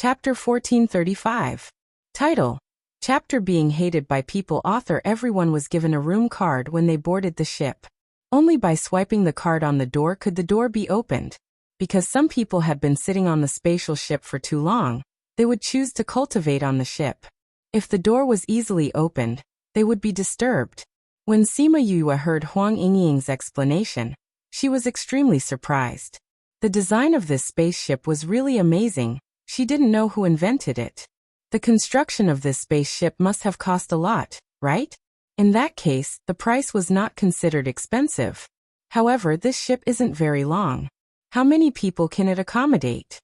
Chapter 1435. Title: Chapter Being Hated by People. Author: Everyone was given a room card when they boarded the ship. Only by swiping the card on the door could the door be opened. Because some people had been sitting on the spatial ship for too long, they would choose to cultivate on the ship. If the door was easily opened, they would be disturbed. When Sima Yue heard Huang Yingying's explanation, she was extremely surprised. The design of this spaceship was really amazing. She didn't know who invented it. The construction of this spaceship must have cost a lot, right? In that case, the price was not considered expensive. However, this ship isn't very long. How many people can it accommodate?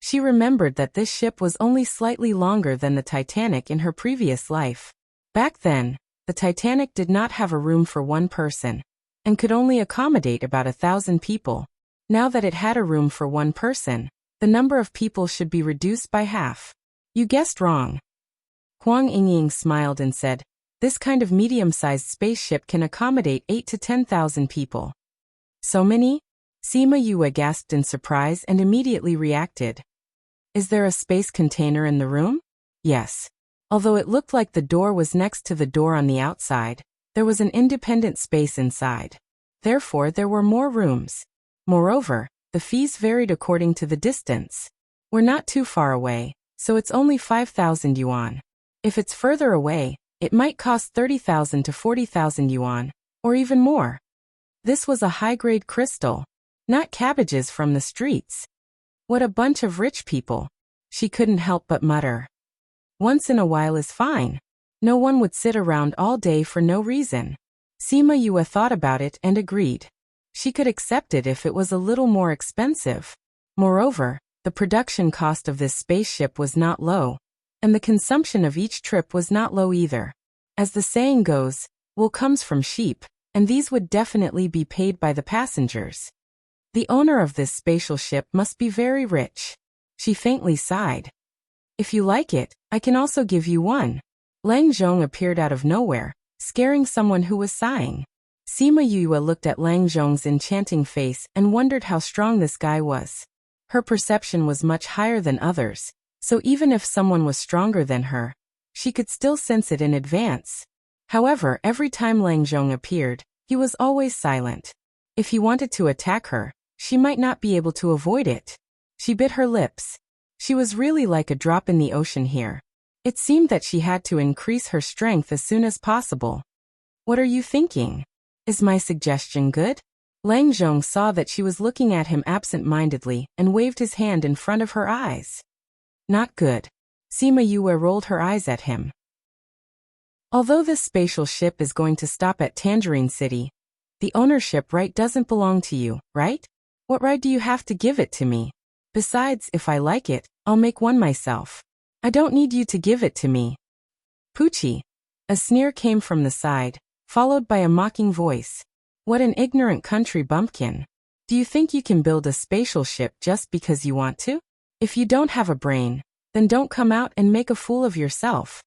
She remembered that this ship was only slightly longer than the Titanic in her previous life. Back then, the Titanic did not have a room for one person, and could only accommodate about 1,000 people. Now that it had a room for one person, the number of people should be reduced by half. You guessed wrong. Huang Yingying smiled and said, "This kind of medium-sized spaceship can accommodate 8 to 10,000 people." So many? Sima Yue gasped in surprise and immediately reacted. Is there a space container in the room? Yes. Although it looked like the door was next to the door on the outside, there was an independent space inside. Therefore, there were more rooms. Moreover, the fees varied according to the distance. We're not too far away, so it's only 5,000 yuan. If it's further away, it might cost 30,000 to 40,000 yuan, or even more. This was a high-grade crystal, not cabbages from the streets. What a bunch of rich people, she couldn't help but mutter. Once in a while is fine. No one would sit around all day for no reason. Sima Yue thought about it and agreed. She could accept it if it was a little more expensive. Moreover, the production cost of this spaceship was not low, and the consumption of each trip was not low either. As the saying goes, wool comes from sheep, and these would definitely be paid by the passengers. The owner of this spatial ship must be very rich. She faintly sighed. If you like it, I can also give you one. Lang Zhong appeared out of nowhere, scaring someone who was sighing. Sima Yue looked at Lang Zhong's enchanting face and wondered how strong this guy was. Her perception was much higher than others, so even if someone was stronger than her, she could still sense it in advance. However, every time Lang Zhong appeared, he was always silent. If he wanted to attack her, she might not be able to avoid it. She bit her lips. She was really like a drop in the ocean here. It seemed that she had to increase her strength as soon as possible. What are you thinking? Is my suggestion good? Lang Zhong saw that she was looking at him absent-mindedly and waved his hand in front of her eyes. Not good. Sima Yue rolled her eyes at him. Although this spatial ship is going to stop at Tangerine City, the ownership right doesn't belong to you, right? What right do you have to give it to me? Besides, if I like it, I'll make one myself. I don't need you to give it to me. Poochie. A sneer came from the side, followed by a mocking voice. What an ignorant country bumpkin. Do you think you can build a spatial ship just because you want to? If you don't have a brain, then don't come out and make a fool of yourself.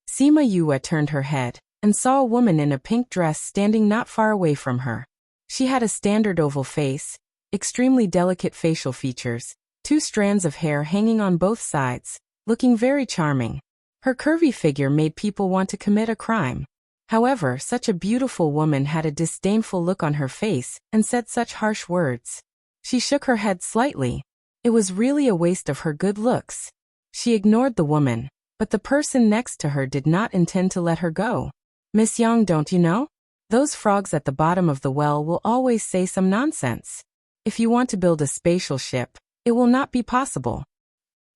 Sima Yue turned her head and saw a woman in a pink dress standing not far away from her. She had a standard oval face, extremely delicate facial features, 2 strands of hair hanging on both sides, looking very charming. Her curvy figure made people want to commit a crime. However, such a beautiful woman had a disdainful look on her face and said such harsh words. She shook her head slightly. It was really a waste of her good looks. She ignored the woman, but the person next to her did not intend to let her go. Miss Yang, don't you know? Those frogs at the bottom of the well will always say some nonsense. If you want to build a spatial ship, it will not be possible.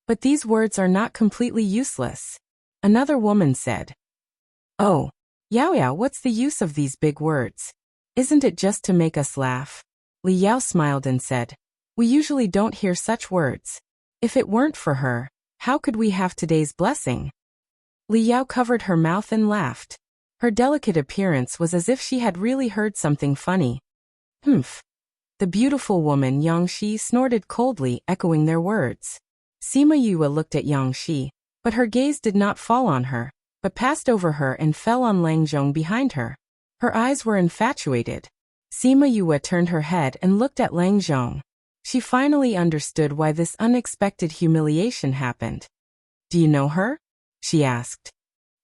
But these words are not completely useless. Another woman said. Oh. Yao Yao, what's the use of these big words? Isn't it just to make us laugh? Li Yao smiled and said, we usually don't hear such words. If it weren't for her, how could we have today's blessing? Li Yao covered her mouth and laughed. Her delicate appearance was as if she had really heard something funny. Humph. The beautiful woman Yang Shi snorted coldly, echoing their words. Sima Yue looked at Yang Shi, but her gaze did not fall on her, but passed over her and fell on Lang Zhong behind her. Her eyes were infatuated. Sima Yue turned her head and looked at Lang Zhong. She finally understood why this unexpected humiliation happened. "Do you know her?" she asked.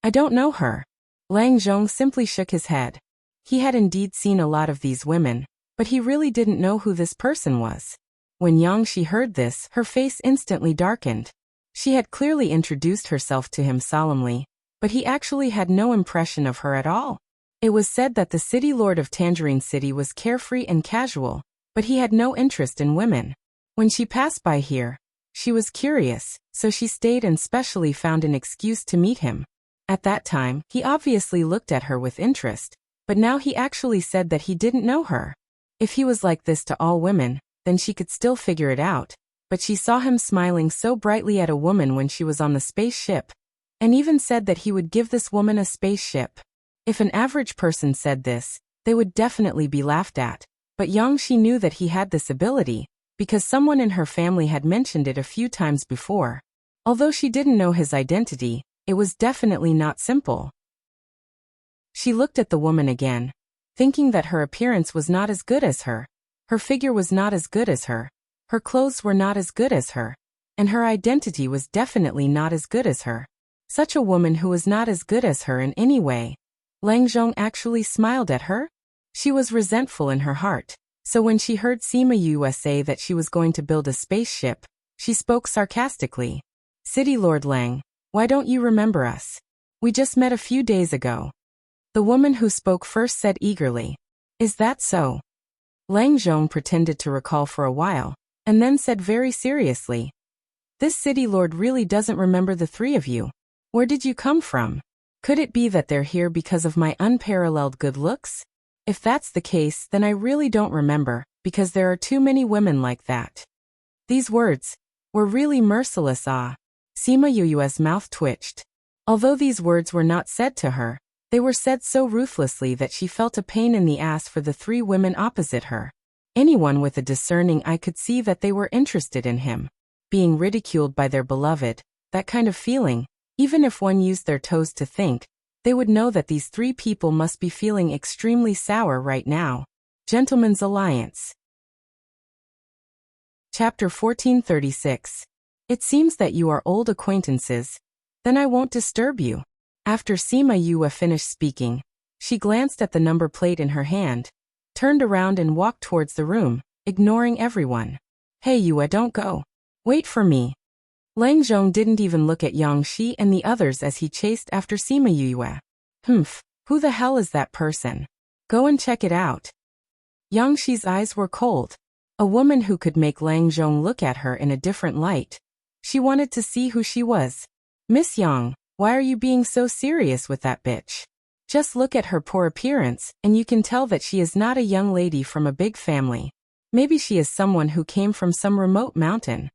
"I don't know her." Lang Zhong simply shook his head. He had indeed seen a lot of these women, but he really didn't know who this person was. When Yang Shi heard this, her face instantly darkened. She had clearly introduced herself to him solemnly, but he actually had no impression of her at all. It was said that the city lord of Tangerine City was carefree and casual, but he had no interest in women. When she passed by here, she was curious, so she stayed and specially found an excuse to meet him. At that time, he obviously looked at her with interest, but now he actually said that he didn't know her. If he was like this to all women, then she could still figure it out, but she saw him smiling so brightly at a woman when she was on the spaceship, and even said that he would give this woman a spaceship. If an average person said this, they would definitely be laughed at, but Yang Shi knew that he had this ability, because someone in her family had mentioned it a few times before. Although she didn't know his identity, it was definitely not simple. She looked at the woman again, thinking that her appearance was not as good as her figure was not as good as her clothes were not as good as her, and her identity was definitely not as good as her. Such a woman who was not as good as her in any way. Lang Zhong actually smiled at her? She was resentful in her heart, so when she heard Sima Yue say that she was going to build a spaceship, she spoke sarcastically. "City Lord Lang, why don't you remember us? We just met a few days ago." The woman who spoke first said eagerly, "Is that so?" Lang Zhong pretended to recall for a while, and then said very seriously, "This city lord really doesn't remember the three of you. Where did you come from? Could it be that they're here because of my unparalleled good looks? If that's the case, then I really don't remember, because there are too many women like that." These words were really merciless. Sima Yue's mouth twitched. Although these words were not said to her, they were said so ruthlessly that she felt a pain in the ass for the three women opposite her. Anyone with a discerning eye could see that they were interested in him. Being ridiculed by their beloved, that kind of feeling, even if one used their toes to think, they would know that these three people must be feeling extremely sour right now. Gentleman's Alliance. Chapter 1436. It seems that you are old acquaintances. Then I won't disturb you. After Sima Yue finished speaking, she glanced at the number plate in her hand, turned around and walked towards the room, ignoring everyone. "Hey Yue, don't go. Wait for me." Lang Zhong didn't even look at Yang Shi and the others as he chased after Sima Yue. Who the hell is that person? Go and check it out." Yang Shi's eyes were cold. A woman who could make Lang Zhong look at her in a different light. She wanted to see who she was. "Miss Yang, why are you being so serious with that bitch? Just look at her poor appearance, and you can tell that she is not a young lady from a big family. Maybe she is someone who came from some remote mountain.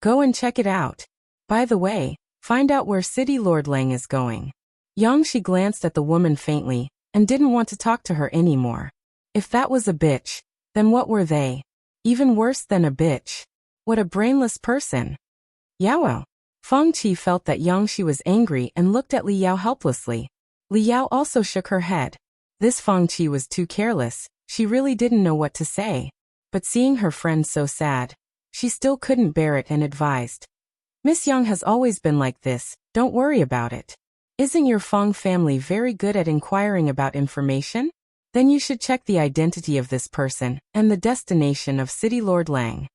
Go and check it out. By the way, find out where City Lord Lang is going." Yang Shi glanced at the woman faintly, and didn't want to talk to her anymore. If that was a bitch, then what were they? Even worse than a bitch. What a brainless person. Yao. Feng Qi felt that Yang Shi was angry and looked at Li Yao helplessly. Li Yao also shook her head. This Feng Qi was too careless, she really didn't know what to say. But seeing her friend so sad, she still couldn't bear it and advised. "Miss Yang has always been like this, don't worry about it. Isn't your Feng family very good at inquiring about information? Then you should check the identity of this person and the destination of City Lord Lang."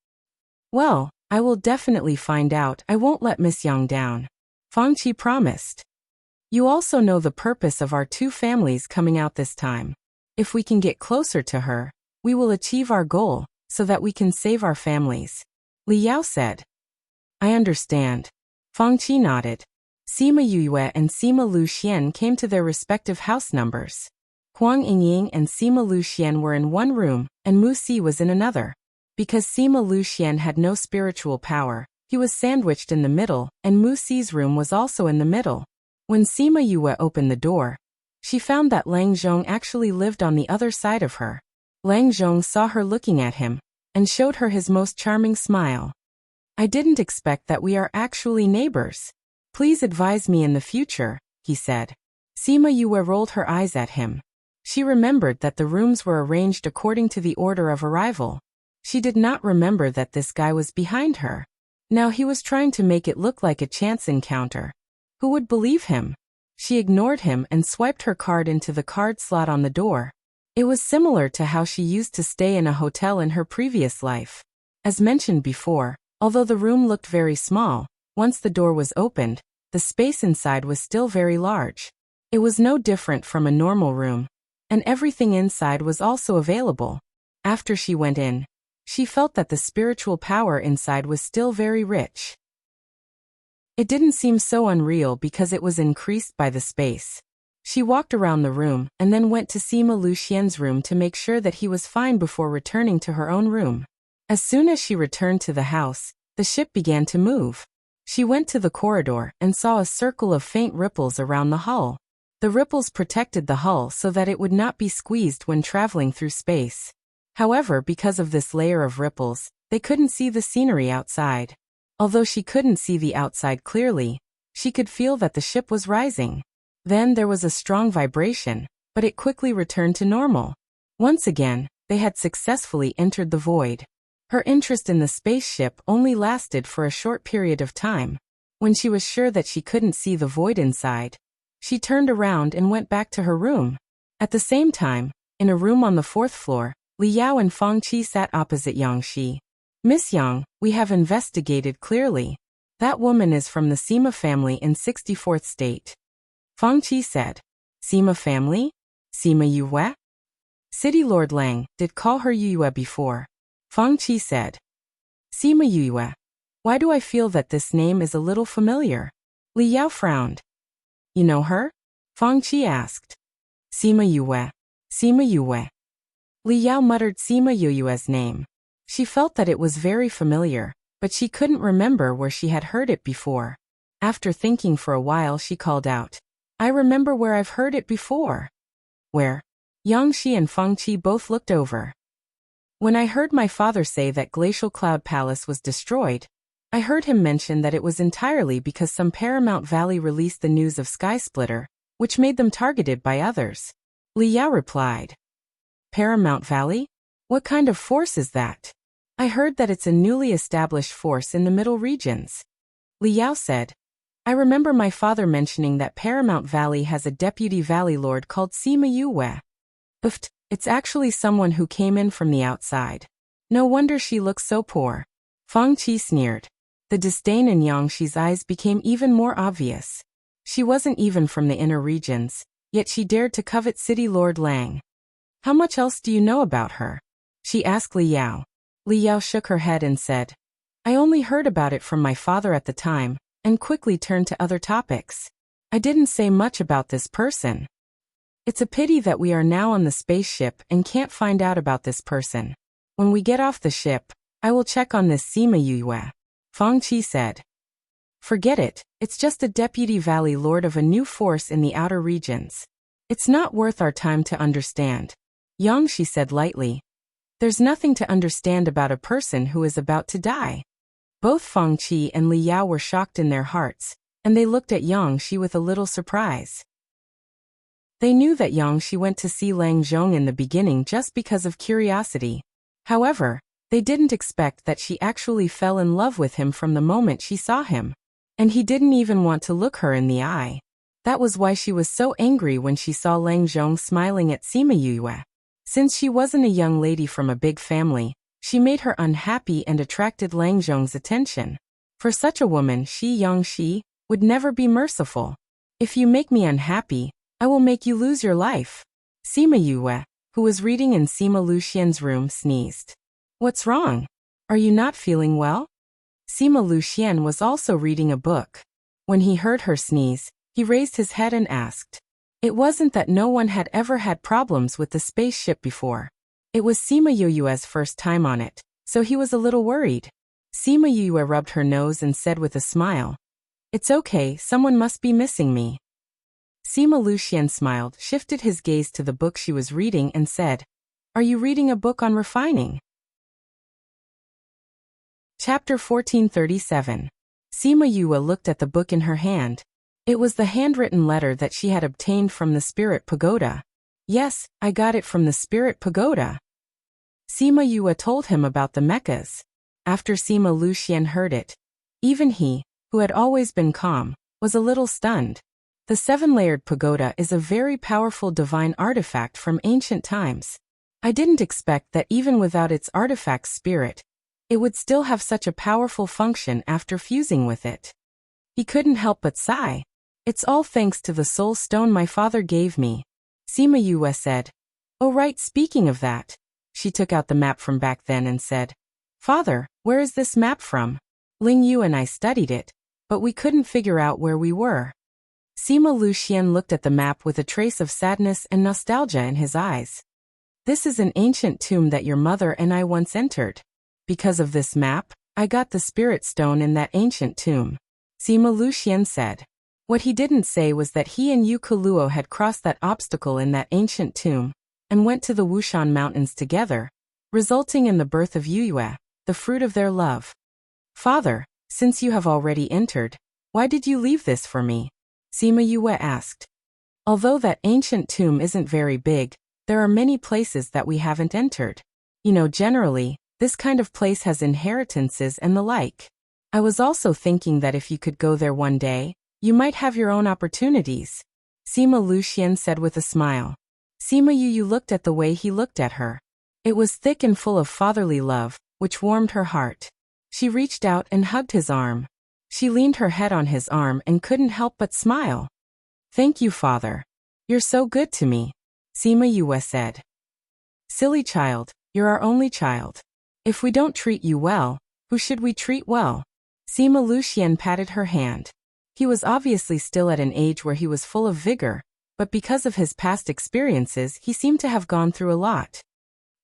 "Well, I will definitely find out. I won't let Miss Yang down," Feng Qi promised. "You also know the purpose of our two families coming out this time. If we can get closer to her, we will achieve our goal, so that we can save our families," Li Yao said. "I understand." Feng Qi nodded. Sima Yue and Sima Lu Xian came to their respective house numbers. Huang Yingying and Sima Lu Xian were in one room, and Mu Si was in another. Because Sima Lu Xian had no spiritual power, he was sandwiched in the middle, and Mu Si's room was also in the middle. When Sima Yue opened the door, she found that Lang Zhong actually lived on the other side of her. Lang Zhong saw her looking at him, and showed her his most charming smile. "I didn't expect that we are actually neighbors. Please advise me in the future," he said. Sima Yue rolled her eyes at him. She remembered that the rooms were arranged according to the order of arrival. She did not remember that this guy was behind her. Now he was trying to make it look like a chance encounter. Who would believe him? She ignored him and swiped her card into the card slot on the door. It was similar to how she used to stay in a hotel in her previous life. As mentioned before, although the room looked very small, once the door was opened, the space inside was still very large. It was no different from a normal room, and everything inside was also available. After she went in, she felt that the spiritual power inside was still very rich. It didn't seem so unreal because it was increased by the space. She walked around the room and then went to Sima Lucien's room to make sure that he was fine before returning to her own room. As soon as she returned to the house, the ship began to move. She went to the corridor and saw a circle of faint ripples around the hull. The ripples protected the hull so that it would not be squeezed when traveling through space. However, because of this layer of ripples, they couldn't see the scenery outside. Although she couldn't see the outside clearly, she could feel that the ship was rising. Then there was a strong vibration, but it quickly returned to normal. Once again, they had successfully entered the void. Her interest in the spaceship only lasted for a short period of time. When she was sure that she couldn't see the void inside, she turned around and went back to her room. At the same time, in a room on the 4th floor, Li Yao and Feng Qi sat opposite Yang Shi. "Miss Yang, we have investigated clearly. That woman is from the Sima family in 64th State." Feng Qi said. "Sima family? Sima Yue?" City Lord Lang did call her Yue before. Feng Qi said. "Sima Yue. Why do I feel that this name is a little familiar?" Li Yao frowned. "You know her?" Feng Qi asked. "Sima Yue. Sima Yue." Li Yao muttered Sima Yue's name. She felt that it was very familiar, but she couldn't remember where she had heard it before. After thinking for a while, she called out, "I remember where I've heard it before." "Where?" Yang Shi and Feng Qi both looked over. "When I heard my father say that Glacial Cloud Palace was destroyed, I heard him mention that it was entirely because some Paramount Valley released the news of Sky Splitter, which made them targeted by others." Li Yao replied. "Paramount Valley? What kind of force is that? I heard that it's a newly established force in the middle regions." Li Yao said, "I remember my father mentioning that Paramount Valley has a deputy valley lord called Sima Yue. Oof, it's actually someone who came in from the outside. No wonder she looks so poor." Feng Qi sneered. The disdain in Yang Shi's eyes became even more obvious. She wasn't even from the inner regions, yet she dared to covet City Lord Lang. "How much else do you know about her?" she asked Li Yao. Li Yao shook her head and said, "I only heard about it from my father at the time," and quickly turned to other topics. "I didn't say much about this person. It's a pity that we are now on the spaceship and can't find out about this person. When we get off the ship, I will check on this Sima Yue," Feng Qi said. "Forget it, it's just a deputy valley lord of a new force in the outer regions. It's not worth our time to understand," Yang Shi said lightly. "There's nothing to understand about a person who is about to die." Both Feng Qi and Li Yao were shocked in their hearts, and they looked at Yang Shi with a little surprise. They knew that Yang Shi went to see Lang Zhong in the beginning just because of curiosity. However, they didn't expect that she actually fell in love with him from the moment she saw him. And he didn't even want to look her in the eye. That was why she was so angry when she saw Lang Zhong smiling at Sima Yue. Since she wasn't a young lady from a big family, she made her unhappy and attracted Lang Zhong's attention. For such a woman, Yang Shi would never be merciful. "If you make me unhappy, I will make you lose your life." Sima Yue, who was reading in Sima Lucien's room, sneezed. "What's wrong? Are you not feeling well?" Sima Lucien was also reading a book. When he heard her sneeze, he raised his head and asked. It wasn't that no one had ever had problems with the spaceship before. It was Sima Yue's first time on it, so he was a little worried. Sima Yue rubbed her nose and said with a smile, "It's okay, someone must be missing me." Sima Lucien smiled, shifted his gaze to the book she was reading and said, "Are you reading a book on refining?" Chapter 1437. Sima Yue looked at the book in her hand. It was the handwritten letter that she had obtained from the Spirit Pagoda. "Yes, I got it from the Spirit Pagoda." Sima Yue told him about the mechas. After Sima Luxian heard it, even he, who had always been calm, was a little stunned. The seven-layered pagoda is a very powerful divine artifact from ancient times. I didn't expect that even without its artifact spirit, it would still have such a powerful function after fusing with it. He couldn't help but sigh. It's all thanks to the soul stone my father gave me, Sima Yue said. Oh right, speaking of that. She took out the map from back then and said, Father, where is this map from? Ling Yu and I studied it, but we couldn't figure out where we were. Sima Luxian looked at the map with a trace of sadness and nostalgia in his eyes. This is an ancient tomb that your mother and I once entered. Because of this map, I got the spirit stone in that ancient tomb, Sima Luxian said. What he didn't say was that he and Yu Keluo had crossed that obstacle in that ancient tomb, and went to the Wushan Mountains together, resulting in the birth of Yuyue, the fruit of their love. Father, since you have already entered, why did you leave this for me? Sima Yue asked. Although that ancient tomb isn't very big, there are many places that we haven't entered. Generally, this kind of place has inheritances and the like. I was also thinking that if you could go there one day, you might have your own opportunities, Sima Luxian said with a smile. Sima Yu looked at the way he looked at her. It was thick and full of fatherly love, which warmed her heart. She reached out and hugged his arm. She leaned her head on his arm and couldn't help but smile. Thank you, father. You're so good to me, Sima Yue said. Silly child, you're our only child. If we don't treat you well, who should we treat well? Sima Luxian patted her hand. He was obviously still at an age where he was full of vigor, but because of his past experiences he seemed to have gone through a lot.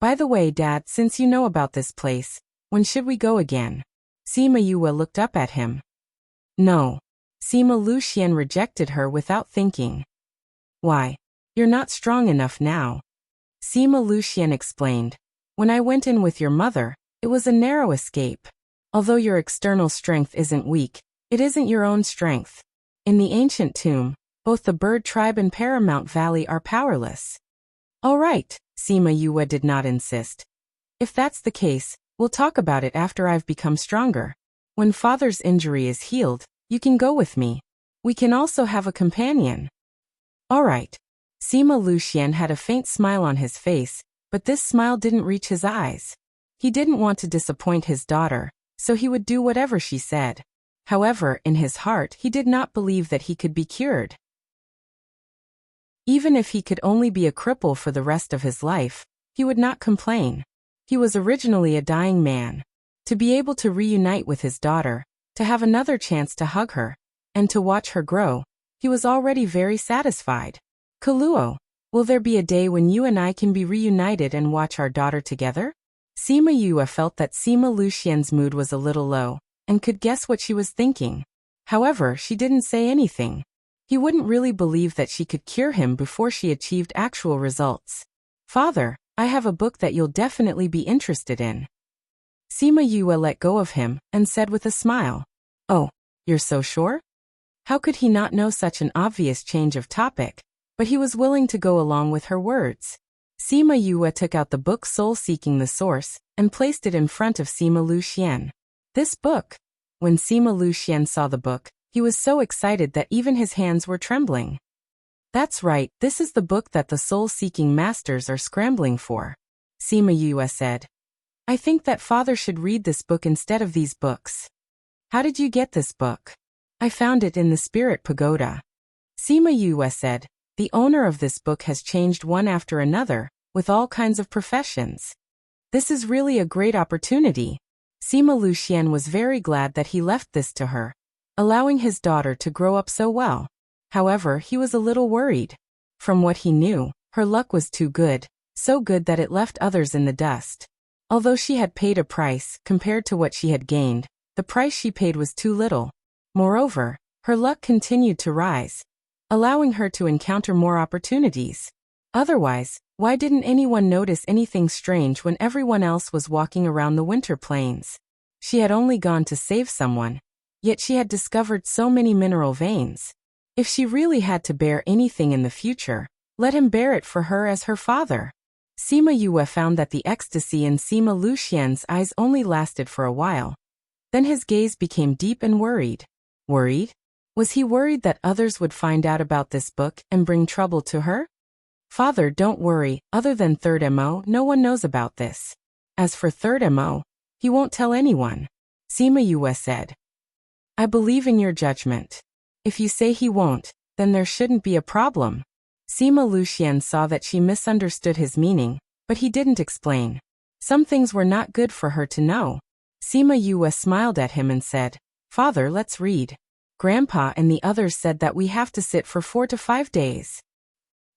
By the way, Dad, since you know about this place, when should we go again? Sima Yue looked up at him. No. Sima Luxian rejected her without thinking. Why? You're not strong enough now. Sima Luxian explained. When I went in with your mother, it was a narrow escape. Although your external strength isn't weak, it isn't your own strength. In the ancient tomb, both the bird tribe and Paramount Valley are powerless. All right, Sima Yue did not insist. If that's the case, we'll talk about it after I've become stronger. When father's injury is healed, you can go with me. We can also have a companion. All right. Sima Luxian had a faint smile on his face, but this smile didn't reach his eyes. He didn't want to disappoint his daughter, so he would do whatever she said. However, in his heart he did not believe that he could be cured. Even if he could only be a cripple for the rest of his life, he would not complain. He was originally a dying man. To be able to reunite with his daughter, to have another chance to hug her, and to watch her grow, he was already very satisfied. Keluo, will there be a day when you and I can be reunited and watch our daughter together? Sima Yue felt that Sima Luxian's mood was a little low, and could guess what she was thinking. However, she didn't say anything. He wouldn't really believe that she could cure him before she achieved actual results. Father, I have a book that you'll definitely be interested in. Sima Yue let go of him and said with a smile. Oh, you're so sure? How could he not know such an obvious change of topic? But he was willing to go along with her words. Sima Yue took out the book Soul Seeking the Source and placed it in front of Sima Luxian. This book. When Sima Luxian saw the book, he was so excited that even his hands were trembling. That's right, this is the book that the soul-seeking masters are scrambling for, Sima Yue said. I think that father should read this book instead of these books. How did you get this book? I found it in the Spirit Pagoda. Sima Yue said, the owner of this book has changed one after another, with all kinds of professions. This is really a great opportunity. Sima Luxian was very glad that he left this to her, allowing his daughter to grow up so well. However, he was a little worried. From what he knew, her luck was too good, so good that it left others in the dust. Although she had paid a price, compared to what she had gained, the price she paid was too little. Moreover, her luck continued to rise, allowing her to encounter more opportunities. Otherwise, why didn't anyone notice anything strange when everyone else was walking around the winter plains? She had only gone to save someone, yet she had discovered so many mineral veins. If she really had to bear anything in the future, let him bear it for her as her father. Sima Yue found that the ecstasy in Sima Luxian's eyes only lasted for a while. Then his gaze became deep and worried. Worried? Was he worried that others would find out about this book and bring trouble to her? Father, don't worry, other than Third Mo, no one knows about this. As for Third Mo, he won't tell anyone. Sima Yue said. I believe in your judgment. If you say he won't, then there shouldn't be a problem. Sima Luxian saw that she misunderstood his meaning, but he didn't explain. Some things were not good for her to know. Sima Yue smiled at him and said, Father, let's read. Grandpa and the others said that we have to sit for 4 to 5 days.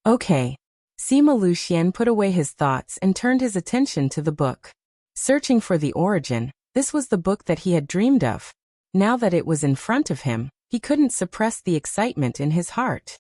Okay. Sima Luxian put away his thoughts and turned his attention to the book. Searching for the origin, this was the book that he had dreamed of. Now that it was in front of him, he couldn't suppress the excitement in his heart.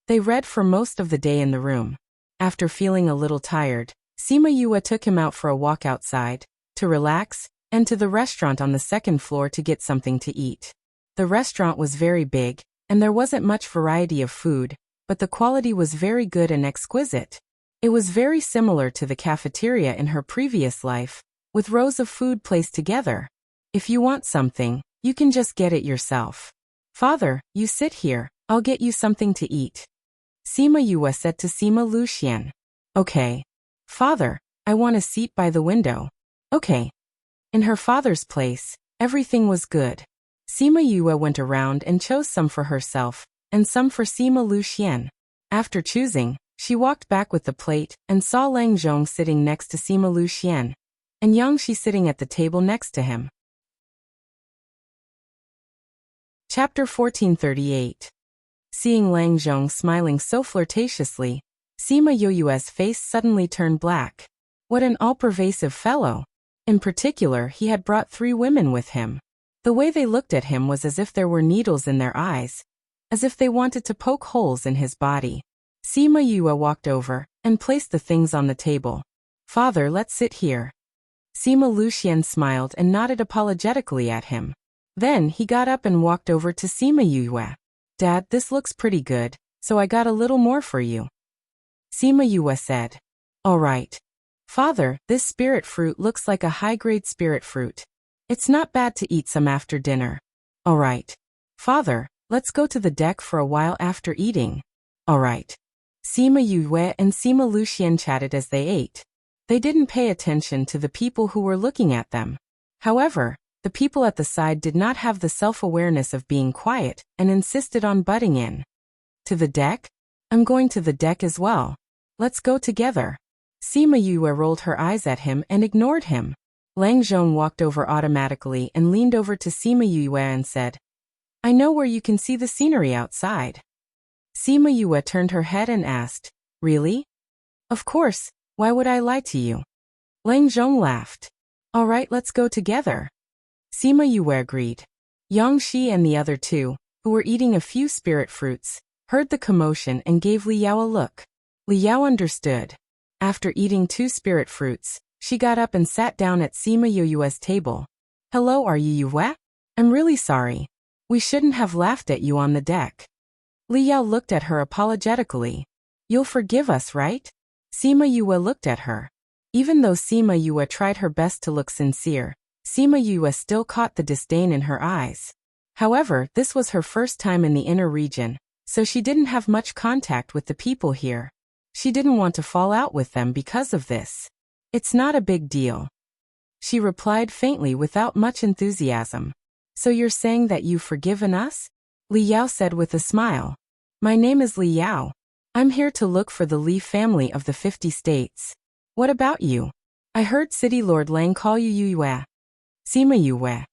They read for most of the day in the room. After feeling a little tired, Sima Yue took him out for a walk outside, to relax, and to the restaurant on the second floor to get something to eat. The restaurant was very big, and there wasn't much variety of food, but the quality was very good and exquisite. It was very similar to the cafeteria in her previous life, with rows of food placed together. If you want something, you can just get it yourself. Father, you sit here, I'll get you something to eat. Sima Yue said to Sima Luxian. Okay. Father, I want a seat by the window. Okay. In her father's place, everything was good. Sima Yue went around and chose some for herself, and some for Sima Luxian. After choosing, she walked back with the plate and saw Lang Zhong sitting next to Sima Luxian, and Yang Shi sitting at the table next to him. Chapter 1438. Seeing Lang Zhong smiling so flirtatiously, Sima Yue's face suddenly turned black. What an all-pervasive fellow! In particular, he had brought 3 women with him. The way they looked at him was as if there were needles in their eyes, as if they wanted to poke holes in his body. Sima Yue walked over and placed the things on the table. Father, let's sit here. Sima Luxian smiled and nodded apologetically at him. Then he got up and walked over to Sima Yue. Dad, this looks pretty good, so I got a little more for you. Sima Yue said. All right. Father, this spirit fruit looks like a high-grade spirit fruit. It's not bad to eat some after dinner. All right. Father, let's go to the deck for a while after eating. All right. Sima Yue and Sima Luxian chatted as they ate. They didn't pay attention to the people who were looking at them. However, the people at the side did not have the self-awareness of being quiet and insisted on butting in. To the deck? I'm going to the deck as well. Let's go together. Sima Yue rolled her eyes at him and ignored him. Lang Zhong walked over automatically and leaned over to Sima Yue and said, I know where you can see the scenery outside. Sima Yue turned her head and asked, Really? Of course, why would I lie to you? Lang Zhong laughed. All right, let's go together. Sima Yue agreed. Yang Shi and the other 2, who were eating a few spirit fruits, heard the commotion and gave Li Yao a look. Li Yao understood. After eating 2 spirit fruits, she got up and sat down at Sima Yue's table. Hello, are you Yue? I'm really sorry. We shouldn't have laughed at you on the deck. Li Yao looked at her apologetically. You'll forgive us, right? Sima Yue looked at her. Even though Sima Yue tried her best to look sincere, Sima Yue still caught the disdain in her eyes. However, this was her first time in the inner region, so she didn't have much contact with the people here. She didn't want to fall out with them because of this. It's not a big deal. She replied faintly without much enthusiasm. So you're saying that you've forgiven us? Li Yao said with a smile. My name is Li Yao. I'm here to look for the Li family of the 50 states. What about you? I heard City Lord Lang call you Yue. Sima Yue.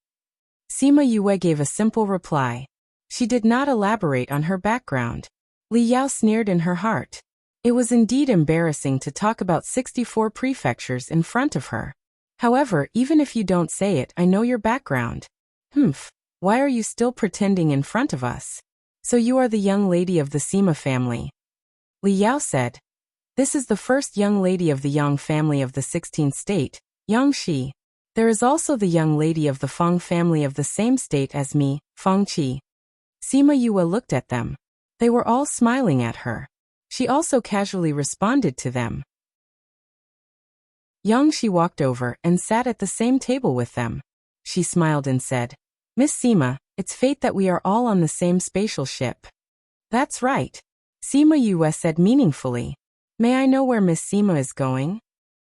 Sima Yue gave a simple reply. She did not elaborate on her background. Li Yao sneered in her heart. It was indeed embarrassing to talk about 64 prefectures in front of her. However, even if you don't say it, I know your background. Why are you still pretending in front of us? So you are the young lady of the Sima family. Li Yao said. This is the first young lady of the Yang family of the 16th state, Yang Shi. There is also the young lady of the Feng family of the same state as me, Feng Qi. Sima Yue looked at them. They were all smiling at her. She also casually responded to them. Yang Shi walked over and sat at the same table with them. She smiled and said, Miss Sima, it's fate that we are all on the same spatial ship. That's right. Sima Yue said meaningfully. May I know where Miss Sima is going?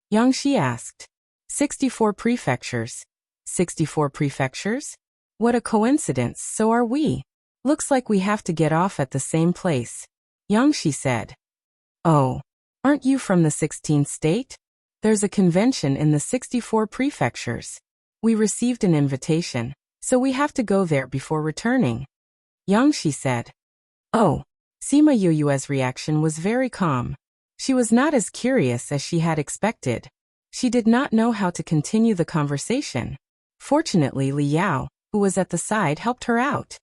Yang Shi asked. 64 prefectures. 64 prefectures? What a coincidence, so are we. Looks like we have to get off at the same place. Yang Shi said. Oh, aren't you from the 16th state? There's a convention in the 64 prefectures. We received an invitation, so we have to go there before returning. Yang Shi said. Oh. Sima Yue's reaction was very calm. She was not as curious as she had expected. She did not know how to continue the conversation. Fortunately, Li Yao, who was at the side, helped her out.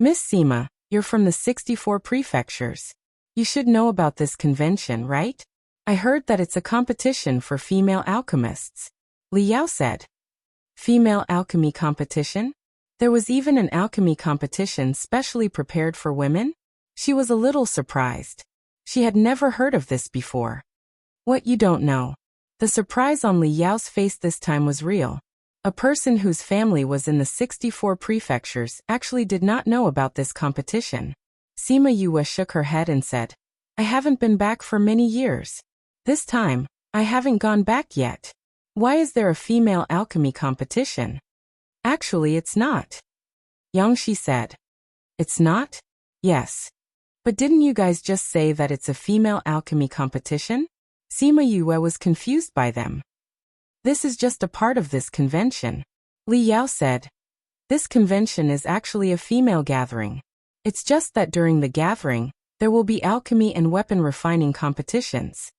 Miss Sima, you're from the 64 prefectures. You should know about this convention, right? I heard that it's a competition for female alchemists. Li Yao said. Female alchemy competition? There was even an alchemy competition specially prepared for women? She was a little surprised. She had never heard of this before. What you don't know. The surprise on Li Yao's face this time was real. A person whose family was in the 64 prefectures actually did not know about this competition. Sima Yue shook her head and said, I haven't been back for many years. This time, I haven't gone back yet. Why is there a female alchemy competition? Actually, it's not. Yang Shi said. It's not? Yes. But didn't you guys just say that it's a female alchemy competition? Sima Yue was confused by them. This is just a part of this convention. Li Yao said. This convention is actually a female gathering. It's just that during the gathering, there will be alchemy and weapon refining competitions.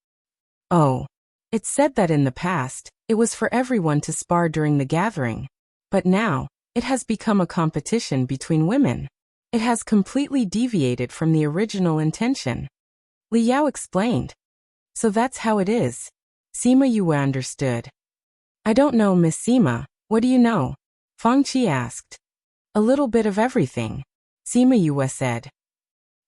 Oh. It's said that in the past, it was for everyone to spar during the gathering. But now, it has become a competition between women. It has completely deviated from the original intention. Li Yao explained. So that's how it is. Sima Yue understood. I don't know, Miss Sima, what do you know? Fang Qi asked. A little bit of everything. Sima Yue said.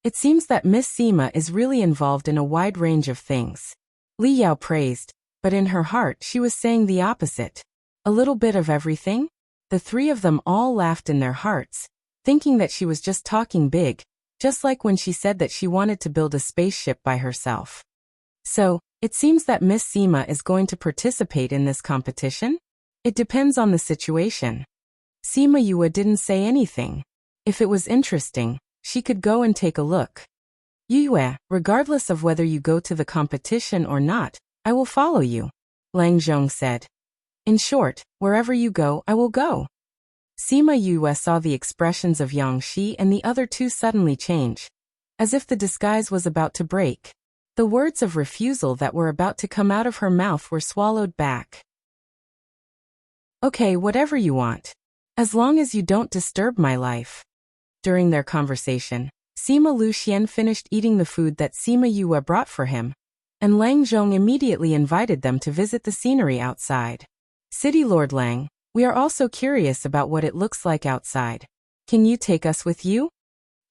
It seems that Miss Sima is really involved in a wide range of things. Li Yao praised, but in her heart she was saying the opposite. A little bit of everything? The three of them all laughed in their hearts, thinking that she was just talking big, just like when she said that she wanted to build a spaceship by herself. So, it seems that Miss Sima is going to participate in this competition? It depends on the situation. Sima Yue didn't say anything. If it was interesting, she could go and take a look. Yue, regardless of whether you go to the competition or not, I will follow you, Lang Zhong said. In short, wherever you go, I will go. Sima Yue saw the expressions of Yang Shi and the other two suddenly change, as if the disguise was about to break. The words of refusal that were about to come out of her mouth were swallowed back. Okay, whatever you want. As long as you don't disturb my life. During their conversation, Sima Luxian finished eating the food that Sima Yue brought for him, and Lang Zhong immediately invited them to visit the scenery outside. City Lord Lang, we are also curious about what it looks like outside. Can you take us with you?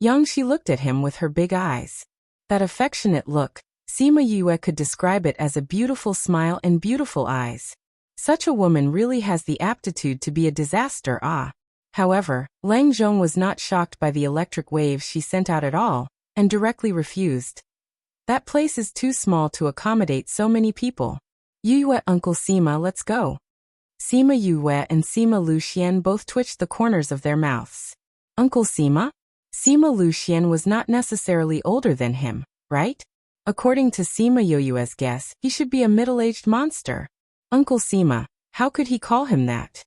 Yang Shi looked at him with her big eyes. That affectionate look, Sima Yue could describe it as a beautiful smile and beautiful eyes. Such a woman really has the aptitude to be a disaster, ah. However, Lang Zhong was not shocked by the electric waves she sent out at all, and directly refused. That place is too small to accommodate so many people. Yue, Uncle Sima, let's go. Sima Yue and Sima Luxian both twitched the corners of their mouths. Uncle Sima? Sima Luxian was not necessarily older than him, right? According to Sima Yue's guess, he should be a middle-aged monster. Uncle Sima, how could he call him that?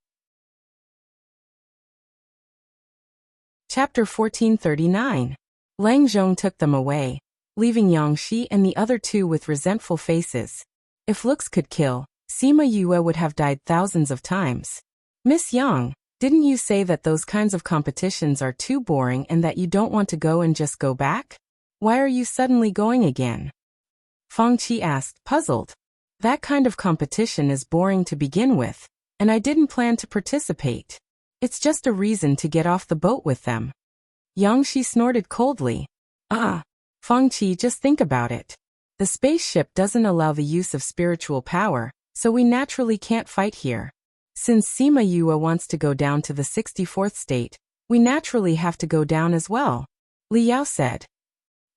Chapter 1439. Lang Zhong took them away, leaving Yang Shi and the other two with resentful faces. If looks could kill, Sima Yue would have died thousands of times. Miss Yang, didn't you say that those kinds of competitions are too boring and that you don't want to go and just go back? Why are you suddenly going again? Fang Qi asked, puzzled. That kind of competition is boring to begin with, and I didn't plan to participate. It's just a reason to get off the boat with them. Yang Shi snorted coldly. Ah. Fangqi, just think about it. The spaceship doesn't allow the use of spiritual power, so we naturally can't fight here. Since Sima Yue wants to go down to the 64th state, we naturally have to go down as well. Li Yao said.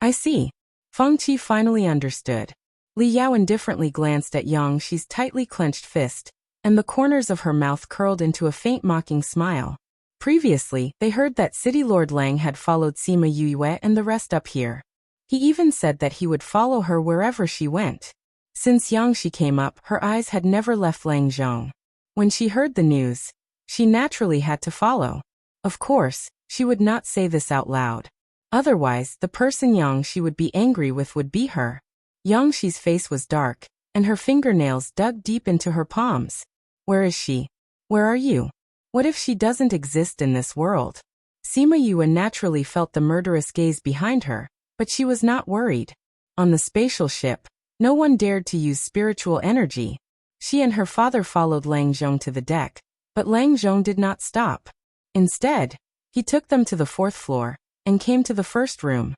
I see. Fangqi finally understood. Li Yao indifferently glanced at Yang Xi's tightly clenched fist, and the corners of her mouth curled into a faint mocking smile. Previously, they heard that City Lord Lang had followed Sima Yue and the rest up here. He even said that he would follow her wherever she went. Since Yang Xi came up, her eyes had never left Lang Zhong. When she heard the news, she naturally had to follow. Of course, she would not say this out loud. Otherwise, the person Yang Xi would be angry with would be her. Yang Xi's face was dark, and her fingernails dug deep into her palms. Where is she? Where are you? What if she doesn't exist in this world? Sima Yue naturally felt the murderous gaze behind her, but she was not worried. On the spatial ship, no one dared to use spiritual energy. She and her father followed Lang Zhong to the deck, but Lang Zhong did not stop. Instead, he took them to the 4th floor, and came to the first room.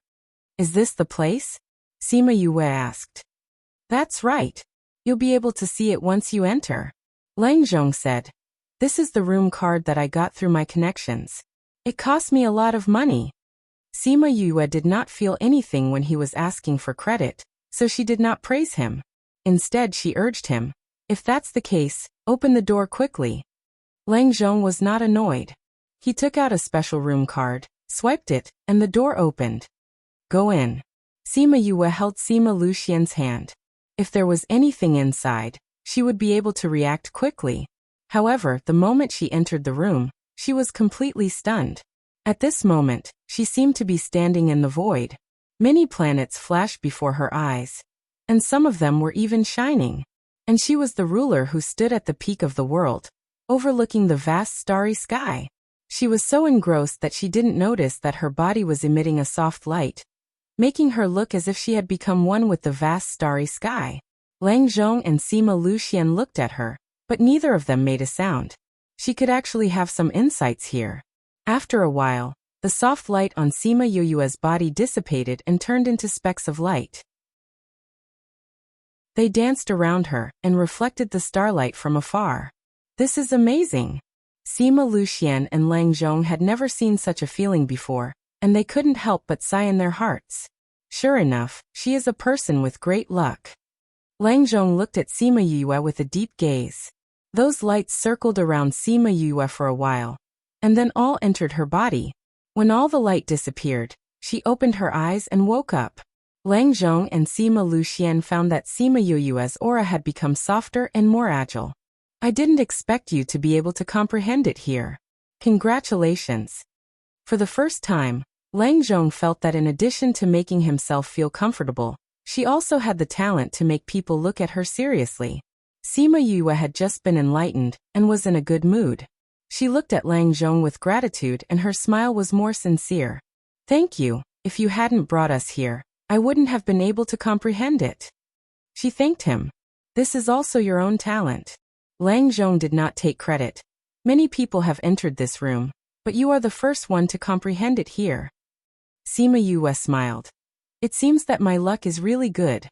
Is this the place? Sima Yue asked. That's right. You'll be able to see it once you enter. Lang Zhong said. This is the room card that I got through my connections. It cost me a lot of money. Sima Yue did not feel anything when he was asking for credit, so she did not praise him. Instead, she urged him. If that's the case, open the door quickly. Lang Zhong was not annoyed. He took out a special room card, swiped it, and the door opened. Go in. Sima Yue held Sima Luxian's hand. If there was anything inside, she would be able to react quickly. However, the moment she entered the room, she was completely stunned. At this moment, she seemed to be standing in the void. Many planets flashed before her eyes, and some of them were even shining. And she was the ruler who stood at the peak of the world, overlooking the vast starry sky. She was so engrossed that she didn't notice that her body was emitting a soft light, making her look as if she had become one with the vast starry sky. Lang Zhong and Sima Luxian looked at her, but neither of them made a sound. She could actually have some insights here. After a while, the soft light on Sima Yue's body dissipated and turned into specks of light. They danced around her and reflected the starlight from afar. This is amazing. Sima Luxian and Lang Zhong had never seen such a feeling before, and they couldn't help but sigh in their hearts. Sure enough, she is a person with great luck. Lang Zhong looked at Sima Yue with a deep gaze. Those lights circled around Sima Yue for a while, and then all entered her body. When all the light disappeared, she opened her eyes and woke up. Lang Zhong and Sima Luxian found that Sima Yue's aura had become softer and more agile. I didn't expect you to be able to comprehend it here. Congratulations. For the first time, Lang Zhong felt that in addition to making himself feel comfortable, she also had the talent to make people look at her seriously. Sima Yue had just been enlightened and was in a good mood. She looked at Lang Zhong with gratitude and her smile was more sincere. Thank you. If you hadn't brought us here, I wouldn't have been able to comprehend it. She thanked him. This is also your own talent. Lang Zhong did not take credit. Many people have entered this room, but you are the first one to comprehend it here. Sima Yue smiled. It seems that my luck is really good.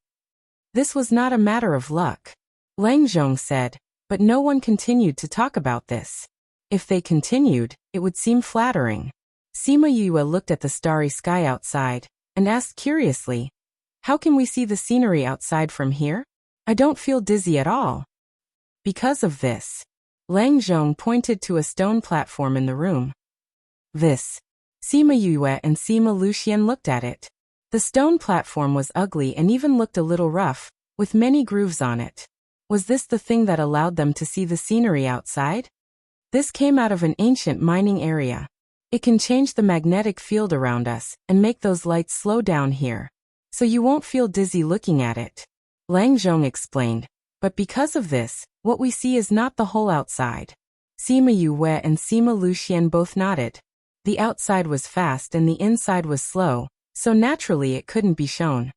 This was not a matter of luck. Lang Zhong said, but no one continued to talk about this. If they continued, it would seem flattering. Sima Yue looked at the starry sky outside, and asked curiously, how can we see the scenery outside from here? I don't feel dizzy at all. Because of this. Lang Zhong pointed to a stone platform in the room. This. Sima Yue and Sima Luxian looked at it. The stone platform was ugly and even looked a little rough, with many grooves on it. Was this the thing that allowed them to see the scenery outside? This came out of an ancient mining area. It can change the magnetic field around us and make those lights slow down here, so you won't feel dizzy looking at it. Lang Zhong explained. But because of this, what we see is not the whole outside. Sima Yue and Sima Luxian both nodded. The outside was fast and the inside was slow, so naturally it couldn't be shown.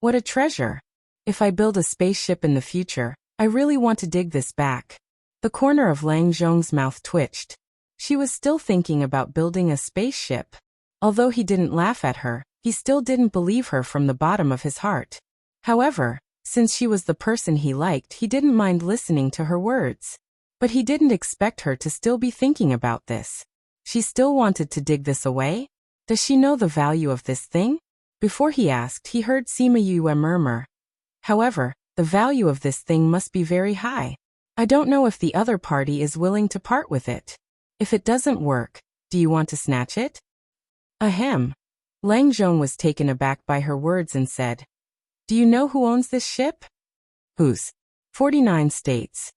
What a treasure! If I build a spaceship in the future, I really want to dig this back. The corner of Lang Zhong's mouth twitched. She was still thinking about building a spaceship. Although he didn't laugh at her, He still didn't believe her from the bottom of his heart. However, since she was the person he liked, he didn't mind listening to her words. But he didn't expect her to still be thinking about this. She still wanted to dig this away? Does she know the value of this thing? Before he asked, he heard Sima Yue murmur. However, the value of this thing must be very high. I don't know if the other party is willing to part with it. If it doesn't work, do you want to snatch it? Ahem. Lang Zhong was taken aback by her words and said, Do you know who owns this ship? Whose? 49 states.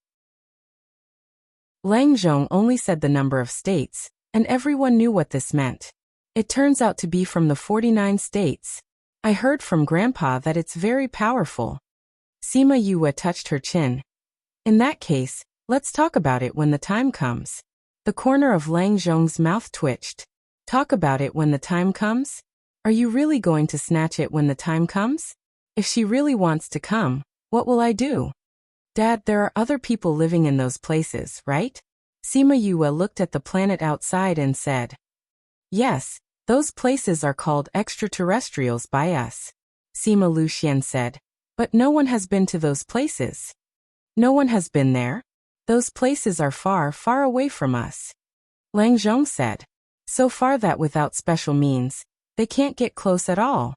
Lang Zhong only said the number of states, and everyone knew what this meant. It turns out to be from the 49 states. I heard from Grandpa that it's very powerful. Sima Yue touched her chin. In that case, let's talk about it when the time comes. The corner of Lang Zhong's mouth twitched. Talk about it when the time comes? Are you really going to snatch it when the time comes? If she really wants to come, what will I do? Dad, there are other people living in those places, right? Sima Yue looked at the planet outside and said, Yes, those places are called extraterrestrials by us. Sima Luxian said, But no one has been to those places. No one has been there? Those places are far, far away from us. Lang Zhong said, So far that without special means, they can't get close at all.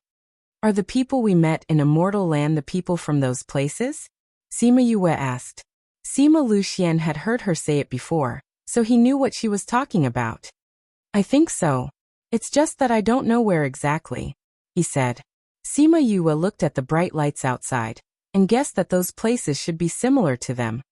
Are the people we met in Immortal Land the people from those places? Sima Yue asked. Sima Luxian had heard her say it before, so he knew what she was talking about. I think so. It's just that I don't know where exactly, he said. Sima Yue looked at the bright lights outside, and guessed that those places should be similar to them,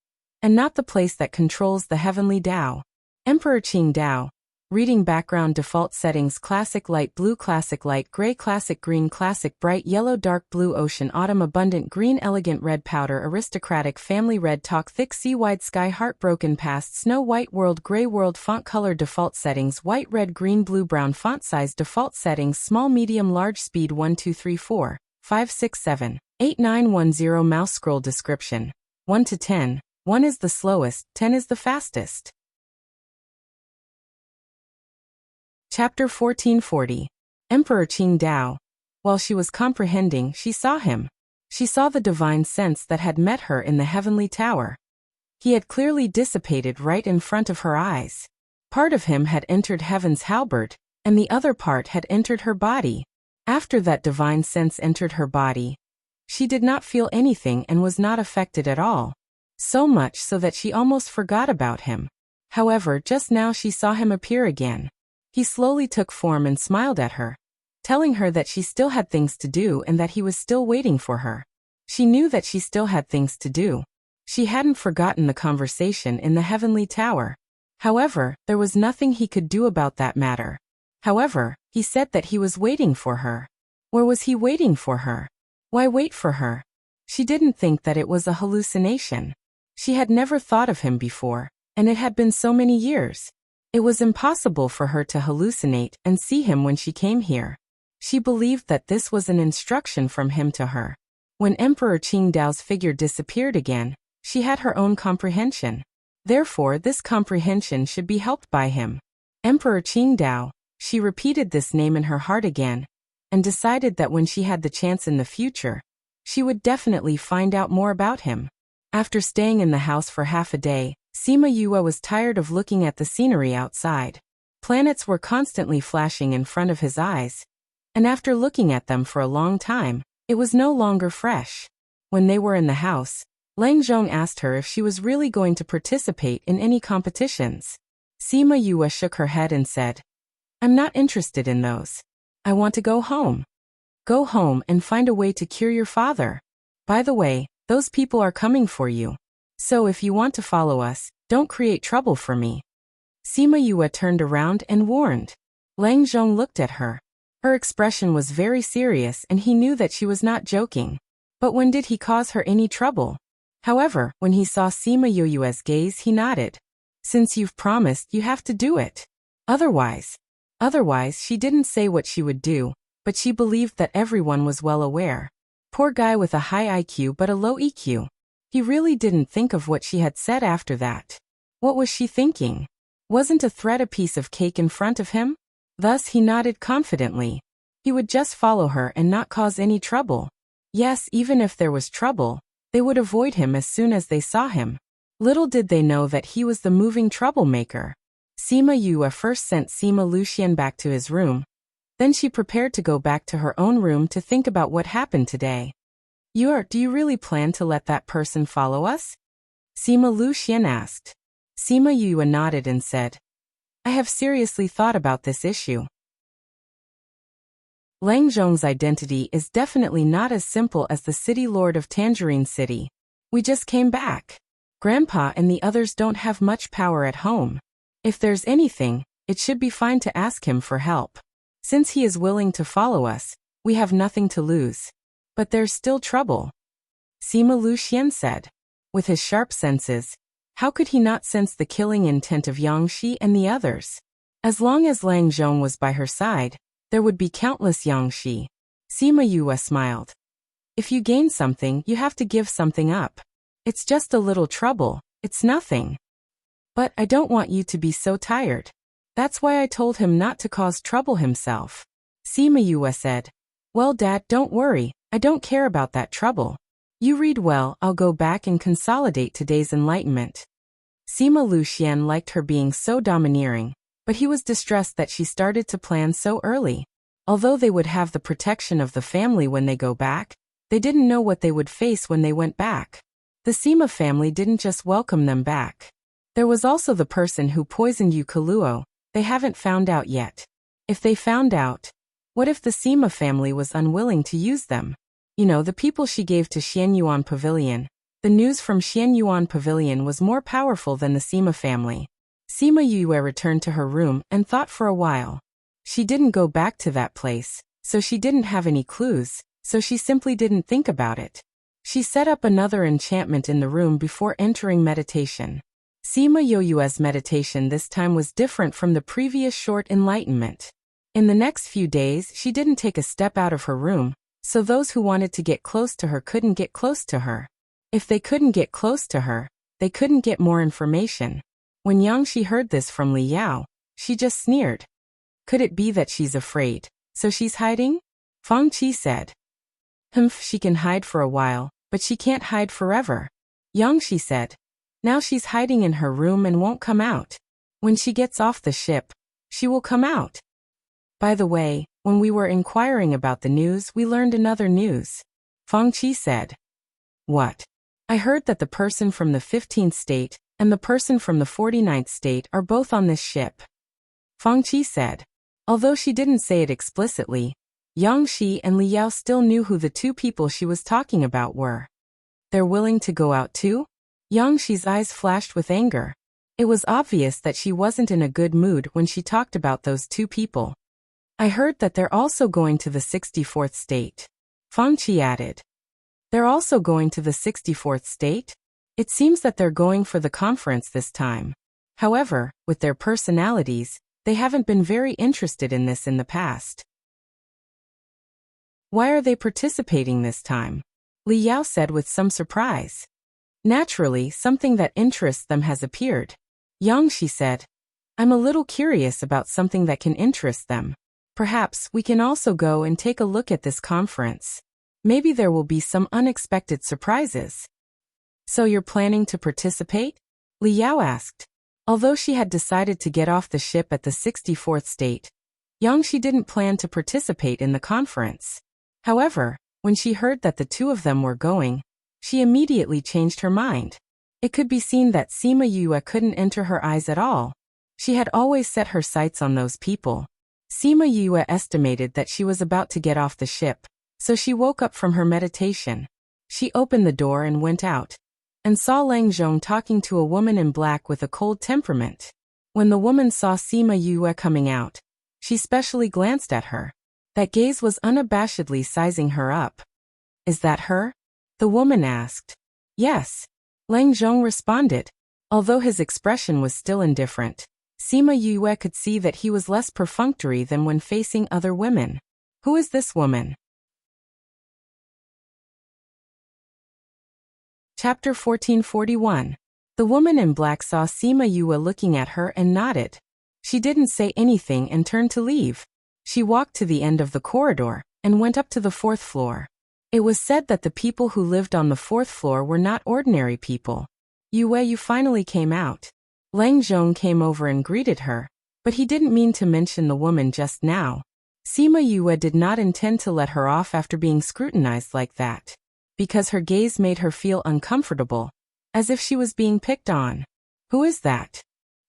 and not the place that controls the heavenly Tao. Emperor Qing Tao. Reading background default settings classic light blue classic light gray classic green classic bright yellow dark blue ocean autumn abundant green elegant red powder aristocratic family red talk thick sea wide sky heartbroken past snow white world gray world font color default settings white red green blue brown font size default settings small medium large speed 1 2 3 4 5 6 7 8 9 1 0 mouse scroll description 1 to 10 1 is the slowest 10 is the fastest. Chapter 1440. Emperor Qing Dao. While she was comprehending, she saw him. She saw the divine sense that had met her in the heavenly tower. He had clearly dissipated right in front of her eyes. Part of him had entered heaven's halberd, and the other part had entered her body. After that divine sense entered her body, she did not feel anything and was not affected at all. So much so that she almost forgot about him. However, just now she saw him appear again. He slowly took form and smiled at her, telling her that she still had things to do and that he was still waiting for her. She knew that she still had things to do. She hadn't forgotten the conversation in the heavenly tower. However, there was nothing he could do about that matter. However, he said that he was waiting for her. Where was he waiting for her? Why wait for her? She didn't think that it was a hallucination. She had never thought of him before, and it had been so many years. It was impossible for her to hallucinate and see him when she came here. She believed that this was an instruction from him to her. When Emperor Qing Dao's figure disappeared again, she had her own comprehension. Therefore, this comprehension should be helped by him. Emperor Qing Dao. She repeated this name in her heart again, and decided that when she had the chance in the future, she would definitely find out more about him. After staying in the house for half a day, Sima Yue was tired of looking at the scenery outside. Planets were constantly flashing in front of his eyes, and after looking at them for a long time, it was no longer fresh. When they were in the house, Lang Zhong asked her if she was really going to participate in any competitions. Sima Yue shook her head and said, I'm not interested in those. I want to go home. Go home and find a way to cure your father. By the way, those people are coming for you. So if you want to follow us, don't create trouble for me. Sima Yue turned around and warned. Lang Zhong looked at her. Her expression was very serious and he knew that she was not joking. But when did he cause her any trouble? However, when he saw Sima Yue's gaze, he nodded. Since you've promised, you have to do it. Otherwise, she didn't say what she would do, but she believed that everyone was well aware. Poor guy with a high IQ but a low EQ. He really didn't think of what she had said after that. What was she thinking? Wasn't a threat a piece of cake in front of him? Thus he nodded confidently. He would just follow her and not cause any trouble. Yes, even if there was trouble, they would avoid him as soon as they saw him. Little did they know that he was the moving troublemaker. Sima Yue first sent Sima Lucian back to his room. Then she prepared to go back to her own room to think about what happened today. Do you really plan to let that person follow us? Sima Lucian asked. Sima Yue nodded and said, I have seriously thought about this issue. Lang Zhong's identity is definitely not as simple as the city lord of Tangerine City. We just came back. Grandpa and the others don't have much power at home. If there's anything, it should be fine to ask him for help. Since he is willing to follow us, we have nothing to lose. But there's still trouble. Sima Lucian said. With his sharp senses, how could he not sense the killing intent of Yang Shi and the others? As long as Lang Zhong was by her side, there would be countless Yang Shi. Sima Yue smiled. If you gain something, you have to give something up. It's just a little trouble, it's nothing. But I don't want you to be so tired. That's why I told him not to cause trouble himself. Sima Yue said. Well, Dad, don't worry, I don't care about that trouble. You read well, I'll go back and consolidate today's enlightenment. Sima Lucian liked her being so domineering, but he was distressed that she started to plan so early. Although they would have the protection of the family when they go back, they didn't know what they would face when they went back. The Sima family didn't just welcome them back. There was also the person who poisoned Yu Kaluo. They haven't found out yet. If they found out, what if the Sima family was unwilling to use them? You know, the people she gave to Xianyuan Pavilion. The news from Xianyuan Pavilion was more powerful than the Sima family. Sima Yue returned to her room and thought for a while. She didn't go back to that place, so she didn't have any clues, so she simply didn't think about it. She set up another enchantment in the room before entering meditation. Sima Yue's meditation this time was different from the previous short enlightenment. In the next few days, she didn't take a step out of her room, so those who wanted to get close to her couldn't get close to her. If they couldn't get close to her, they couldn't get more information. When Yang Shi heard this from Li Yao, she just sneered. Could it be that she's afraid, so she's hiding? Fang Qi said. She can hide for a while, but she can't hide forever. Yang Shi said. Now she's hiding in her room and won't come out. When she gets off the ship, she will come out. By the way, when we were inquiring about the news, we learned another news. Fang Qi said. What? I heard that the person from the 15th state and the person from the 49th state are both on this ship. Fang Qi said. Although she didn't say it explicitly, Yang Shi and Li Yao still knew who the two people she was talking about were. They're willing to go out too? Yang Shi's eyes flashed with anger. It was obvious that she wasn't in a good mood when she talked about those two people. I heard that they're also going to the 64th state. Fang Qi added. They're also going to the 64th state? It seems that they're going for the conference this time. However, with their personalities, they haven't been very interested in this in the past. Why are they participating this time? Li Yao said with some surprise. Naturally, something that interests them has appeared. Yang Shi said. I'm a little curious about something that can interest them. Perhaps we can also go and take a look at this conference. Maybe there will be some unexpected surprises. So you're planning to participate? Li Yao asked. Although she had decided to get off the ship at the 64th state, Yang Shi didn't plan to participate in the conference. However, when she heard that the two of them were going, she immediately changed her mind. It could be seen that Sima Yue couldn't enter her eyes at all. She had always set her sights on those people. Sima Yue estimated that she was about to get off the ship, so she woke up from her meditation. She opened the door and went out, and saw Lang Zhong talking to a woman in black with a cold temperament. When the woman saw Sima Yue coming out, she specially glanced at her. That gaze was unabashedly sizing her up. Is that her? The woman asked. Yes. Lang Zhong responded. Although his expression was still indifferent, Sima Yue could see that he was less perfunctory than when facing other women. Who is this woman? Chapter 1441. The woman in black saw Sima Yue looking at her and nodded. She didn't say anything and turned to leave. She walked to the end of the corridor and went up to the fourth floor. It was said that the people who lived on the fourth floor were not ordinary people. Yue, you finally came out. Lang Zhong came over and greeted her, but he didn't mean to mention the woman just now. Sima Yue did not intend to let her off after being scrutinized like that, because her gaze made her feel uncomfortable, as if she was being picked on. Who is that?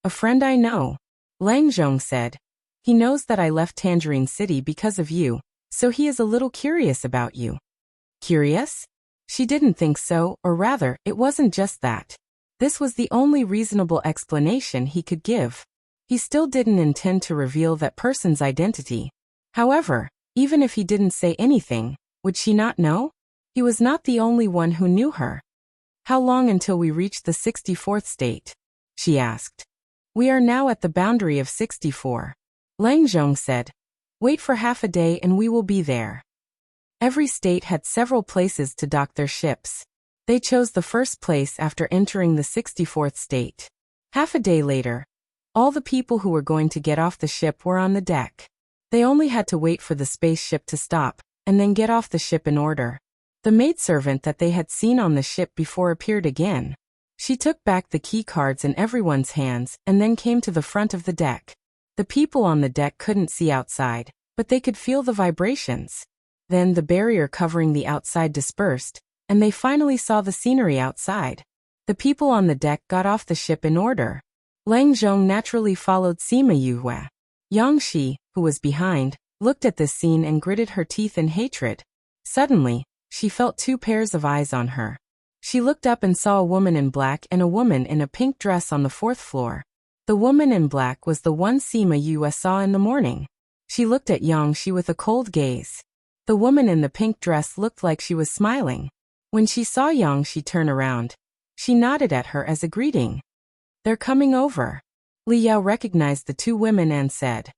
A friend I know, Lang Zhong said. He knows that I left Tangerine City because of you, so he is a little curious about you. Curious? She didn't think so, or rather, it wasn't just that. This was the only reasonable explanation he could give. He still didn't intend to reveal that person's identity. However, even if he didn't say anything, would she not know? He was not the only one who knew her. How long until we reach the 64th state? She asked. We are now at the boundary of 64. Lang Zhong said. Wait for half a day and we will be there. Every state had several places to dock their ships. They chose the first place after entering the 64th state. Half a day later, all the people who were going to get off the ship were on the deck. They only had to wait for the spaceship to stop, and then get off the ship in order. The maidservant that they had seen on the ship before appeared again. She took back the key cards in everyone's hands and then came to the front of the deck. The people on the deck couldn't see outside, but they could feel the vibrations. Then the barrier covering the outside dispersed, and they finally saw the scenery outside. The people on the deck got off the ship in order. Lang Zhong naturally followed Sima Yue. Yang Shi, who was behind, looked at this scene and gritted her teeth in hatred. Suddenly, she felt two pairs of eyes on her. She looked up and saw a woman in black and a woman in a pink dress on the fourth floor. The woman in black was the one Sima Yue saw in the morning. She looked at Yang Shi with a cold gaze. The woman in the pink dress looked like she was smiling. When she saw Yang Shi turn around, she nodded at her as a greeting. They're coming over. Li Yao recognized the two women and said.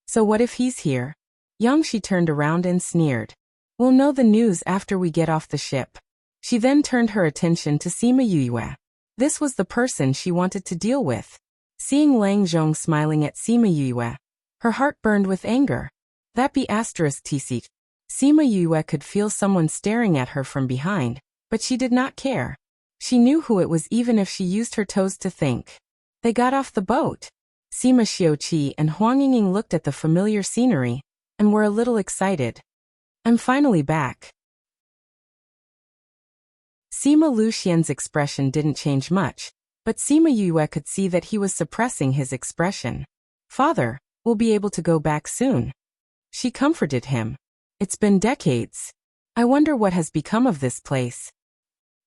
So what if he's here? Yang Shi turned around and sneered. We'll know the news after we get off the ship. She then turned her attention to Sima Yue. This was the person she wanted to deal with. Seeing Lang Zhong smiling at Sima Yue, her heart burned with anger. That be *tc. Sima Yue could feel someone staring at her from behind, but she did not care. She knew who it was even if she used her toes to think. They got off the boat. Sima Xiuqi and Huang Yingying looked at the familiar scenery and were a little excited. I'm finally back. Sima Luxian's expression didn't change much, but Sima Yue could see that he was suppressing his expression. Father, we'll be able to go back soon. She comforted him. It's been decades. I wonder what has become of this place.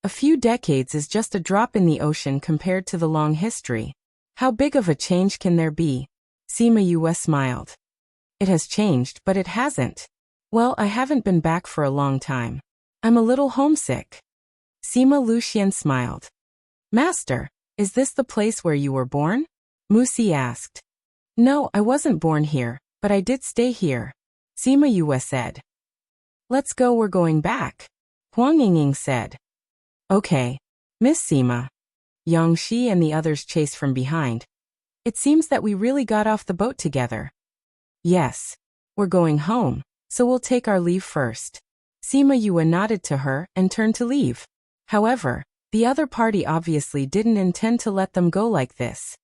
A few decades is just a drop in the ocean compared to the long history. How big of a change can there be? Sima Yue smiled. It has changed, but it hasn't. Well, I haven't been back for a long time. I'm a little homesick. Sima Luxian smiled. Master, is this the place where you were born? Musi asked. No, I wasn't born here, but I did stay here. Sima Yue said. Let's go, we're going back. Huang Yingying said. Okay. Miss Sima. Yang Shi and the others chased from behind. It seems that we really got off the boat together. Yes. We're going home, so we'll take our leave first. Sima Yue nodded to her and turned to leave. However, the other party obviously didn't intend to let them go like this.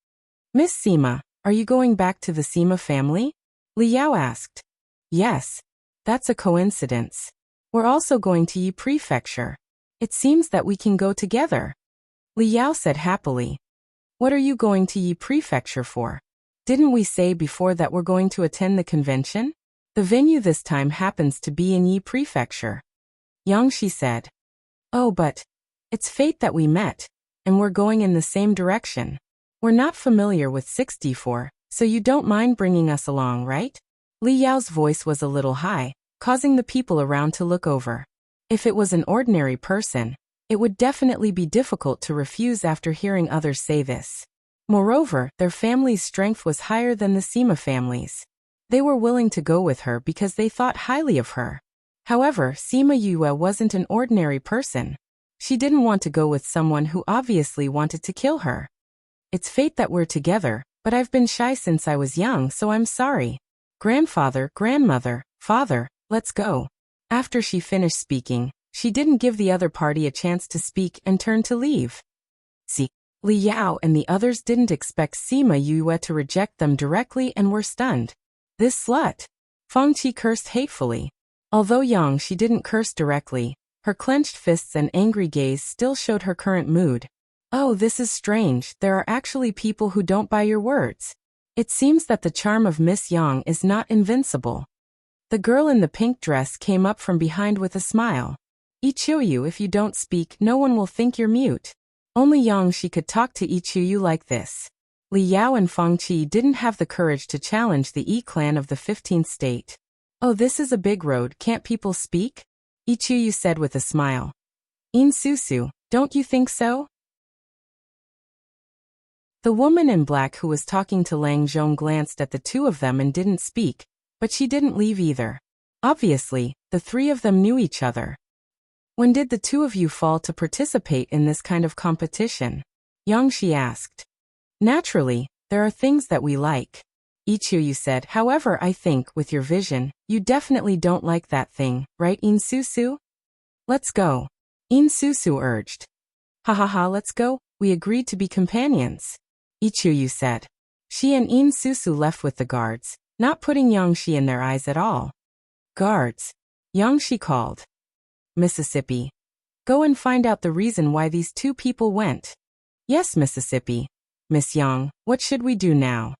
Miss Sima, are you going back to the Sima family? Li Yao asked. Yes. That's a coincidence. We're also going to Yi Prefecture. It seems that we can go together. Li Yao said happily. What are you going to Yi Prefecture for? Didn't we say before that we're going to attend the convention? The venue this time happens to be in Yi Prefecture. Yang Shi said. Oh, but it's fate that we met, and we're going in the same direction. We're not familiar with 64, so you don't mind bringing us along, right? Li Yao's voice was a little high, causing the people around to look over. If it was an ordinary person, it would definitely be difficult to refuse after hearing others say this. Moreover, their family's strength was higher than the Sima family's. They were willing to go with her because they thought highly of her. However, Sima Yue wasn't an ordinary person. She didn't want to go with someone who obviously wanted to kill her. It's fate that we're together, but I've been shy since I was young, so I'm sorry. Grandfather, grandmother, father, let's go. After she finished speaking, she didn't give the other party a chance to speak and turned to leave. See, Li Yao and the others didn't expect Sima Yue to reject them directly and were stunned. This slut! Feng Qi cursed hatefully. Although young, she didn't curse directly. Her clenched fists and angry gaze still showed her current mood. Oh, this is strange. There are actually people who don't buy your words. It seems that the charm of Miss Yang is not invincible. The girl in the pink dress came up from behind with a smile. Ichiyu, if you don't speak, no one will think you're mute. Only Yang she could talk to Ichiyu like this. Li Yao and Feng Qi didn't have the courage to challenge the Yi clan of the 15th state. Oh, this is a big road, can't people speak? Ichiyu said with a smile. In Susu, don't you think so? The woman in black who was talking to Lang Zhong glanced at the two of them and didn't speak, but she didn't leave either. Obviously, the three of them knew each other. When did the two of you fall to participate in this kind of competition? Yang she asked. Naturally, there are things that we like. Ichiyu said, however, I think, with your vision, you definitely don't like that thing, right, In Susu? Let's go. In Susu urged. Ha ha ha, let's go, we agreed to be companions. Ichiyu said. She and In Susu left with the guards, not putting Yangshi in their eyes at all. Guards. Yangshi called. Mississippi. Go and find out the reason why these two people went. Yes, Mississippi. Miss Yang, what should we do now?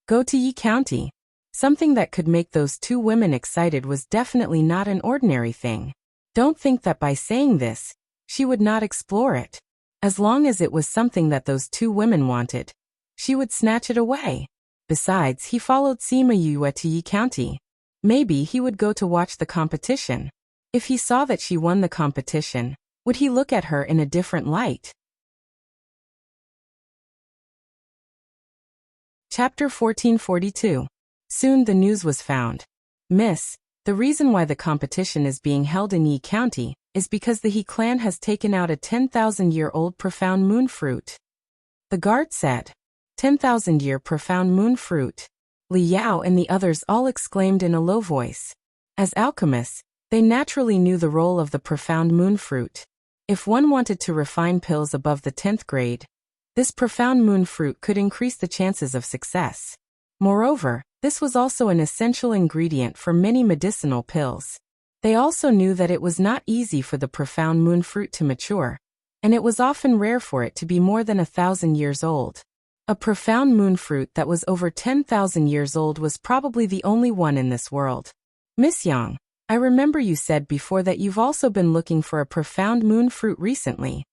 Go to Yi County. Something that could make those two women excited was definitely not an ordinary thing. Don't think that by saying this, she would not explore it. As long as it was something that those two women wanted, she would snatch it away. Besides, he followed Sima Yue to Yi County. Maybe he would go to watch the competition. If he saw that she won the competition, would he look at her in a different light? Chapter 1442. Soon the news was found. Miss, the reason why the competition is being held in Yi County is because the He clan has taken out a 10,000-year-old profound moon fruit. The guard said. 10,000-year profound moon fruit. Li Yao and the others all exclaimed in a low voice. As alchemists, they naturally knew the role of the profound moon fruit. If one wanted to refine pills above the 10th grade, this profound moon fruit could increase the chances of success. Moreover, this was also an essential ingredient for many medicinal pills. They also knew that it was not easy for the profound moon fruit to mature, and it was often rare for it to be more than 1,000 years old. A profound moon fruit that was over 10,000 years old was probably the only one in this world. Miss Yang, I remember you said before that you've also been looking for a profound moon fruit recently.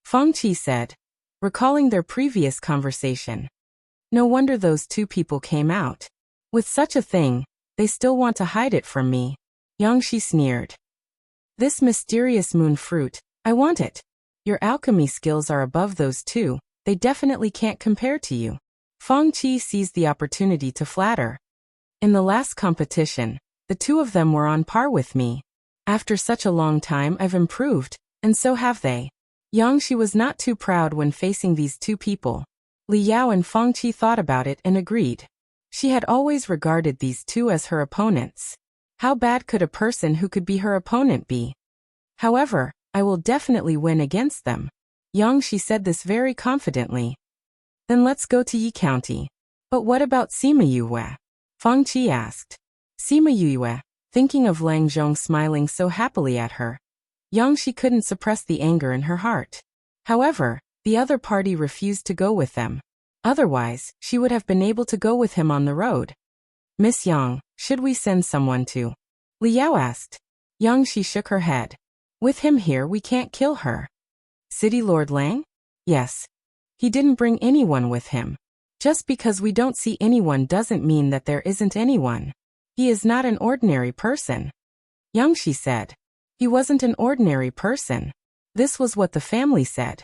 Feng Qi said, recalling their previous conversation. No wonder those two people came out. With such a thing, they still want to hide it from me. Yangshi sneered. This mysterious moon fruit, I want it. Your alchemy skills are above those two, they definitely can't compare to you. Feng Qi seized the opportunity to flatter. In the last competition, the two of them were on par with me. After such a long time I've improved, and so have they. Yangshi was not too proud when facing these two people. Li Yao and Feng Qi thought about it and agreed. She had always regarded these two as her opponents. How bad could a person who could be her opponent be? However, I will definitely win against them. Yangshi said this very confidently. Then let's go to Yi County. But what about Sima Yue? Feng Qi asked. Sima Yue, thinking of Lang Zhong smiling so happily at her. Yangshi couldn't suppress the anger in her heart. However, the other party refused to go with them. Otherwise, she would have been able to go with him on the road. Miss Yang, should we send someone to? Li Yao asked. Yangshi shook her head. With him here we can't kill her. City Lord Lang? Yes. He didn't bring anyone with him. Just because we don't see anyone doesn't mean that there isn't anyone. He is not an ordinary person. Yangshi said. He wasn't an ordinary person. This was what the family said.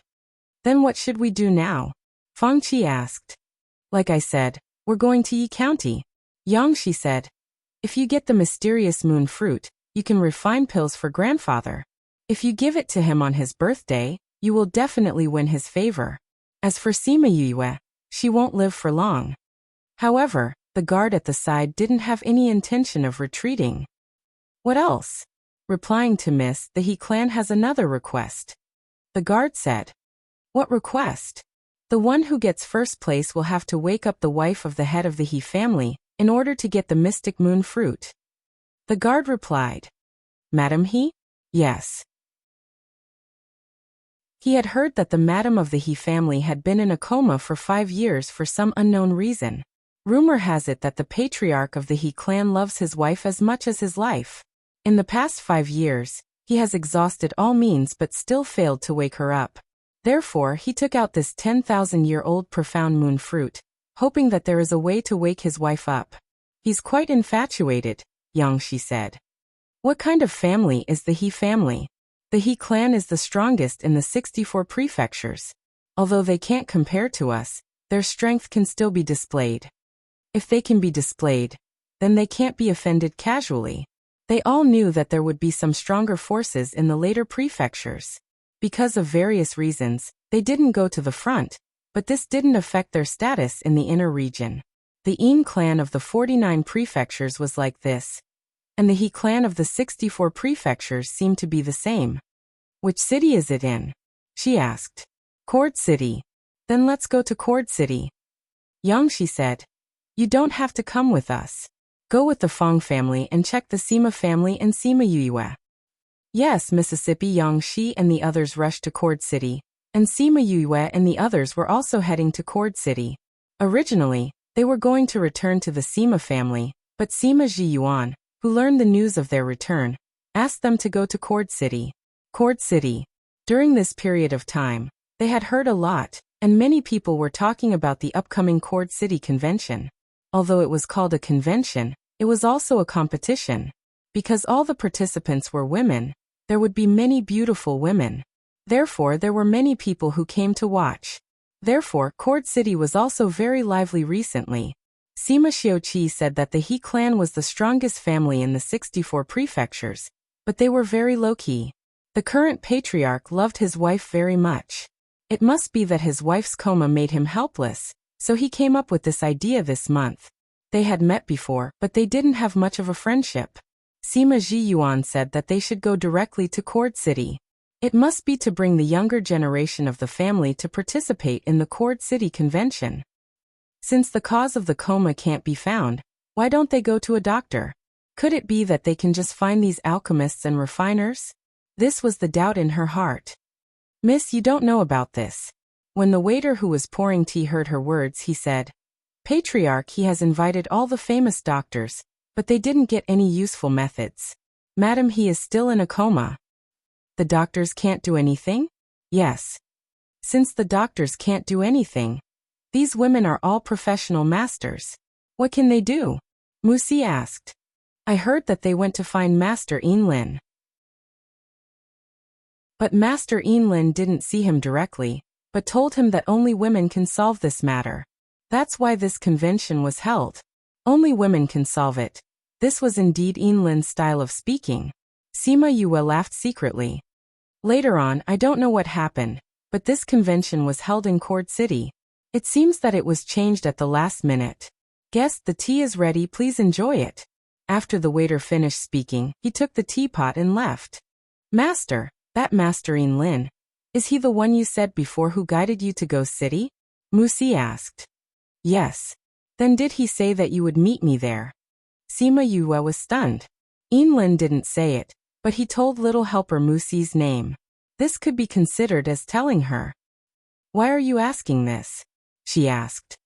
Then what should we do now? Feng Qi asked. Like I said, we're going to Yi County. Yangshi said. If you get the mysterious moon fruit, you can refine pills for grandfather. If you give it to him on his birthday, you will definitely win his favor. As for Sima Yue, she won't live for long. However, The guard at the side didn't have any intention of retreating. What else? Replying to Miss, the He clan has another request. The guard said. What request? The one who gets first place will have to wake up the wife of the head of the He family, in order to get the mystic moon fruit. The guard replied. Madam He? Yes. He had heard that the madam of the He family had been in a coma for 5 years for some unknown reason. Rumor has it that the patriarch of the He clan loves his wife as much as his life. In the past 5 years, he has exhausted all means but still failed to wake her up. Therefore, he took out this 10,000-year-old profound moon fruit, hoping that there is a way to wake his wife up. He's quite infatuated, Yang Shi said. What kind of family is the He family? The He clan is the strongest in the 64 prefectures. Although they can't compare to us, their strength can still be displayed. If they can be displayed, then they can't be offended casually. They all knew that there would be some stronger forces in the later prefectures. Because of various reasons, they didn't go to the front, but this didn't affect their status in the inner region. The Yin clan of the 49 prefectures was like this, and the He clan of the 64 prefectures seemed to be the same. Which city is it in? She asked. Cord City. Then let's go to Cord City. Yang Shi said. You don't have to come with us. Go with the Fong family and check the Sima family and Sima Yue. Yes, Mississippi. Yang Shi and the others rushed to Cord City, and Sima Yue and the others were also heading to Cord City. Originally, they were going to return to the Sima family, but Sima Ji Yuan, who learned the news of their return, asked them to go to Cord City. Cord City. During this period of time, they had heard a lot, and many people were talking about the upcoming Cord City convention. Although it was called a convention, it was also a competition. Because all the participants were women, there would be many beautiful women. Therefore, there were many people who came to watch. Therefore, Cord City was also very lively recently. Sima Xiuqi said that the He clan was the strongest family in the 64 prefectures, but they were very low-key. The current patriarch loved his wife very much. It must be that his wife's coma made him helpless, so he came up with this idea this month. They had met before, but they didn't have much of a friendship. Sima Ji Yuan said that they should go directly to Cord City. It must be to bring the younger generation of the family to participate in the Cord City convention. Since the cause of the coma can't be found, why don't they go to a doctor? Could it be that they can just find these alchemists and refiners? This was the doubt in her heart. Miss, you don't know about this. When the waiter who was pouring tea heard her words, he said, Patriarch, he has invited all the famous doctors, but they didn't get any useful methods. Madam, he is still in a coma. The doctors can't do anything? Yes. Since the doctors can't do anything, these women are all professional masters. What can they do? Musi asked. I heard that they went to find Master Yinlin. But Master Yinlin didn't see him directly, but told him that only women can solve this matter. That's why this convention was held. Only women can solve it. This was indeed Yinlin's style of speaking. Sima Yue laughed secretly. Later on, I don't know what happened, but this convention was held in Cord City. It seems that it was changed at the last minute. Guest, the tea is ready, please enjoy it. After the waiter finished speaking, he took the teapot and left. Master, that Master Yinlin, is he the one you said before who guided you to Ghost City? Musi asked. Yes. Then did he say that you would meet me there? Sima Yue was stunned. Yinlin didn't say it, but he told little helper Musi's name. This could be considered as telling her. Why are you asking this? She asked.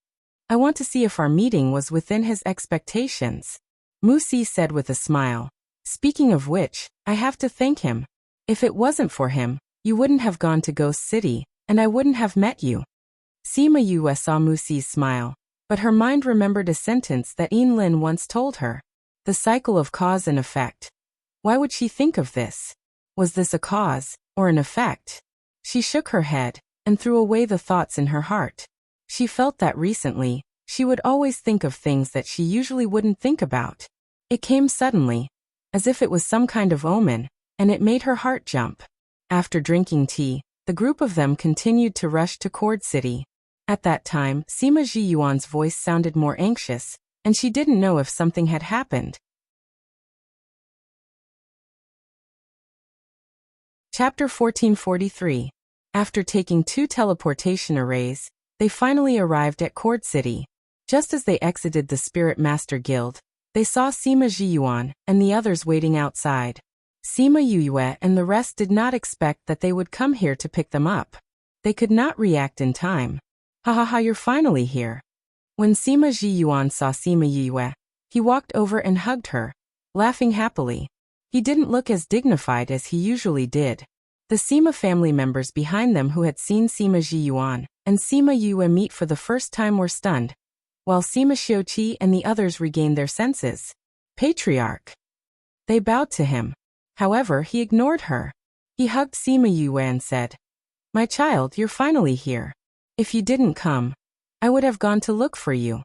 I want to see if our meeting was within his expectations. Musi said with a smile. Speaking of which, I have to thank him. If it wasn't for him, you wouldn't have gone to Ghost City, and I wouldn't have met you. Sima Yue saw Musi's smile, but her mind remembered a sentence that Yinlin once told her. The cycle of cause and effect. Why would she think of this? Was this a cause, or an effect? She shook her head, and threw away the thoughts in her heart. She felt that recently, she would always think of things that she usually wouldn't think about. It came suddenly, as if it was some kind of omen, and it made her heart jump. After drinking tea, the group of them continued to rush to Cord City. At that time, Sima Ji Yuan's voice sounded more anxious, and she didn't know if something had happened. Chapter 1443. After taking 2 teleportation arrays, they finally arrived at Cord City. Just as they exited the Spirit Master Guild, they saw Sima Jiyuan and the others waiting outside. Sima Yuyue and the rest did not expect that they would come here to pick them up. They could not react in time. Ha ha ha, you're finally here. When Sima Jiyuan saw Sima Yuyue, he walked over and hugged her, laughing happily. He didn't look as dignified as he usually did. The Sima family members behind them who had seen Sima Jiyuan and Sima Yue meet for the first time were stunned, while Sima Xiuqi and the others regained their senses. Patriarch. They bowed to him. However, he ignored her. He hugged Sima Yue and said, "My child, you're finally here. If you didn't come, I would have gone to look for you."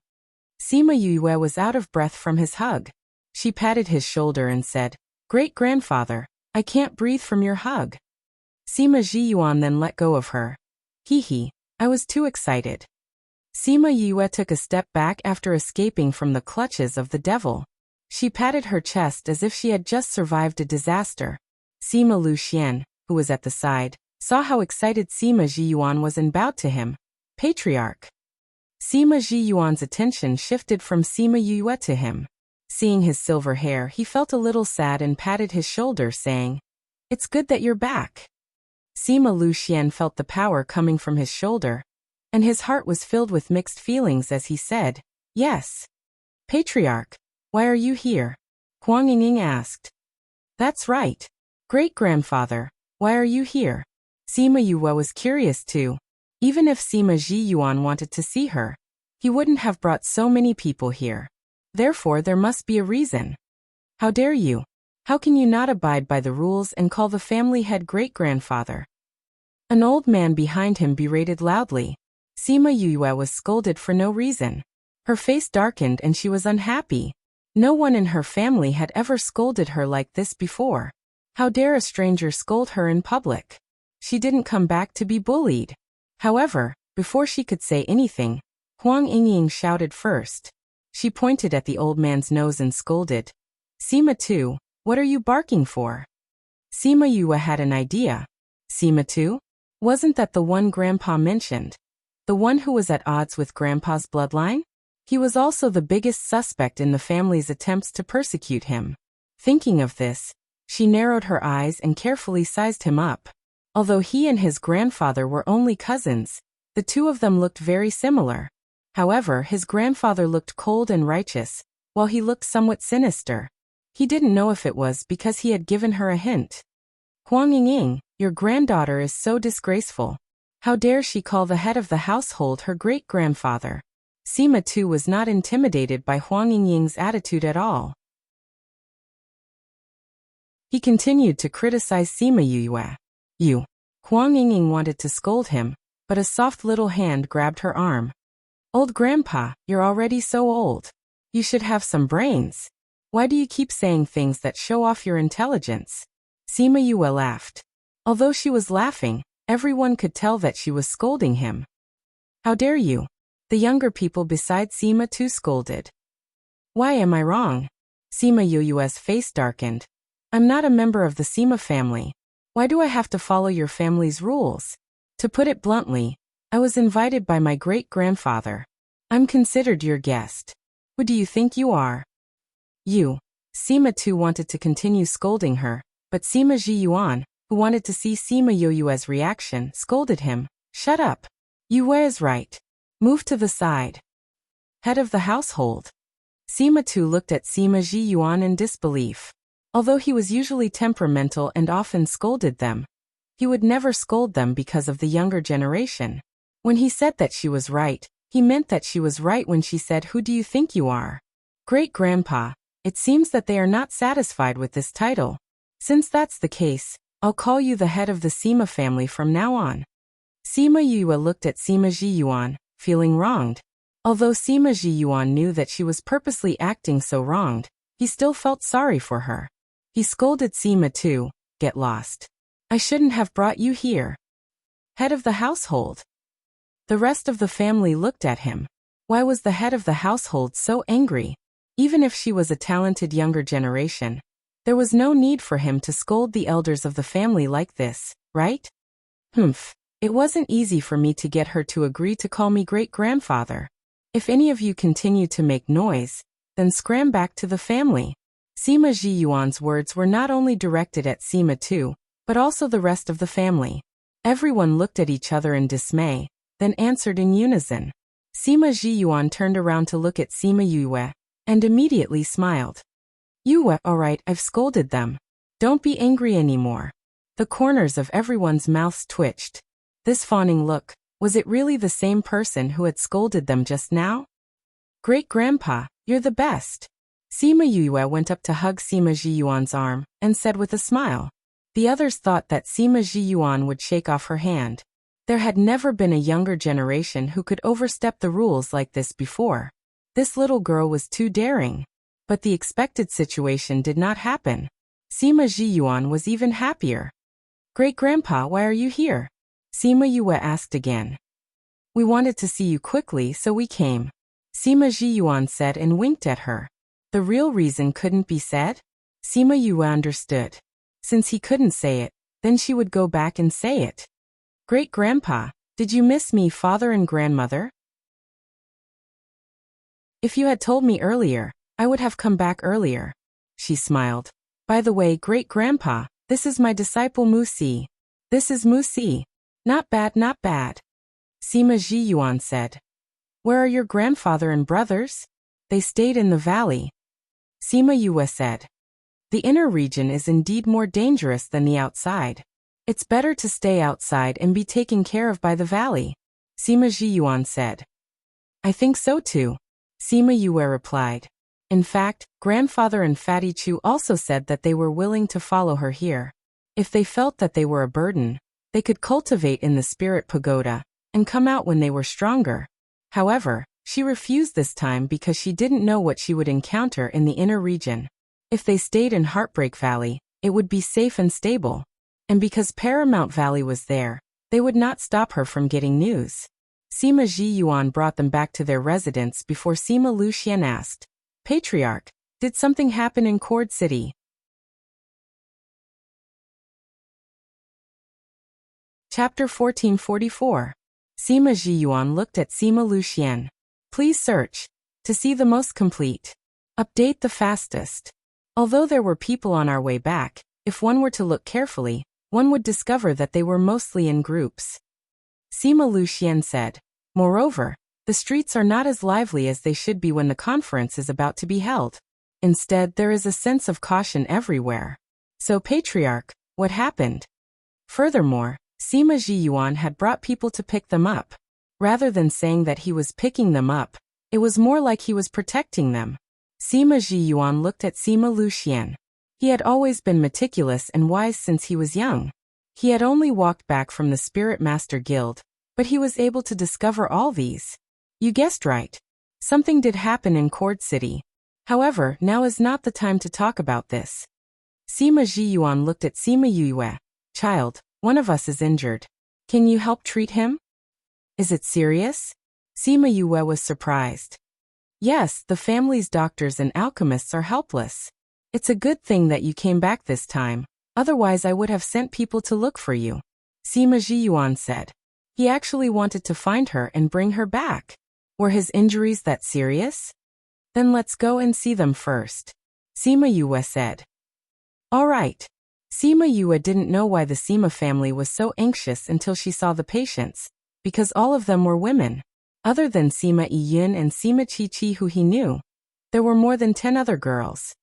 Sima Yue was out of breath from his hug. She patted his shoulder and said, "Great-grandfather, I can't breathe from your hug." Sima Jiyuan then let go of her. Hee, I was too excited. Sima Yue took a step back after escaping from the clutches of the devil. She patted her chest as if she had just survived a disaster. Sima Luxian, who was at the side, saw how excited Sima Jiyuan was and bowed to him. Patriarch. Sima Jiyuan's attention shifted from Sima Yue to him. Seeing his silver hair, he felt a little sad and patted his shoulder, saying, "It's good that you're back." Sima Luxian felt the power coming from his shoulder, and his heart was filled with mixed feelings as he said, "Yes." "Patriarch, why are you here?" Huang Yingying asked. "That's right. Great-grandfather, why are you here?" Sima Yue was curious too. Even if Sima Jiyuan wanted to see her, he wouldn't have brought so many people here. Therefore, there must be a reason. "How dare you? How can you not abide by the rules and call the family head great-grandfather?" An old man behind him berated loudly. Sima Yue was scolded for no reason. Her face darkened and she was unhappy. No one in her family had ever scolded her like this before. How dare a stranger scold her in public? She didn't come back to be bullied. However, before she could say anything, Huang Yingying shouted first. She pointed at the old man's nose and scolded, "Sima Tu, what are you barking for?" Sima Yue had an idea. Sima Tu? Wasn't that the one Grandpa mentioned? The one who was at odds with Grandpa's bloodline? He was also the biggest suspect in the family's attempts to persecute him. Thinking of this, she narrowed her eyes and carefully sized him up. Although he and his grandfather were only cousins, the two of them looked very similar. However, his grandfather looked cold and righteous, while he looked somewhat sinister. He didn't know if it was because he had given her a hint. "Huang Yingying, your granddaughter is so disgraceful. How dare she call the head of the household her great-grandfather?" Sima Tu was not intimidated by Huang Yingying's attitude at all. He continued to criticize Sima Yue. "You." Huang Yingying wanted to scold him, but a soft little hand grabbed her arm. "Old Grandpa, you're already so old. You should have some brains. Why do you keep saying things that show off your intelligence?" Sima Yue laughed. Although she was laughing, everyone could tell that she was scolding him. "How dare you?" The younger people beside Sima Tu scolded. "Why am I wrong?" Sima Yue's face darkened. "I'm not a member of the Sima family. Why do I have to follow your family's rules? To put it bluntly, I was invited by my great-grandfather. I'm considered your guest. Who do you think you are?" "You." Sima Tu wanted to continue scolding her, but Sima Jiyuan, who wanted to see Sima Yue's reaction, scolded him. "Shut up. Yue is right. Move to the side." Head of the household. Sima Tu looked at Sima Jiyuan in disbelief. Although he was usually temperamental and often scolded them, he would never scold them because of the younger generation. When he said that she was right, he meant that she was right when she said, "Who do you think you are?" "Great-grandpa, it seems that they are not satisfied with this title. Since that's the case, I'll call you the head of the Sima family from now on." Sima Yue looked at Sima Jiyuan, feeling wronged. Although Sima Jiyuan knew that she was purposely acting so wronged, he still felt sorry for her. He scolded Sima Tu, "Get lost. I shouldn't have brought you here." Head of the household. The rest of the family looked at him. Why was the head of the household so angry? Even if she was a talented younger generation, there was no need for him to scold the elders of the family like this, right? Humph. It wasn't easy for me to get her to agree to call me great-grandfather. If any of you continue to make noise, then scram back to the family. Sima Zhiyuan's words were not only directed at Sima too, but also the rest of the family. Everyone looked at each other in dismay, then answered in unison. Sima Zhiyuan turned around to look at Sima Yue, and immediately smiled. Yue, alright, I've scolded them. Don't be angry anymore. The corners of everyone's mouths twitched. This fawning look, was it really the same person who had scolded them just now? Great-grandpa, you're the best. Sima Yue went up to hug Sima Zhiyuan's arm, and said with a smile. The others thought that Sima Zhiyuan would shake off her hand. There had never been a younger generation who could overstep the rules like this before. This little girl was too daring. But the expected situation did not happen. Sima Zhiyuan was even happier. Great-grandpa, why are you here? Sima Yue asked again. We wanted to see you quickly, so we came. Sima Zhiyuan said and winked at her. The real reason couldn't be said? Sima Yue understood. Since he couldn't say it, then she would go back and say it. Great-grandpa, did you miss me, father and grandmother? If you had told me earlier, I would have come back earlier. She smiled. By the way, great-grandpa, this is my disciple Musi. This is Musi. Not bad, not bad. Sima Zhiyuan said. Where are your grandfather and brothers? They stayed in the valley. Sima Yue said. The inner region is indeed more dangerous than the outside. It's better to stay outside and be taken care of by the valley. Sima Zhiyuan said. I think so too. Sima Yue replied. In fact, grandfather and Fatty Chu also said that they were willing to follow her here. If they felt that they were a burden, they could cultivate in the spirit pagoda and come out when they were stronger. However, she refused this time because she didn't know what she would encounter in the inner region. If they stayed in Heartbreak Valley, it would be safe and stable. And because Paramount Valley was there, they would not stop her from getting news. Sima Zhiyuan brought them back to their residence before Sima Luxian asked, Patriarch, did something happen in Cord City? Chapter 1444. Sima Zhiyuan looked at Sima Luxian. Please search to see the most complete. Update the fastest. Although there were people on our way back, if one were to look carefully, one would discover that they were mostly in groups. Sima Luxian said. Moreover, the streets are not as lively as they should be when the conference is about to be held. Instead, there is a sense of caution everywhere. So, Patriarch, what happened? Furthermore, Sima Zhiyuan had brought people to pick them up. Rather than saying that he was picking them up, it was more like he was protecting them. Sima Zhiyuan looked at Sima Luxian. He had always been meticulous and wise since he was young. He had only walked back from the Spirit Master Guild, but he was able to discover all these. You guessed right. Something did happen in Cord City. However, now is not the time to talk about this. Sima Zhiyuan looked at Sima Yue. Child, one of us is injured. Can you help treat him? Is it serious? Sima Yue was surprised. Yes, the family's doctors and alchemists are helpless. It's a good thing that you came back this time, otherwise I would have sent people to look for you. Sima Zhiyuan said. He actually wanted to find her and bring her back. Were his injuries that serious? Then let's go and see them first. Sima Yue said. All right. Sima Yue didn't know why the Sima family was so anxious until she saw the patients, because all of them were women. Other than Sima Yiyun and Sima Chi-Chi who he knew, there were more than 10 other girls.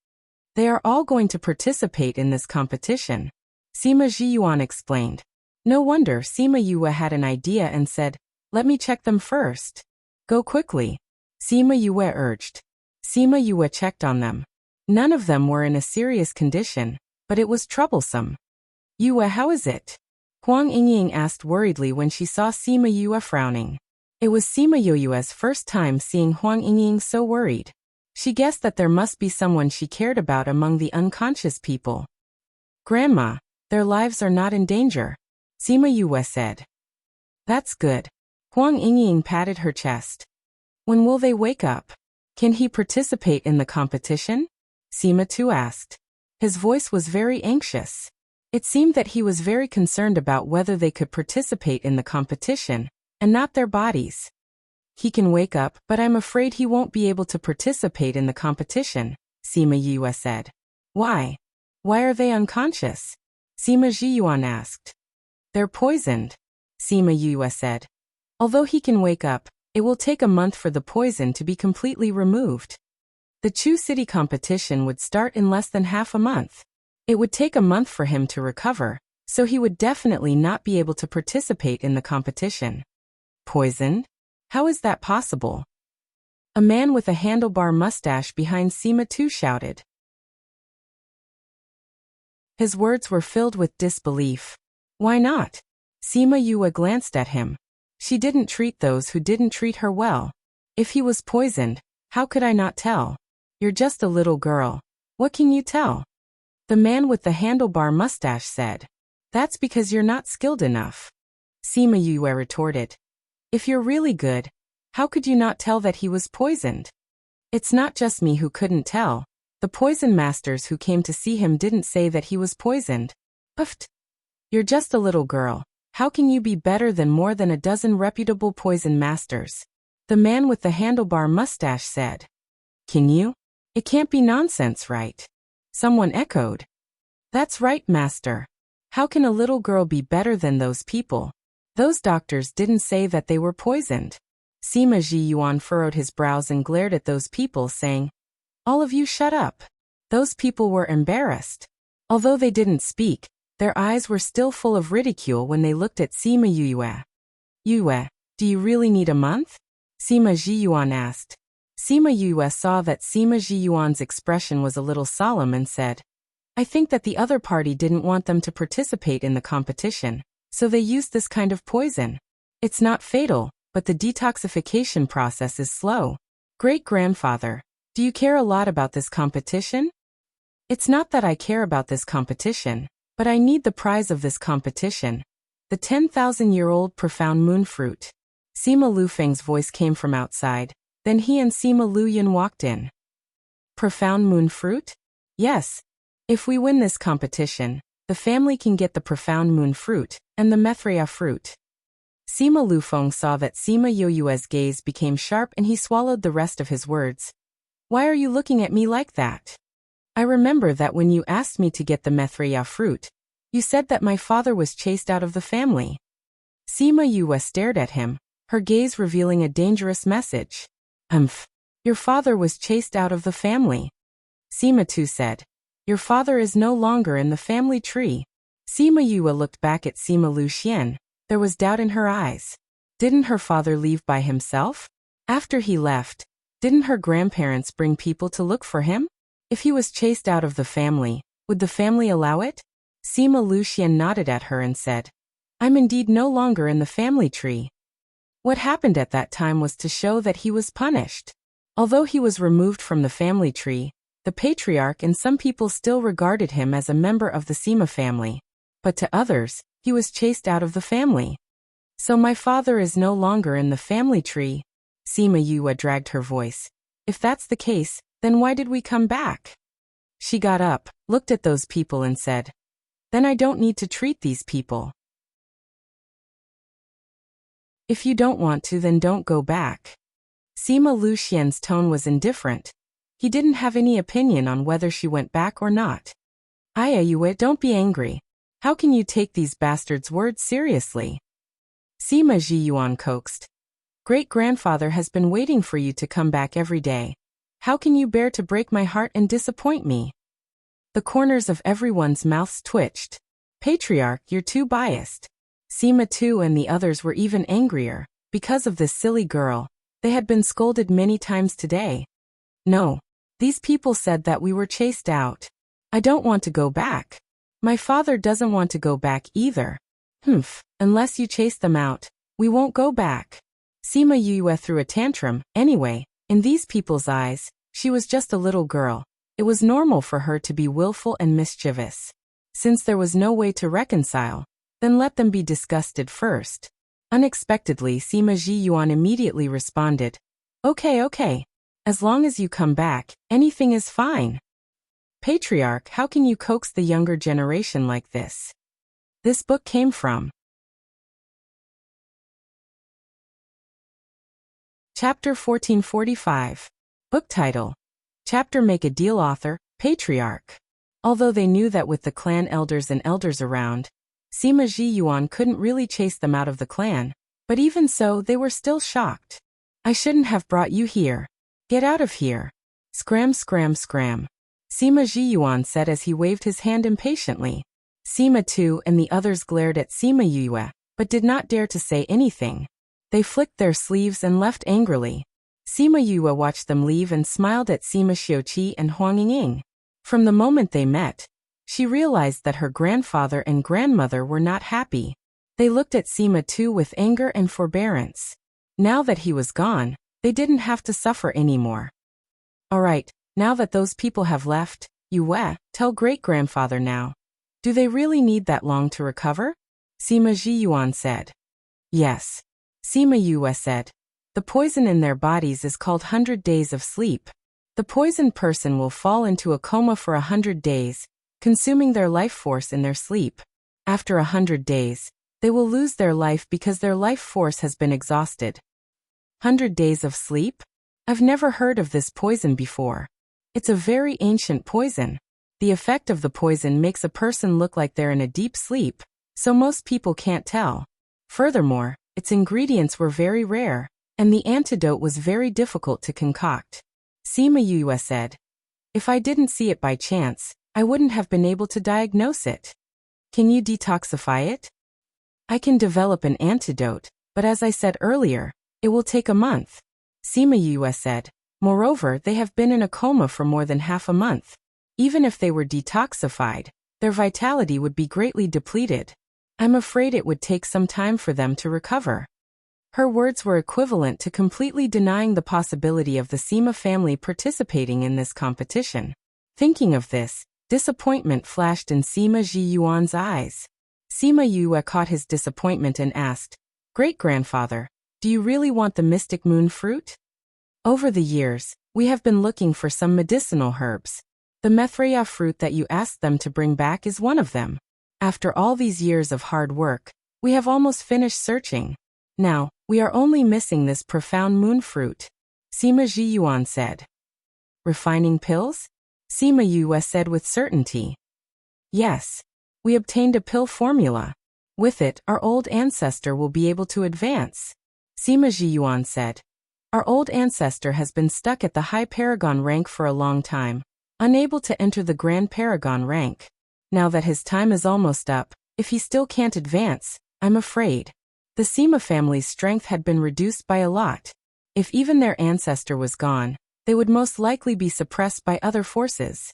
They are all going to participate in this competition. Sima Zhiyuan explained. No wonder Sima Yue had an idea and said, let me check them first. Go quickly. Sima Yue urged. Sima Yue checked on them. None of them were in a serious condition, but it was troublesome. Yue, how is it? Huang Yingying asked worriedly when she saw Sima Yue frowning. It was Sima Yue's first time seeing Huang Yingying so worried. She guessed that there must be someone she cared about among the unconscious people. Grandma, their lives are not in danger, Sima Yue said. That's good. Huang Yingying patted her chest. When will they wake up? Can he participate in the competition? Sima Tu asked. His voice was very anxious. It seemed that he was very concerned about whether they could participate in the competition, and not their bodies. He can wake up, but I'm afraid he won't be able to participate in the competition, Sima Yue said. Why? Why are they unconscious? Sima Zhiyuan asked. They're poisoned, Sima Yue said. Although he can wake up, it will take a month for the poison to be completely removed. The Chu City competition would start in less than half a month. It would take a month for him to recover, so he would definitely not be able to participate in the competition. Poisoned? How is that possible? A man with a handlebar mustache behind Sima Tu shouted. His words were filled with disbelief. Why not? Sima Yue glanced at him. She didn't treat those who didn't treat her well. If he was poisoned, how could I not tell? You're just a little girl. What can you tell? The man with the handlebar mustache said. That's because you're not skilled enough. Sima Yue retorted. If you're really good, how could you not tell that he was poisoned? It's not just me who couldn't tell. The poison masters who came to see him didn't say that he was poisoned. Puffed. You're just a little girl. How can you be better than more than a dozen reputable poison masters? The man with the handlebar mustache said. Can you? It can't be nonsense, right? Someone echoed. That's right, master. How can a little girl be better than those people? Those doctors didn't say that they were poisoned. Sima Zhiyuan furrowed his brows and glared at those people, saying, All of you shut up. Those people were embarrassed. Although they didn't speak, their eyes were still full of ridicule when they looked at Sima Yue. Yue, do you really need a month? Sima Zhiyuan asked. Sima Yue saw that Sima Zhiyuan's expression was a little solemn and said, I think that the other party didn't want them to participate in the competition, so they used this kind of poison. It's not fatal, but the detoxification process is slow. Great-grandfather, do you care a lot about this competition? It's not that I care about this competition, but I need the prize of this competition. The 10,000-year-old profound moon fruit. Sima Lufeng's voice came from outside. Then he and Sima Luyan walked in. Profound moon fruit? Yes. If we win this competition, the family can get the profound moon fruit and the Methria fruit. Sima Lufeng saw that Sima Yoyue's gaze became sharp and he swallowed the rest of his words. Why are you looking at me like that? I remember that when you asked me to get the Methria fruit, you said that my father was chased out of the family. Sima Yue stared at him, her gaze revealing a dangerous message. Your father was chased out of the family. Sima Tu said. Your father is no longer in the family tree. Sima Yue looked back at Sima Luxian. There was doubt in her eyes. Didn't her father leave by himself? After he left, didn't her grandparents bring people to look for him? If he was chased out of the family, would the family allow it? Sima Luxian nodded at her and said, I'm indeed no longer in the family tree. What happened at that time was to show that he was punished. Although he was removed from the family tree, the patriarch and some people still regarded him as a member of the Sima family. But to others, he was chased out of the family. So my father is no longer in the family tree. Sima Yue dragged her voice. If that's the case, then why did we come back? She got up, looked at those people and said, Then I don't need to treat these people. If you don't want to, then don't go back. Sima Luxian's tone was indifferent. He didn't have any opinion on whether she went back or not. Yue, don't be angry. How can you take these bastards' words seriously? Sima Zhiyuan coaxed. Great-grandfather has been waiting for you to come back every day. How can you bear to break my heart and disappoint me? The corners of everyone's mouths twitched. Patriarch, you're too biased. Sima Tu and the others were even angrier. Because of this silly girl, they had been scolded many times today. No. These people said that we were chased out. I don't want to go back. My father doesn't want to go back either. Unless you chase them out, we won't go back. Sima Yue threw a tantrum. Anyway, in these people's eyes, she was just a little girl. It was normal for her to be willful and mischievous. Since there was no way to reconcile, then let them be disgusted first. Unexpectedly, Sima Zhiyuan immediately responded. Okay. As long as you come back, anything is fine. Patriarch, how can you coax the younger generation like this? This book came from Chapter 1445. Book title. Chapter Make a Deal. Author, Patriarch. Although they knew that with the clan elders and elders around, Sima Ji Yuan couldn't really chase them out of the clan, but even so they were still shocked. I shouldn't have brought you here. Get out of here. Scram. Sima Ji Yuan said as he waved his hand impatiently. Sima too and the others glared at Sima Yue, but did not dare to say anything. They flicked their sleeves and left angrily. Sima Yue watched them leave and smiled at Sima Xiuqi and Huang Ying. From the moment they met, she realized that her grandfather and grandmother were not happy. They looked at Sima too with anger and forbearance. Now that he was gone, they didn't have to suffer anymore. Alright, now that those people have left, Yue, tell great-grandfather now. Do they really need that long to recover? Sima Ji Yuan said. Yes. Sima Yue said. The poison in their bodies is called 100 days of sleep. The poisoned person will fall into a coma for 100 days, consuming their life force in their sleep. After 100 days, they will lose their life because their life force has been exhausted. 100 days of sleep? I've never heard of this poison before. It's a very ancient poison. The effect of the poison makes a person look like they're in a deep sleep, so most people can't tell. Furthermore, its ingredients were very rare, and the antidote was very difficult to concoct. Sima Yue said. If I didn't see it by chance, I wouldn't have been able to diagnose it. Can you detoxify it? I can develop an antidote, but as I said earlier, it will take a month. Sima Yue said. Moreover, they have been in a coma for more than half a month. Even if they were detoxified, their vitality would be greatly depleted. I'm afraid it would take some time for them to recover. Her words were equivalent to completely denying the possibility of the Sima family participating in this competition. Thinking of this, disappointment flashed in Sima Ji Yuan's eyes. Sima Yue caught his disappointment and asked, Great-grandfather, do you really want the mystic moon fruit? Over the years, we have been looking for some medicinal herbs. The Methreya fruit that you asked them to bring back is one of them. After all these years of hard work, we have almost finished searching. Now, we are only missing this profound moon fruit. Sima Ji Yuan said. Refining pills? Sima Yue said with certainty. Yes. We obtained a pill formula. With it, our old ancestor will be able to advance. Sima Ji Yuan said. Our old ancestor has been stuck at the high paragon rank for a long time, unable to enter the grand paragon rank. Now that his time is almost up, if he still can't advance, I'm afraid. The Sima family's strength had been reduced by a lot. If even their ancestor was gone, they would most likely be suppressed by other forces.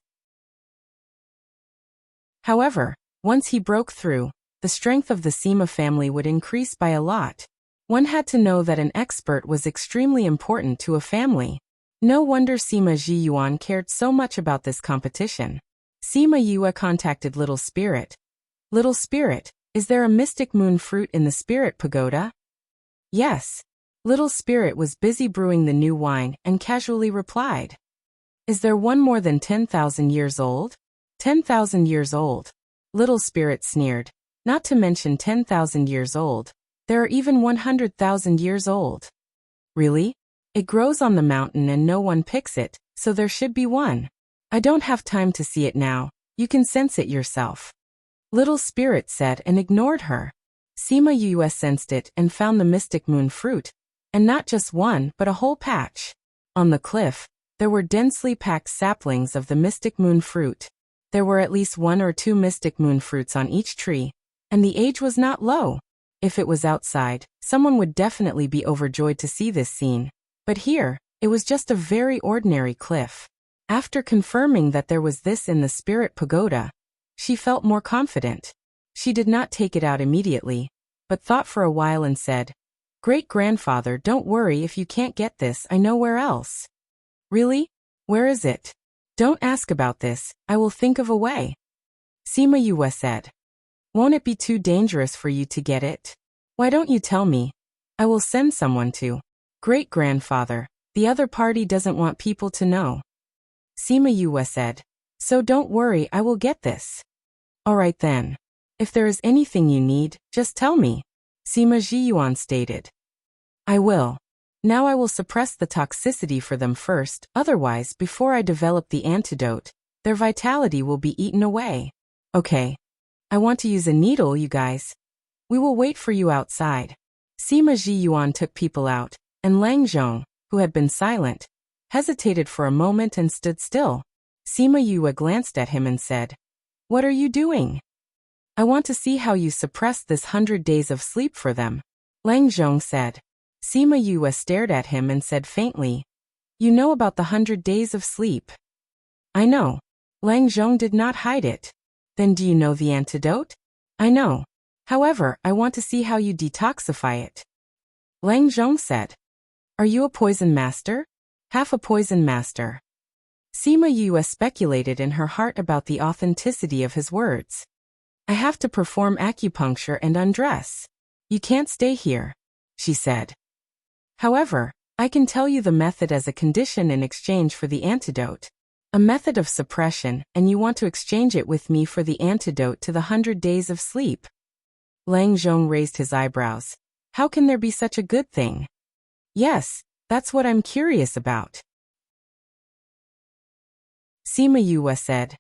However, once he broke through, the strength of the Sima family would increase by a lot. One had to know that an expert was extremely important to a family. No wonder Sima Ji Yuan cared so much about this competition. Sima Yue contacted Little Spirit. Little Spirit, is there a mystic moon fruit in the Spirit Pagoda? Yes. Little Spirit was busy brewing the new wine and casually replied. Is there one more than 10,000 years old? 10,000 years old. Little Spirit sneered. Not to mention 10,000 years old. There are even 100,000 years old. Really? It grows on the mountain and no one picks it, so there should be one. I don't have time to see it now, you can sense it yourself. Little Spirit said and ignored her. Sima Yue sensed it and found the mystic moon fruit, and not just one but a whole patch. On the cliff, there were densely packed saplings of the mystic moon fruit. There were at least 1 or 2 mystic moon fruits on each tree, and the age was not low. If it was outside, someone would definitely be overjoyed to see this scene. But here, it was just a very ordinary cliff. After confirming that there was this in the Spirit Pagoda, she felt more confident. She did not take it out immediately, but thought for a while and said, Great-grandfather, don't worry if you can't get this, I know where else. Really? Where is it? Don't ask about this, I will think of a way. Sima Yue said. Won't it be too dangerous for you to get it? Why don't you tell me? I will send someone to. Great-grandfather, The other party doesn't want people to know. Sima Yue said. So don't worry, I will get this. Alright then. If there is anything you need, just tell me. Sima Jiyuan stated. I will. Now I will suppress the toxicity for them first, otherwise before I develop the antidote, their vitality will be eaten away. Okay. I want to use a needle, you guys. We will wait for you outside. Sima Jiyuan took people out, and Lang Zhong, who had been silent, hesitated for a moment and stood still. Sima Yue glanced at him and said, What are you doing? I want to see how you suppress this 100 days of sleep for them. Lang Zhong said. Sima Yue stared at him and said faintly, You know about the 100 days of sleep? I know. Lang Zhong did not hide it. Then do you know the antidote? I know. However, I want to see how you detoxify it. Lang Zhong said. Are you a poison master? Half a poison master. Sima Yue speculated in her heart about the authenticity of his words. I have to perform acupuncture and undress. You can't stay here, she said. However, I can tell you the method as a condition in exchange for the antidote. A method of suppression, and you want to exchange it with me for the antidote to the 100 days of sleep. Lang Zhong raised his eyebrows. How can there be such a good thing? Yes, that's what I'm curious about. Sima Yue said.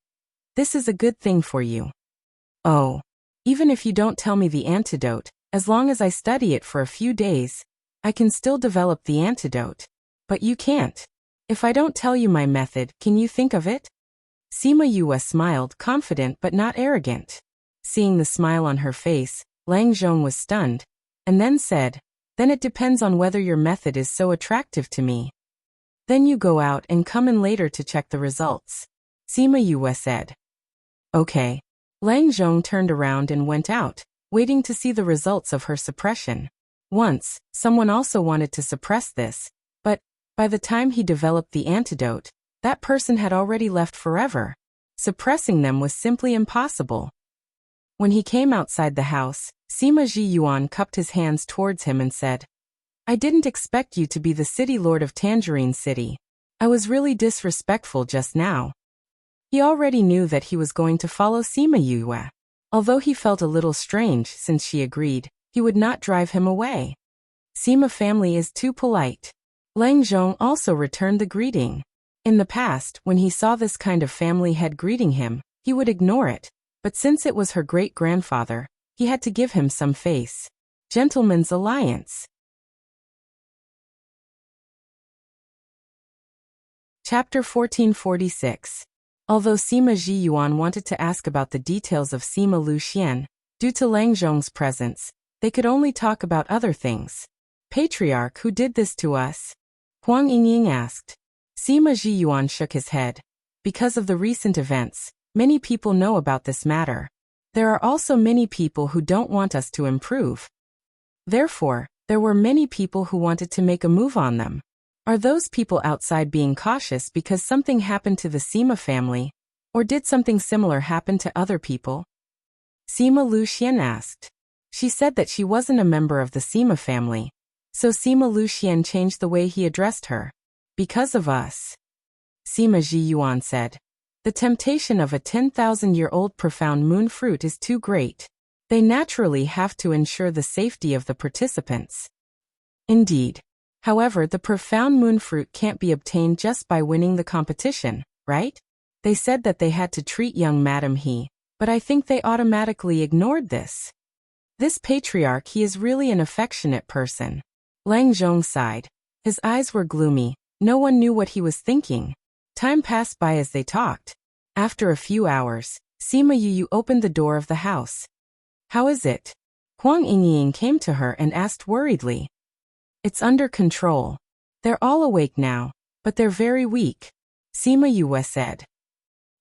This is a good thing for you. Oh. Even if you don't tell me the antidote, as long as I study it for a few days, I can still develop the antidote. But you can't. If I don't tell you my method, can you think of it? Sima Yue smiled, confident but not arrogant. Seeing the smile on her face, Lang Zhong was stunned, and then said, Then it depends on whether your method is so attractive to me. Then you go out and come in later to check the results. Sima Yue said. Okay. Lang Zhong turned around and went out, waiting to see the results of her suppression. Once, someone also wanted to suppress this, but, by the time he developed the antidote, that person had already left forever. Suppressing them was simply impossible. When he came outside the house, Sima Jiyuan cupped his hands towards him and said, I didn't expect you to be the city lord of Tangerine City. I was really disrespectful just now. He already knew that he was going to follow Sima Yue. Although he felt a little strange since she agreed, he would not drive him away. Sima family is too polite. Lang Zhong also returned the greeting. In the past, when he saw this kind of family head greeting him, he would ignore it, but since it was her great-grandfather, he had to give him some face. Gentleman's alliance. Chapter 1446. Although Sima Jiyuan wanted to ask about the details of Sima Luxian, due to Lang Zhong's presence, they could only talk about other things. Patriarch, who did this to us? Huang Yingying asked. Sima Jiyuan shook his head. Because of the recent events, many people know about this matter. There are also many people who don't want us to improve. Therefore, there were many people who wanted to make a move on them. Are those people outside being cautious because something happened to the Sima family? Or did something similar happen to other people? Sima Luxian asked. She said that she wasn't a member of the Sima family. So Sima Luxian changed the way he addressed her. Because of us. Sima Jiyuan said. The temptation of a 10,000-year-old profound moon fruit is too great. They naturally have to ensure the safety of the participants. Indeed. However, the profound moon fruit can't be obtained just by winning the competition, right? They said that they had to treat young Madam He, but I think they automatically ignored this. This patriarch, he is really an affectionate person. Lang Zhong sighed. His eyes were gloomy. No one knew what he was thinking. Time passed by as they talked. After a few hours, Sima Yu opened the door of the house. How is it? Huang Yingying came to her and asked worriedly. It's under control. They're all awake now, but they're very weak. Sima Yue said.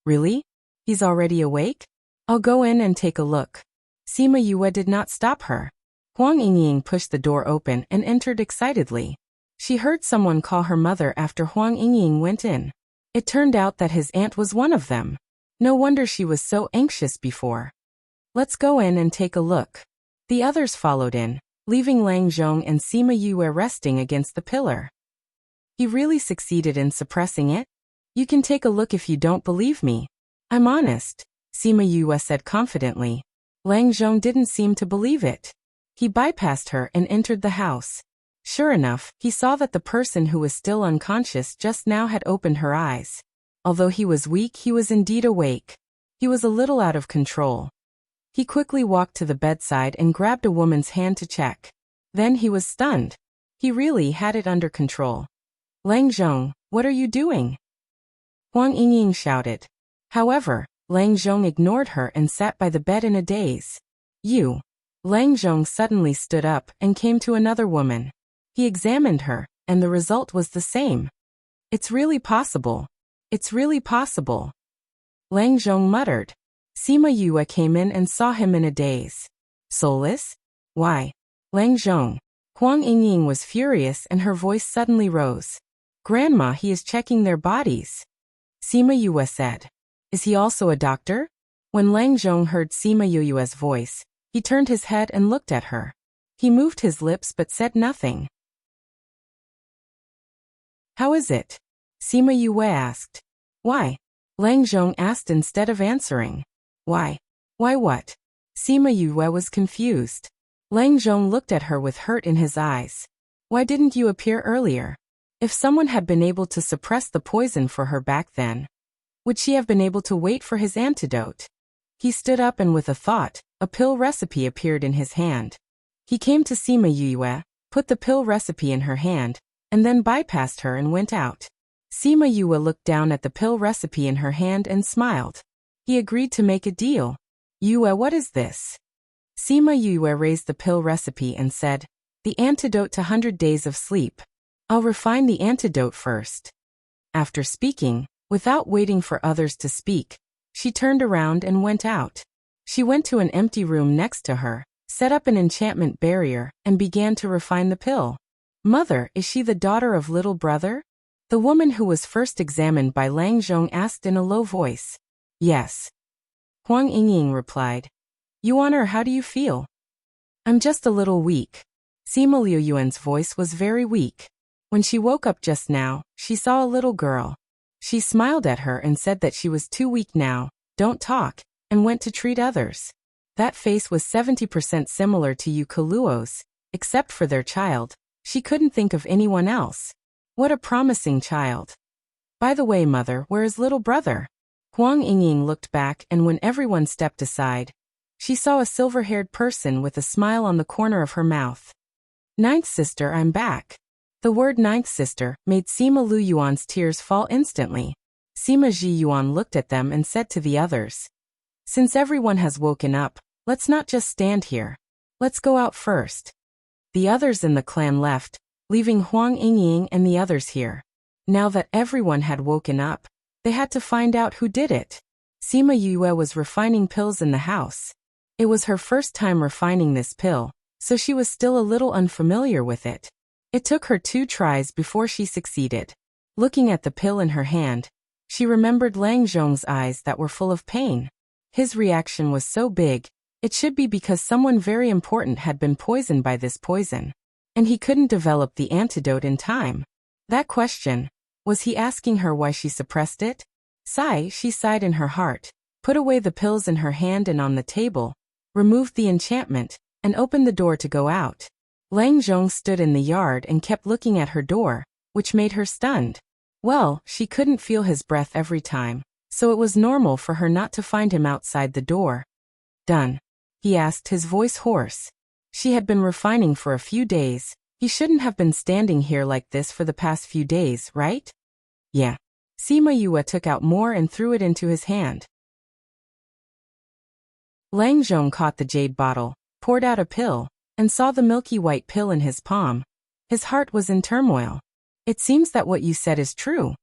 Really? He's already awake? I'll go in and take a look. Sima Yue did not stop her. Huang Yingying pushed the door open and entered excitedly. She heard someone call her mother after Huang Yingying went in. It turned out that his aunt was one of them. No wonder she was so anxious before. Let's go in and take a look. The others followed in, leaving Lang Zhong and Sima Yue resting against the pillar. He really succeeded in suppressing it? You can take a look if you don't believe me. I'm honest, Sima Yue said confidently. Lang Zhong didn't seem to believe it. He bypassed her and entered the house. Sure enough, he saw that the person who was still unconscious just now had opened her eyes. Although he was weak, he was indeed awake. He was a little out of control. He quickly walked to the bedside and grabbed a woman's hand to check. Then he was stunned. He really had it under control. Lang Zhong, what are you doing? Huang Yingying shouted. However, Lang Zhong ignored her and sat by the bed in a daze. You. Lang Zhong suddenly stood up and came to another woman. He examined her, and the result was the same. It's really possible. It's really possible. Lang Zhong muttered. Sima Yue came in and saw him in a daze. Soulless? Why? Lang Zhong. Huang Yingying was furious and her voice suddenly rose. Grandma, he is checking their bodies. Sima Yue said. Is he also a doctor? When Lang Zhong heard Sima Yue's voice, he turned his head and looked at her. He moved his lips but said nothing. How is it? Sima Yue asked. Why? Lang Zhong asked instead of answering. Why? Why what? Sima Yue was confused. Lang Zhong looked at her with hurt in his eyes. Why didn't you appear earlier? If someone had been able to suppress the poison for her back then, would she have been able to wait for his antidote? He stood up and with a thought, a pill recipe appeared in his hand. He came to Sima Yue, put the pill recipe in her hand, and then bypassed her and went out. Sima Yue looked down at the pill recipe in her hand and smiled. He agreed to make a deal. Yue, what is this? Sima Yue raised the pill recipe and said, the antidote to 100 days of sleep. I'll refine the antidote first. After speaking, without waiting for others to speak, she turned around and went out. She went to an empty room next to her, set up an enchantment barrier, and began to refine the pill. Mother, is she the daughter of little brother? The woman who was first examined by Lang Zhong asked in a low voice. Yes. Huang Yingying replied. Yuan, how do you feel? I'm just a little weak. Sima Liu Yuan's voice was very weak. When she woke up just now, she saw a little girl. She smiled at her and said that she was too weak now, don't talk, and went to treat others. That face was 70% similar to Yu Kaluo's, except for their child. She couldn't think of anyone else. What a promising child. By the way, mother, where is little brother? Huang Yingying looked back and when everyone stepped aside, she saw a silver-haired person with a smile on the corner of her mouth. Ninth sister, I'm back. The word ninth sister made Sima Lu Yuan's tears fall instantly. Sima Ji Yuan looked at them and said to the others. Since everyone has woken up, let's not just stand here. Let's go out first. The others in the clan left, leaving Huang Yingying and the others here. Now that everyone had woken up, they had to find out who did it. Sima Yue was refining pills in the house. It was her first time refining this pill, so she was still a little unfamiliar with it. It took her 2 tries before she succeeded. Looking at the pill in her hand, she remembered Lang Zhong's eyes that were full of pain. His reaction was so big, it should be because someone very important had been poisoned by this poison. And he couldn't develop the antidote in time. That question, was he asking her why she suppressed it? Sigh, she sighed in her heart, put away the pills in her hand and on the table, removed the enchantment, and opened the door to go out. Lang Zhong stood in the yard and kept looking at her door, which made her stunned. Well, she couldn't feel his breath every time, so it was normal for her not to find him outside the door. Done? He asked, his voice hoarse. She had been refining for a few days. He shouldn't have been standing here like this for the past few days, right? Yeah. Sima Yue took out more and threw it into his hand. Lang Zhong caught the jade bottle, poured out a pill, and saw the milky white pill in his palm. His heart was in turmoil. It seems that what you said is true.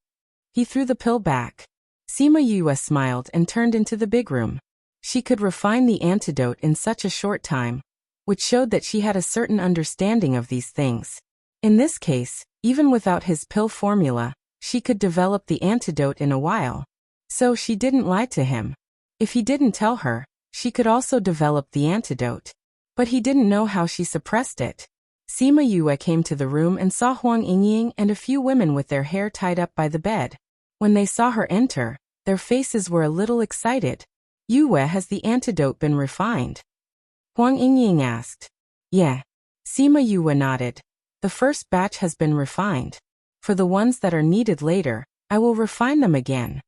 He threw the pill back. Sima Yue smiled and turned into the big room. She could refine the antidote in such a short time, which showed that she had a certain understanding of these things. In this case, even without his pill formula, she could develop the antidote in a while. So she didn't lie to him. If he didn't tell her, she could also develop the antidote. But he didn't know how she suppressed it. Sima Yue came to the room and saw Huang Yingying and a few women with their hair tied up by the bed. When they saw her enter, their faces were a little excited. Yue, has the antidote been refined? Huang Yingying asked. Yeah. Sima Yue nodded. The first batch has been refined. For the ones that are needed later, I will refine them again.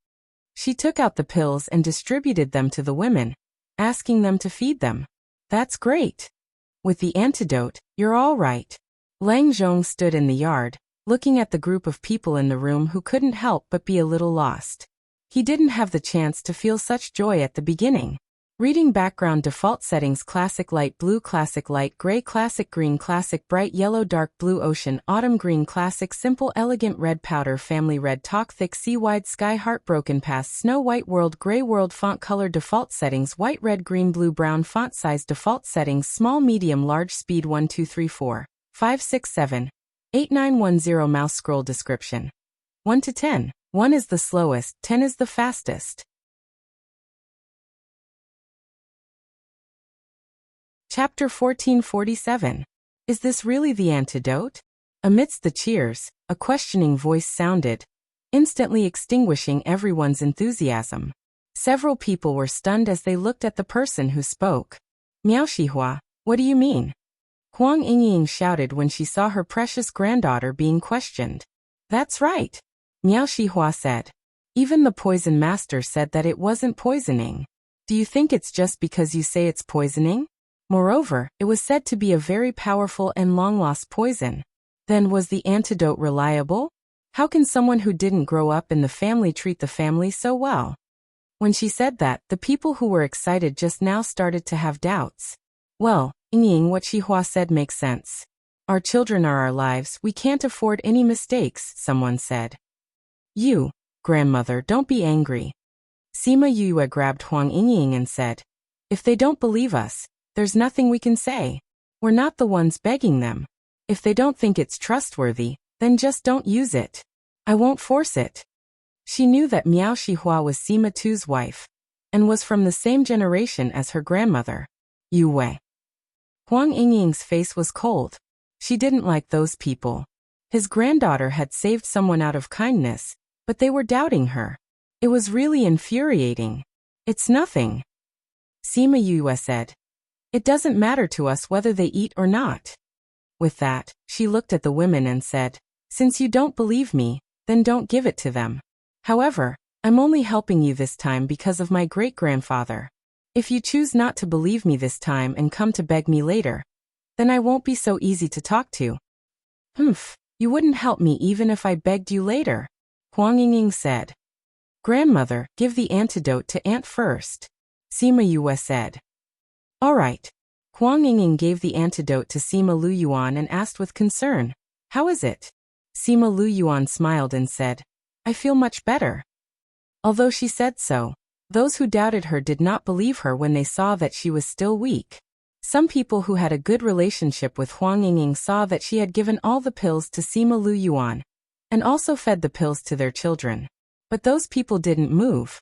She took out the pills and distributed them to the women, asking them to feed them. That's great. With the antidote, you're all right. Lang Zhong stood in the yard, looking at the group of people in the room who couldn't help but be a little lost. He didn't have the chance to feel such joy at the beginning. Reading background default settings: classic light blue, classic light gray, classic green, classic bright yellow, dark blue, ocean, autumn green, classic simple, elegant red, powder, family red, talk, thick, sea, wide sky, heartbroken, past, snow, white, world, gray, world, font color default settings: white, red, green, blue, brown, font size default settings: small, medium, large, speed 1 2 3 4 5 6 7 8 9 1 0. Mouse scroll description: 1 to 10. 1 is the slowest, 10 is the fastest. Chapter 1447. Is this really the antidote? Amidst the cheers, a questioning voice sounded, instantly extinguishing everyone's enthusiasm. Several people were stunned as they looked at the person who spoke. Miao Shihua, what do you mean? Huang Yingying shouted when she saw her precious granddaughter being questioned. That's right, Miao Shihua said. Even the poison master said that it wasn't poisoning. Do you think it's just because you say it's poisoning? Moreover, it was said to be a very powerful and long-lost poison. Then was the antidote reliable? How can someone who didn't grow up in the family treat the family so well? When she said that, the people who were excited just now started to have doubts. Well, Yingying, what Shihua said makes sense. Our children are our lives, we can't afford any mistakes, someone said. You, grandmother, don't be angry. Sima Yue grabbed Huang Yingying and said, if they don't believe us, there's nothing we can say. We're not the ones begging them. If they don't think it's trustworthy, then just don't use it. I won't force it. She knew that Miao Shihua was Sima Tu's wife, and was from the same generation as her grandmother, Yue. Huang Yingying's face was cold. She didn't like those people. His granddaughter had saved someone out of kindness, but they were doubting her. It was really infuriating. It's nothing, Sima Yue said. It doesn't matter to us whether they eat or not. With that, she looked at the women and said, since you don't believe me, then don't give it to them. However, I'm only helping you this time because of my great-grandfather. If you choose not to believe me this time and come to beg me later, then I won't be so easy to talk to. You wouldn't help me even if I begged you later, Huang Yingying said. Grandmother, give the antidote to Aunt first, Sima Yue said. All right. Huang Yingying gave the antidote to Sima Luyuan and asked with concern, how is it? Sima Luyuan smiled and said, I feel much better. Although she said so, those who doubted her did not believe her when they saw that she was still weak. Some people who had a good relationship with Huang Yingying saw that she had given all the pills to Sima Luyuan, and also fed the pills to their children. But those people didn't move.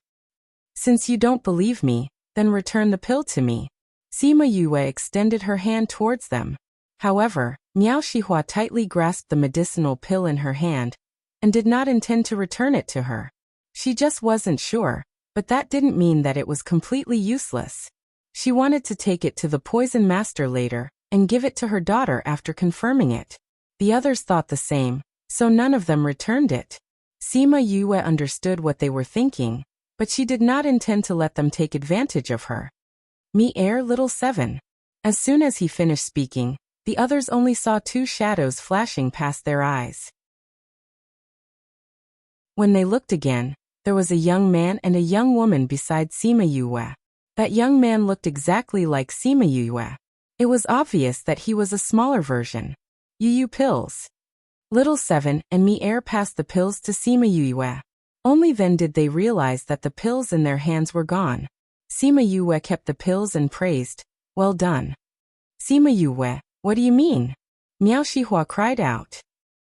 Since you don't believe me, then return the pill to me. Sima Yue extended her hand towards them. However, Miao Shihua tightly grasped the medicinal pill in her hand, and did not intend to return it to her. She just wasn't sure, but that didn't mean that it was completely useless. She wanted to take it to the poison master later, and give it to her daughter after confirming it. The others thought the same, so none of them returned it. Sima Yue understood what they were thinking, but she did not intend to let them take advantage of her. Me air little 7. As soon as he finished speaking, the others only saw two shadows flashing past their eyes. When they looked again, there was a young man and a young woman beside Sima Yue. That young man looked exactly like Sima Yue. It was obvious that he was a smaller version. Yu pills. Little 7 and Me air passed the pills to Sima Yue. Only then did they realize that the pills in their hands were gone. Sima Yue kept the pills and praised, well done. Sima Yue, what do you mean? Miao Shihua cried out.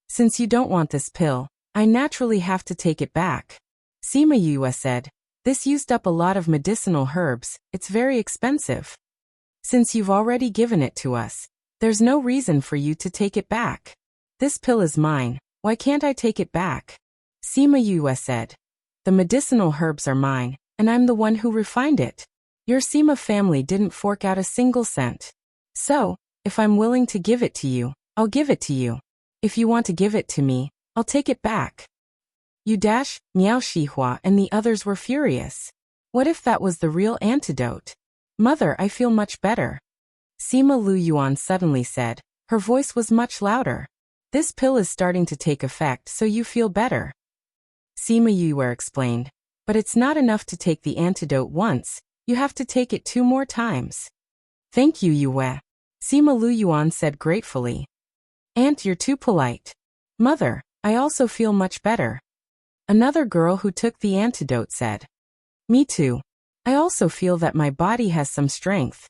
Since you don't want this pill, I naturally have to take it back. Sima Yue said, this used up a lot of medicinal herbs, it's very expensive. Since you've already given it to us, There's no reason for you to take it back. This pill is mine, why can't I take it back? Sima Yue said. The medicinal herbs are mine, and I'm the one who refined it. Your Sima family didn't fork out a single cent. So, if I'm willing to give it to you, I'll give it to you. If you want to give it to me, I'll take it back. Miao Shihua and the others were furious. What if that was the real antidote? Mother, I feel much better. Sima Lu Yuan suddenly said. Her voice was much louder. This pill is starting to take effect, so you feel better. Sima Yue explained. But it's not enough to take the antidote once, you have to take it 2 more times. Thank you, Yue. Sima Lu Yuan said gratefully. Aunt, you're too polite. Mother, I also feel much better. Another girl who took the antidote said. Me too. I also feel that my body has some strength.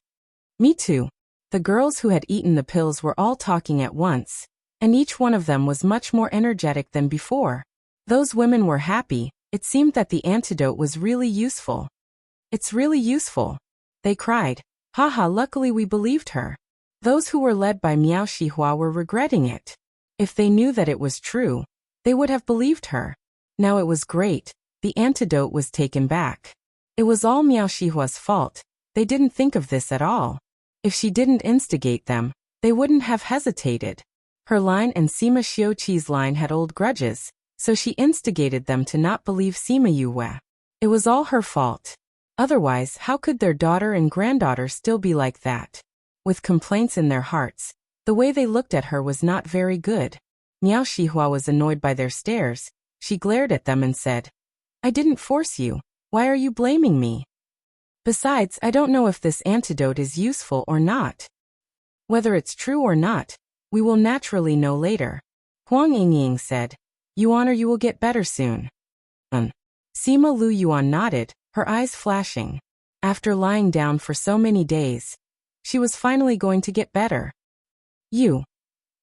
Me too. The girls who had eaten the pills were all talking at once, and each one of them was much more energetic than before. Those women were happy. It seemed that the antidote was really useful. It's really useful. They cried. Haha, luckily we believed her. Those who were led by Miao Shihua were regretting it. If they knew that it was true, they would have believed her. Now it was great. The antidote was taken back. It was all Miao Shihua's fault. They didn't think of this at all. If she didn't instigate them, they wouldn't have hesitated. Her line and Sima Xiuqi's line had old grudges, so she instigated them to not believe Sima Yue. It was all her fault. Otherwise, how could their daughter and granddaughter still be like that? With complaints in their hearts, the way they looked at her was not very good. Miao Shihua was annoyed by their stares. She glared at them and said, I didn't force you. Why are you blaming me? Besides, I don't know if this antidote is useful or not. Whether it's true or not, we will naturally know later. Huang Yingying said, Yuan, or you will get better soon. Sima Lu Yuan nodded, her eyes flashing. After lying down for so many days, she was finally going to get better.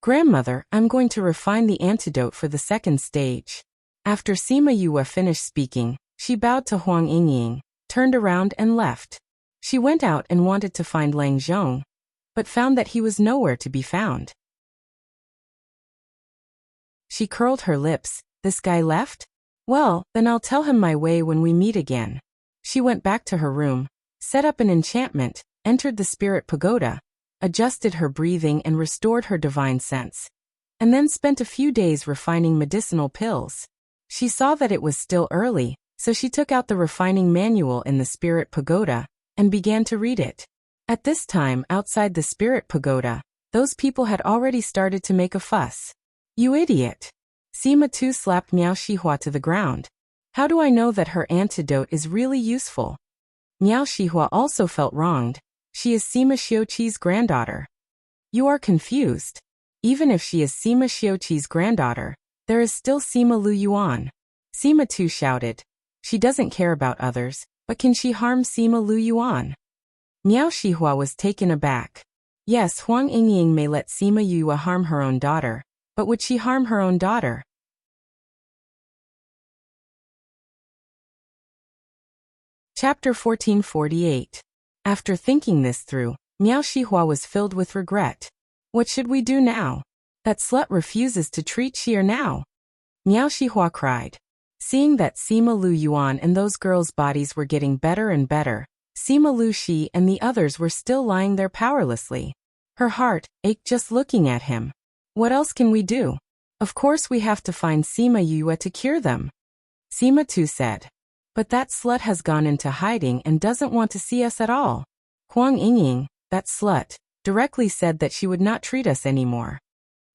Grandmother, I'm going to refine the antidote for the second stage. After Sima Yue finished speaking, she bowed to Huang Yingying, turned around and left. She went out and wanted to find Lang Zhong, but found that he was nowhere to be found. She curled her lips. This guy left? Well, then I'll tell him my way when we meet again. She went back to her room, set up an enchantment, entered the spirit pagoda, adjusted her breathing and restored her divine sense, and then spent a few days refining medicinal pills. She saw that it was still early, so she took out the refining manual in the spirit pagoda and began to read it. At this time, outside the spirit pagoda, those people had already started to make a fuss. You idiot! Sima Tu slapped Miao Shihua to the ground. How do I know that her antidote is really useful? Miao Shihua also felt wronged. She is Sima Xiuqi's granddaughter. You are confused. Even if she is Sima Xiuqi's granddaughter, there is still Sima Lu Yuan. Sima Tu shouted. She doesn't care about others, but can she harm Sima Lu Yuan? Miao Shihua was taken aback. Yes, Huang Yingying may let Sima Yue harm her own daughter, but would she harm her own daughter? Chapter 1448. After thinking this through, Miao Shihua was filled with regret. What should we do now? That slut refuses to treat Xier now. Miao Shihua cried. Seeing that Sima Lu Yuan and those girls' bodies were getting better and better, Sima Lu Shi and the others were still lying there powerlessly. Her heart ached just looking at him. What else can we do? Of course we have to find Sima Yue to cure them. Sima Tu said. But that slut has gone into hiding and doesn't want to see us at all. Huang Yingying, that slut, directly said that she would not treat us anymore.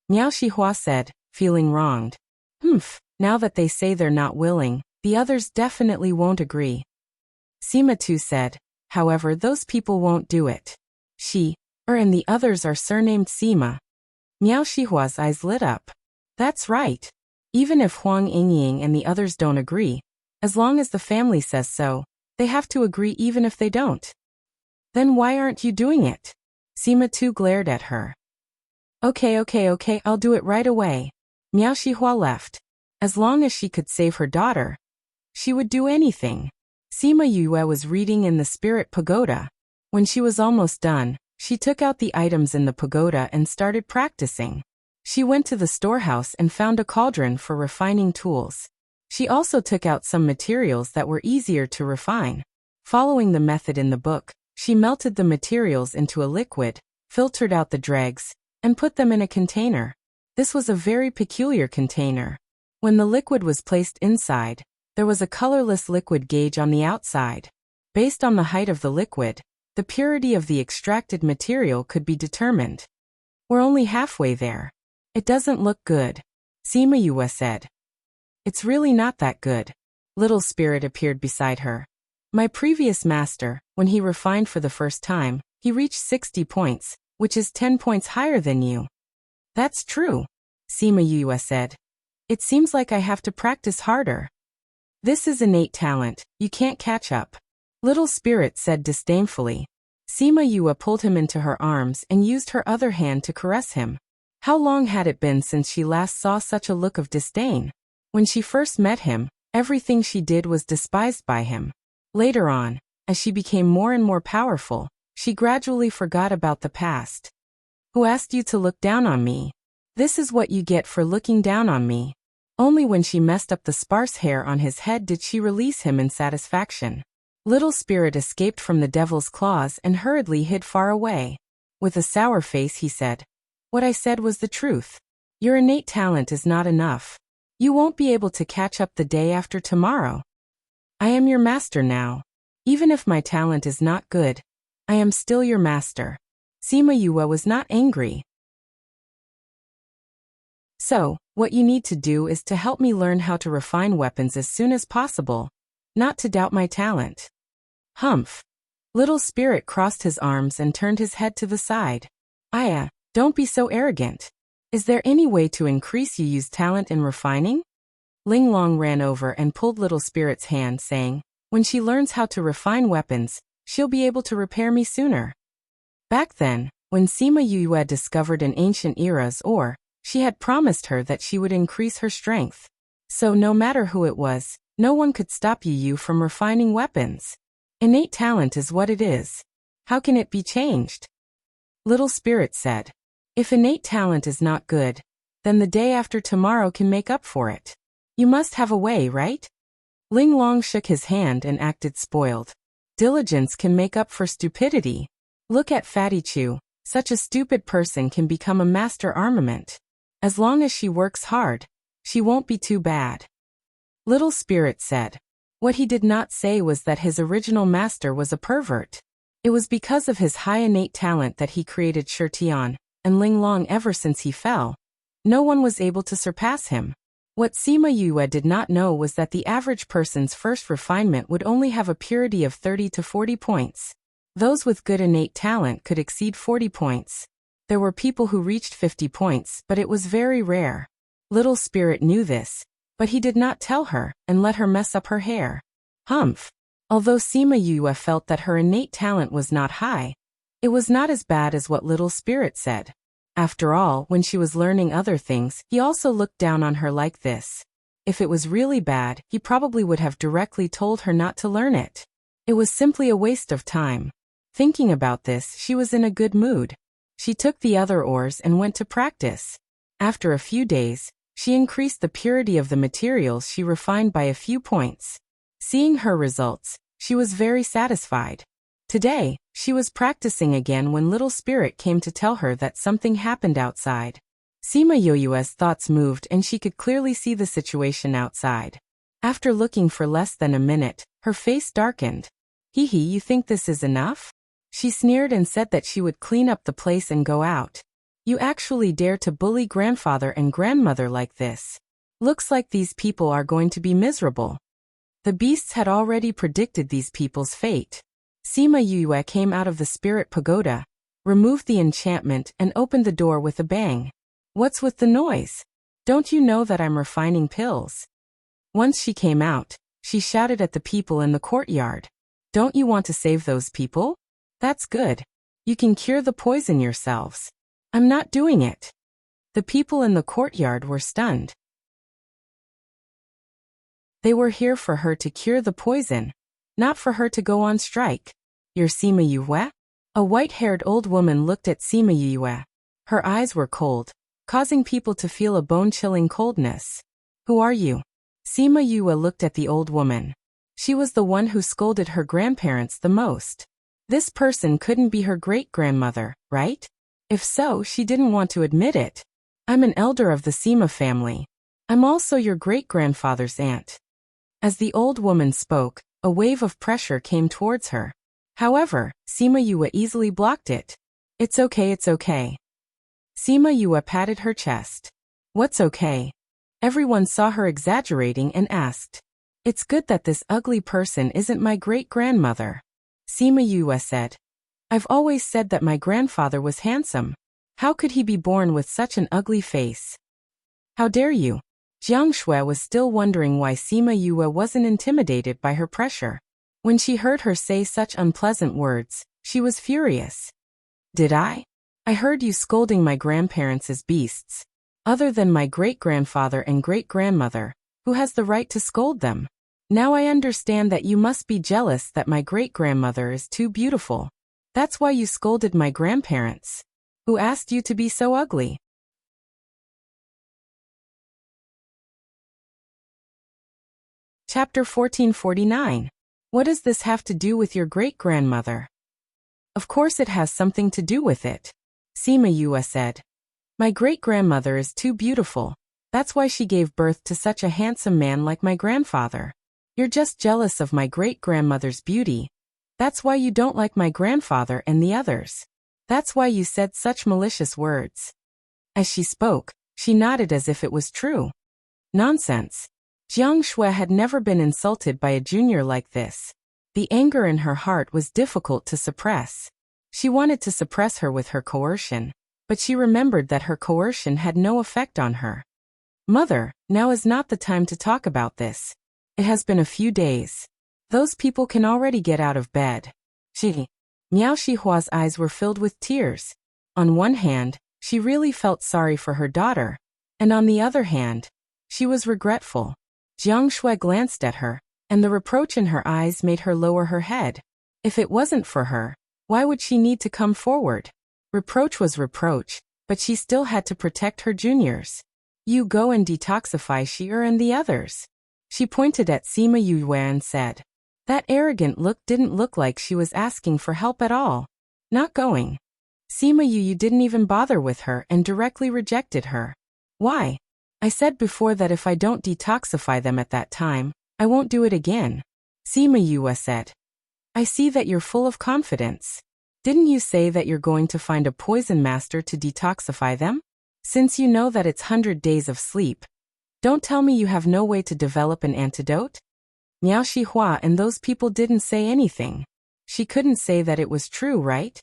Miao Shihua said, feeling wronged. Now that they say they're not willing, the others definitely won't agree. Sima Tu said, however, those people won't do it. And the others are surnamed Sima. Miao Shihua's eyes lit up. That's right. Even if Huang Yingying and the others don't agree, as long as the family says so, they have to agree even if they don't. Then why aren't you doing it? Sima Tu glared at her. Okay, I'll do it right away. Miao Shihua left. As long as she could save her daughter, she would do anything. Sima Yue was reading in the spirit pagoda. When she was almost done, She took out the items in the pagoda and started practicing. She went to the storehouse and found a cauldron for refining tools. She also took out some materials that were easier to refine. Following the method in the book, she melted the materials into a liquid, filtered out the dregs, and put them in a container. This was a very peculiar container. When the liquid was placed inside, there was a colorless liquid gauge on the outside. Based on the height of the liquid, the purity of the extracted material could be determined. We're only halfway there. It doesn't look good, Sima Yue said. It's really not that good. Little Spirit appeared beside her. My previous master, when he refined for the first time, he reached 60 points, which is 10 points higher than you. That's true, Sima Yue said. It seems like I have to practice harder. This is innate talent, you can't catch up. Little Spirit said disdainfully. Sima Yue pulled him into her arms and used her other hand to caress him. How long had it been since she last saw such a look of disdain? When she first met him, everything she did was despised by him. Later on, as she became more and more powerful, she gradually forgot about the past. Who asked you to look down on me? This is what you get for looking down on me. Only when she messed up the sparse hair on his head did she release him in satisfaction. Little Spirit escaped from the devil's claws and hurriedly hid far away. With a sour face he said, "What I said was the truth. Your innate talent is not enough. You won't be able to catch up the day after tomorrow. I am your master now. Even if my talent is not good, I am still your master." Sima Yue was not angry. So, what you need to do is to help me learn how to refine weapons as soon as possible, not to doubt my talent. Humph. Little Spirit crossed his arms and turned his head to the side. Aya, don't be so arrogant. Is there any way to increase Yu's talent in refining? Ling Long ran over and pulled Little Spirit's hand, saying, when she learns how to refine weapons, she'll be able to repair me sooner. Back then, when Sima Yue discovered an ancient era's ore, she had promised her that she would increase her strength. So no matter who it was, no one could stop Yu from refining weapons. Innate talent is what it is. How can it be changed? Little Spirit said. If innate talent is not good, then the day after tomorrow can make up for it. You must have a way, right? Ling Long shook his hand and acted spoiled. Diligence can make up for stupidity. Look at Fatty Chu, such a stupid person can become a master armament. As long as she works hard, she won't be too bad. Little Spirit said. What he did not say was that his original master was a pervert. It was because of his high innate talent that he created Shirtian and Ling Long ever since he fell. No one was able to surpass him. What Sima Yue did not know was that the average person's first refinement would only have a purity of 30 to 40 points. Those with good innate talent could exceed 40 points. There were people who reached 50 points, but it was very rare. Little Spirit knew this, but he did not tell her and let her mess up her hair. Humph. Although Sima Yue felt that her innate talent was not high, it was not as bad as what Little Spirit said. After all, when she was learning other things, he also looked down on her like this. If it was really bad, he probably would have directly told her not to learn it. It was simply a waste of time. Thinking about this, she was in a good mood. She took the other ores and went to practice. After a few days, she increased the purity of the materials she refined by a few points. Seeing her results, she was very satisfied. Today, she was practicing again when Little Spirit came to tell her that something happened outside. Sima Yue's thoughts moved and she could clearly see the situation outside. After looking for less than a minute, her face darkened. Hee hee, you think this is enough? She sneered and said that she would clean up the place and go out. You actually dare to bully grandfather and grandmother like this. Looks like these people are going to be miserable. The beasts had already predicted these people's fate. Sima Yue came out of the spirit pagoda, removed the enchantment and opened the door with a bang. What's with the noise? Don't you know that I'm refining pills? Once she came out, she shouted at the people in the courtyard. Don't you want to save those people? That's good. You can cure the poison yourselves. I'm not doing it. The people in the courtyard were stunned. They were here for her to cure the poison, not for her to go on strike. You're Sima Yue? A white-haired old woman looked at Sima Yue. Her eyes were cold, causing people to feel a bone-chilling coldness. Who are you? Sima Yue looked at the old woman. She was the one who scolded her grandparents the most. This person couldn't be her great-grandmother, right? If so, she didn't want to admit it. I'm an elder of the Sima family. I'm also your great-grandfather's aunt. As the old woman spoke, a wave of pressure came towards her. However, Sima Yue easily blocked it. It's okay, it's okay. Sima Yue patted her chest. What's okay? Everyone saw her exaggerating and asked. It's good that this ugly person isn't my great-grandmother. Sima Yue said. I've always said that my grandfather was handsome. How could he be born with such an ugly face? How dare you? Jiang Shui was still wondering why Sima Yue wasn't intimidated by her pressure. When she heard her say such unpleasant words, she was furious. Did I? I heard you scolding my grandparents as beasts. Other than my great-grandfather and great-grandmother, who has the right to scold them? Now I understand that you must be jealous that my great-grandmother is too beautiful. That's why you scolded my grandparents. Who asked you to be so ugly? Chapter 1449. What does this have to do with your great-grandmother? Of course it has something to do with it. Sima Yue said. My great-grandmother is too beautiful. That's why she gave birth to such a handsome man like my grandfather. You're just jealous of my great-grandmother's beauty. That's why you don't like my grandfather and the others. That's why you said such malicious words. As she spoke, she nodded as if it was true. Nonsense. Jiang Shui had never been insulted by a junior like this. The anger in her heart was difficult to suppress. She wanted to suppress her with her coercion, but she remembered that her coercion had no effect on her. Mother, now is not the time to talk about this. It has been a few days. Those people can already get out of bed. Miao Shihua's eyes were filled with tears. On one hand, she really felt sorry for her daughter, and on the other hand, she was regretful. Jiang Shui glanced at her, and the reproach in her eyes made her lower her head. If it wasn't for her, why would she need to come forward? Reproach was reproach, but she still had to protect her juniors. You go and detoxify Shi'er and the others. She pointed at Sima Yue and said. That arrogant look didn't look like she was asking for help at all. Not going. Sima Yue didn't even bother with her and directly rejected her. Why? I said before that if I don't detoxify them at that time, I won't do it again. Sima Yue said. I see that you're full of confidence. Didn't you say that you're going to find a poison master to detoxify them? Since you know that it's 100 days of sleep, don't tell me you have no way to develop an antidote? Miao Shihua and those people didn't say anything. She couldn't say that it was true, right?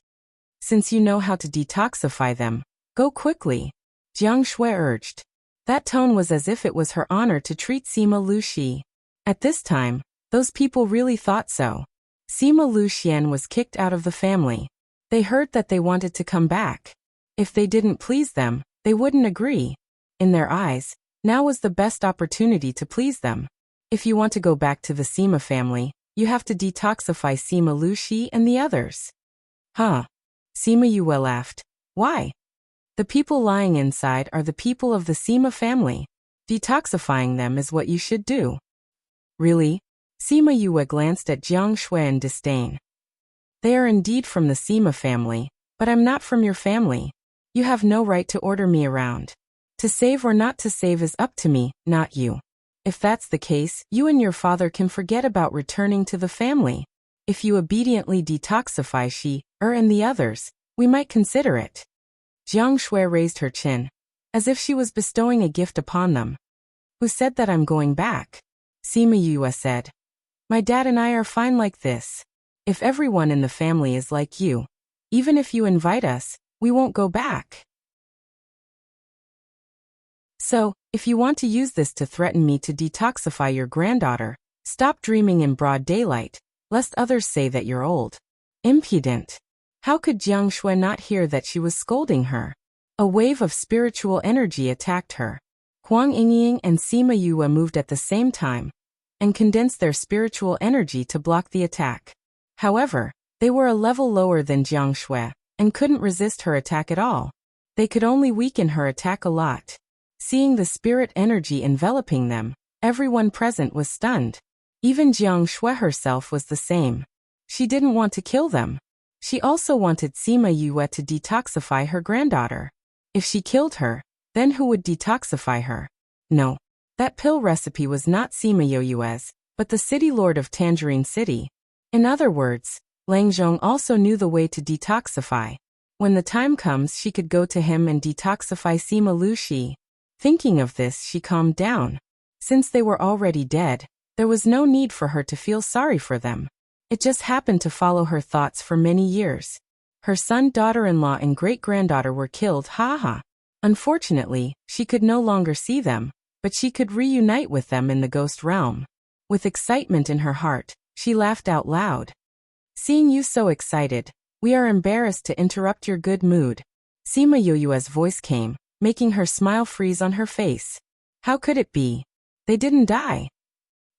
Since you know how to detoxify them, go quickly. Jiang Shui urged. That tone was as if it was her honor to treat Sima Luxi. At this time, those people really thought so. Sima Luxian was kicked out of the family. They heard that they wanted to come back. If they didn't please them, they wouldn't agree. In their eyes, now was the best opportunity to please them. If you want to go back to the Sima family, you have to detoxify Sima Luxi and the others. Huh? Sima Yue laughed. Why? The people lying inside are the people of the Sima family. Detoxifying them is what you should do. Really? Sima Yue glanced at Jiang Shui in disdain. They are indeed from the Sima family, but I'm not from your family. You have no right to order me around. To save or not to save is up to me, not you. If that's the case, you and your father can forget about returning to the family. If you obediently detoxify Shi'er and the others, we might consider it. Jiang Shui raised her chin, as if she was bestowing a gift upon them. Who said that I'm going back? Sima Yue said. My dad and I are fine like this. If everyone in the family is like you, even if you invite us, we won't go back. So, if you want to use this to threaten me to detoxify your granddaughter, stop dreaming in broad daylight, lest others say that you're old. Impudent. How could Jiang Shui not hear that she was scolding her? A wave of spiritual energy attacked her. Huang Yingying and Sima Yue moved at the same time, and condensed their spiritual energy to block the attack. However, They were a level lower than Jiang Shui, and couldn't resist her attack at all. They could only weaken her attack a lot. Seeing the spirit energy enveloping them, everyone present was stunned. Even Jiang Shui herself was the same. She didn't want to kill them. She also wanted Sima Yue to detoxify her granddaughter. If she killed her, then who would detoxify her? No. That pill recipe was not Sima Yue's, but the city lord of Tangerine City. In other words, Lang Zhong also knew the way to detoxify. When the time comes, she could go to him and detoxify Sima Lushi. Thinking of this, she calmed down. Since they were already dead, there was no need for her to feel sorry for them. It just happened to follow her thoughts for many years. Her son, daughter-in-law, and great-granddaughter were killed, haha. Unfortunately, she could no longer see them, but she could reunite with them in the ghost realm. With excitement in her heart, she laughed out loud. Seeing you so excited, we are embarrassed to interrupt your good mood. Sima Yue's voice came, making her smile freeze on her face. How could it be? They didn't die.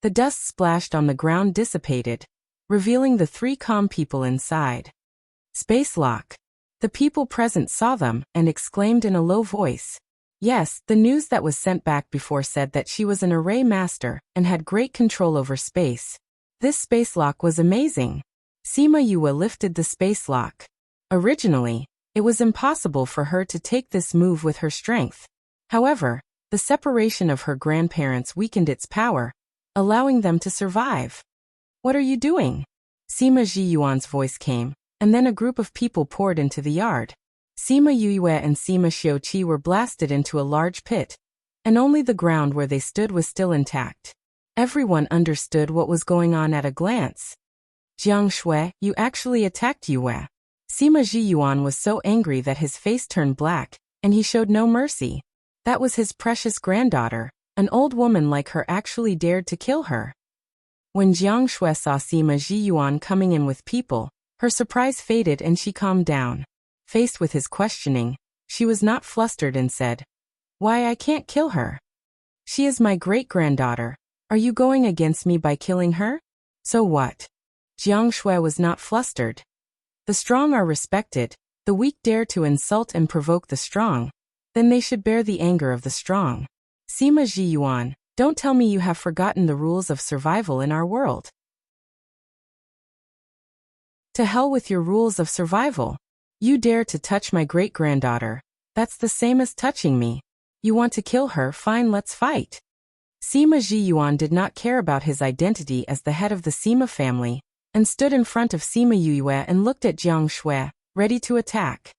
The dust splashed on the ground dissipated, revealing the three calm people inside. Space lock. The people present saw them and exclaimed in a low voice. Yes, the news that was sent back before said that she was an array master and had great control over space. This space lock was amazing. Sima Yue lifted the space lock. Originally, it was impossible for her to take this move with her strength. However, the separation of her grandparents weakened its power, allowing them to survive. What are you doing? Sima Zhiyuan's voice came, and then a group of people poured into the yard. Sima Yue and Sima Xiuqi were blasted into a large pit, and only the ground where they stood was still intact. Everyone understood what was going on at a glance. Jiang Shui, you actually attacked Yue. Sima Zhiyuan was so angry that his face turned black, and he showed no mercy. That was his precious granddaughter. An old woman like her actually dared to kill her. When Jiang Shui saw Sima Zhiyuan coming in with people, her surprise faded and she calmed down. Faced with his questioning, she was not flustered and said, "Why, I can't kill her. She is my great-granddaughter. Are you going against me by killing her? So what?" Jiang Shui was not flustered. The strong are respected, the weak dare to insult and provoke the strong. Then they should bear the anger of the strong. Sima Zhiyuan, don't tell me you have forgotten the rules of survival in our world. To hell with your rules of survival. You dare to touch my great-granddaughter. That's the same as touching me. You want to kill her, fine, let's fight. Sima Zhiyuan did not care about his identity as the head of the Sima family, and stood in front of Sima Yue and looked at Jiang Shui, ready to attack.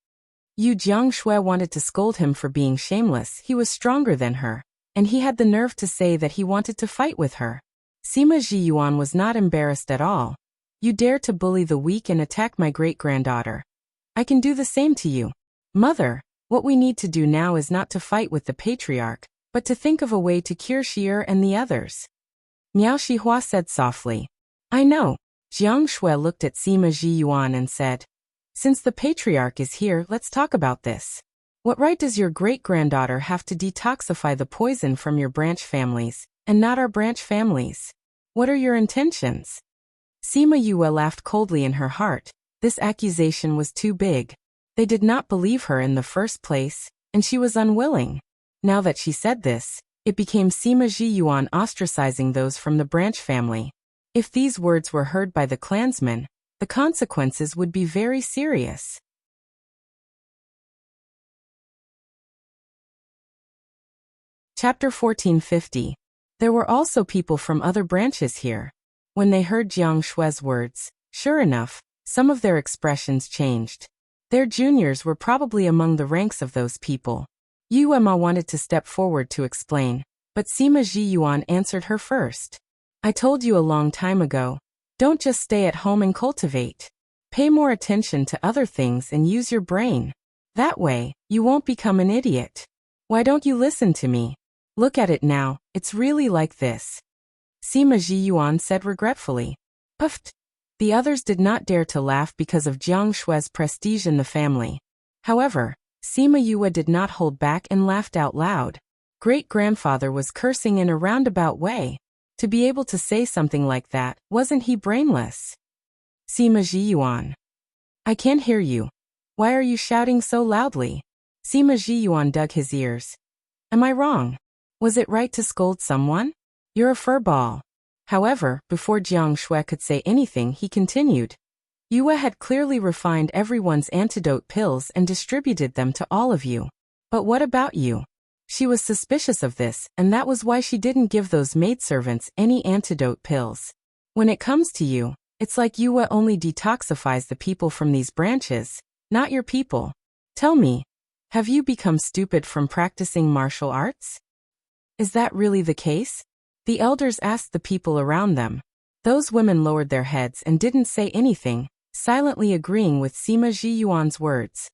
Jiang Shui wanted to scold him for being shameless. He was stronger than her, and he had the nerve to say that he wanted to fight with her. Sima Zhiyuan was not embarrassed at all. You dare to bully the weak and attack my great-granddaughter. I can do the same to you. Mother, what we need to do now is not to fight with the patriarch, but to think of a way to cure Xi'er and the others. Miao Shihua said softly. I know. Jiang Shui looked at Sima Zhiyuan and said, since the patriarch is here, let's talk about this. What right does your great-granddaughter have to detoxify the poison from your branch families, and not our branch families? What are your intentions? Sima Yue laughed coldly in her heart. This accusation was too big. They did not believe her in the first place, and she was unwilling. Now that she said this, it became Sima Zhiyuan ostracizing those from the branch family. If these words were heard by the clansmen, the consequences would be very serious. Chapter 1450. There were also people from other branches here. When they heard Jiang Shui's words, sure enough, some of their expressions changed. Their juniors were probably among the ranks of those people. Yu Emma wanted to step forward to explain, but Sima Zhiyuan answered her first. I told you a long time ago, don't just stay at home and cultivate. Pay more attention to other things and use your brain. That way, you won't become an idiot. Why don't you listen to me? Look at it now, it's really like this. Sima Zhiyuan said regretfully. Puffed. The others did not dare to laugh because of Jiang Shui's prestige in the family. However, Sima Yue did not hold back and laughed out loud. Great-grandfather was cursing in a roundabout way. To be able to say something like that, wasn't he brainless? Sima Jiyuan. I can't hear you. Why are you shouting so loudly? Sima Jiyuan dug his ears. Am I wrong? Was it right to scold someone? You're a furball. However, before Jiang Shui could say anything, he continued. Yue had clearly refined everyone's antidote pills and distributed them to all of you. But what about you? She was suspicious of this, and that was why she didn't give those maidservants any antidote pills. When it comes to you, it's like Yue only detoxifies the people from these branches, not your people. Tell me, have you become stupid from practicing martial arts? Is that really the case? The elders asked the people around them. Those women lowered their heads and didn't say anything, silently agreeing with Sima Jiyuan's words.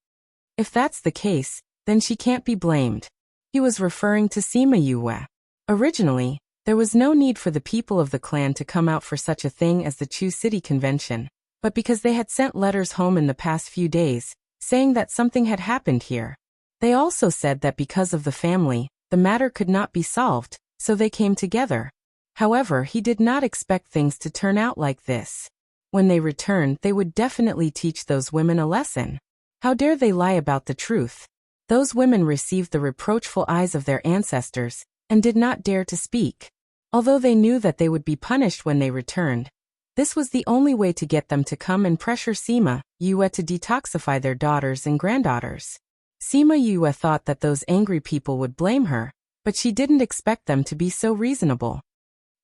If that's the case, then she can't be blamed. He was referring to Sima Yue. Originally, there was no need for the people of the clan to come out for such a thing as the Chu City Convention, but because they had sent letters home in the past few days, saying that something had happened here. They also said that because of the family, the matter could not be solved, so they came together. However, he did not expect things to turn out like this. When they returned, they would definitely teach those women a lesson. How dare they lie about the truth? Those women received the reproachful eyes of their ancestors, and did not dare to speak. Although they knew that they would be punished when they returned, this was the only way to get them to come and pressure Sima Yue to detoxify their daughters and granddaughters. Sima Yue thought that those angry people would blame her, but she didn't expect them to be so reasonable.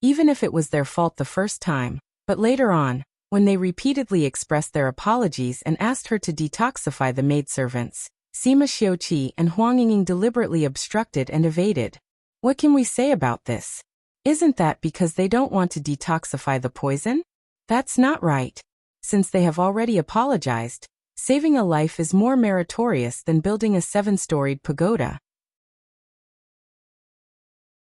Even if it was their fault the first time, but later on, when they repeatedly expressed their apologies and asked her to detoxify the maidservants, Sima Xiuqi and Huang Yinging deliberately obstructed and evaded. What can we say about this? Isn't that because they don't want to detoxify the poison? That's not right. Since they have already apologized, saving a life is more meritorious than building a 7-storied pagoda.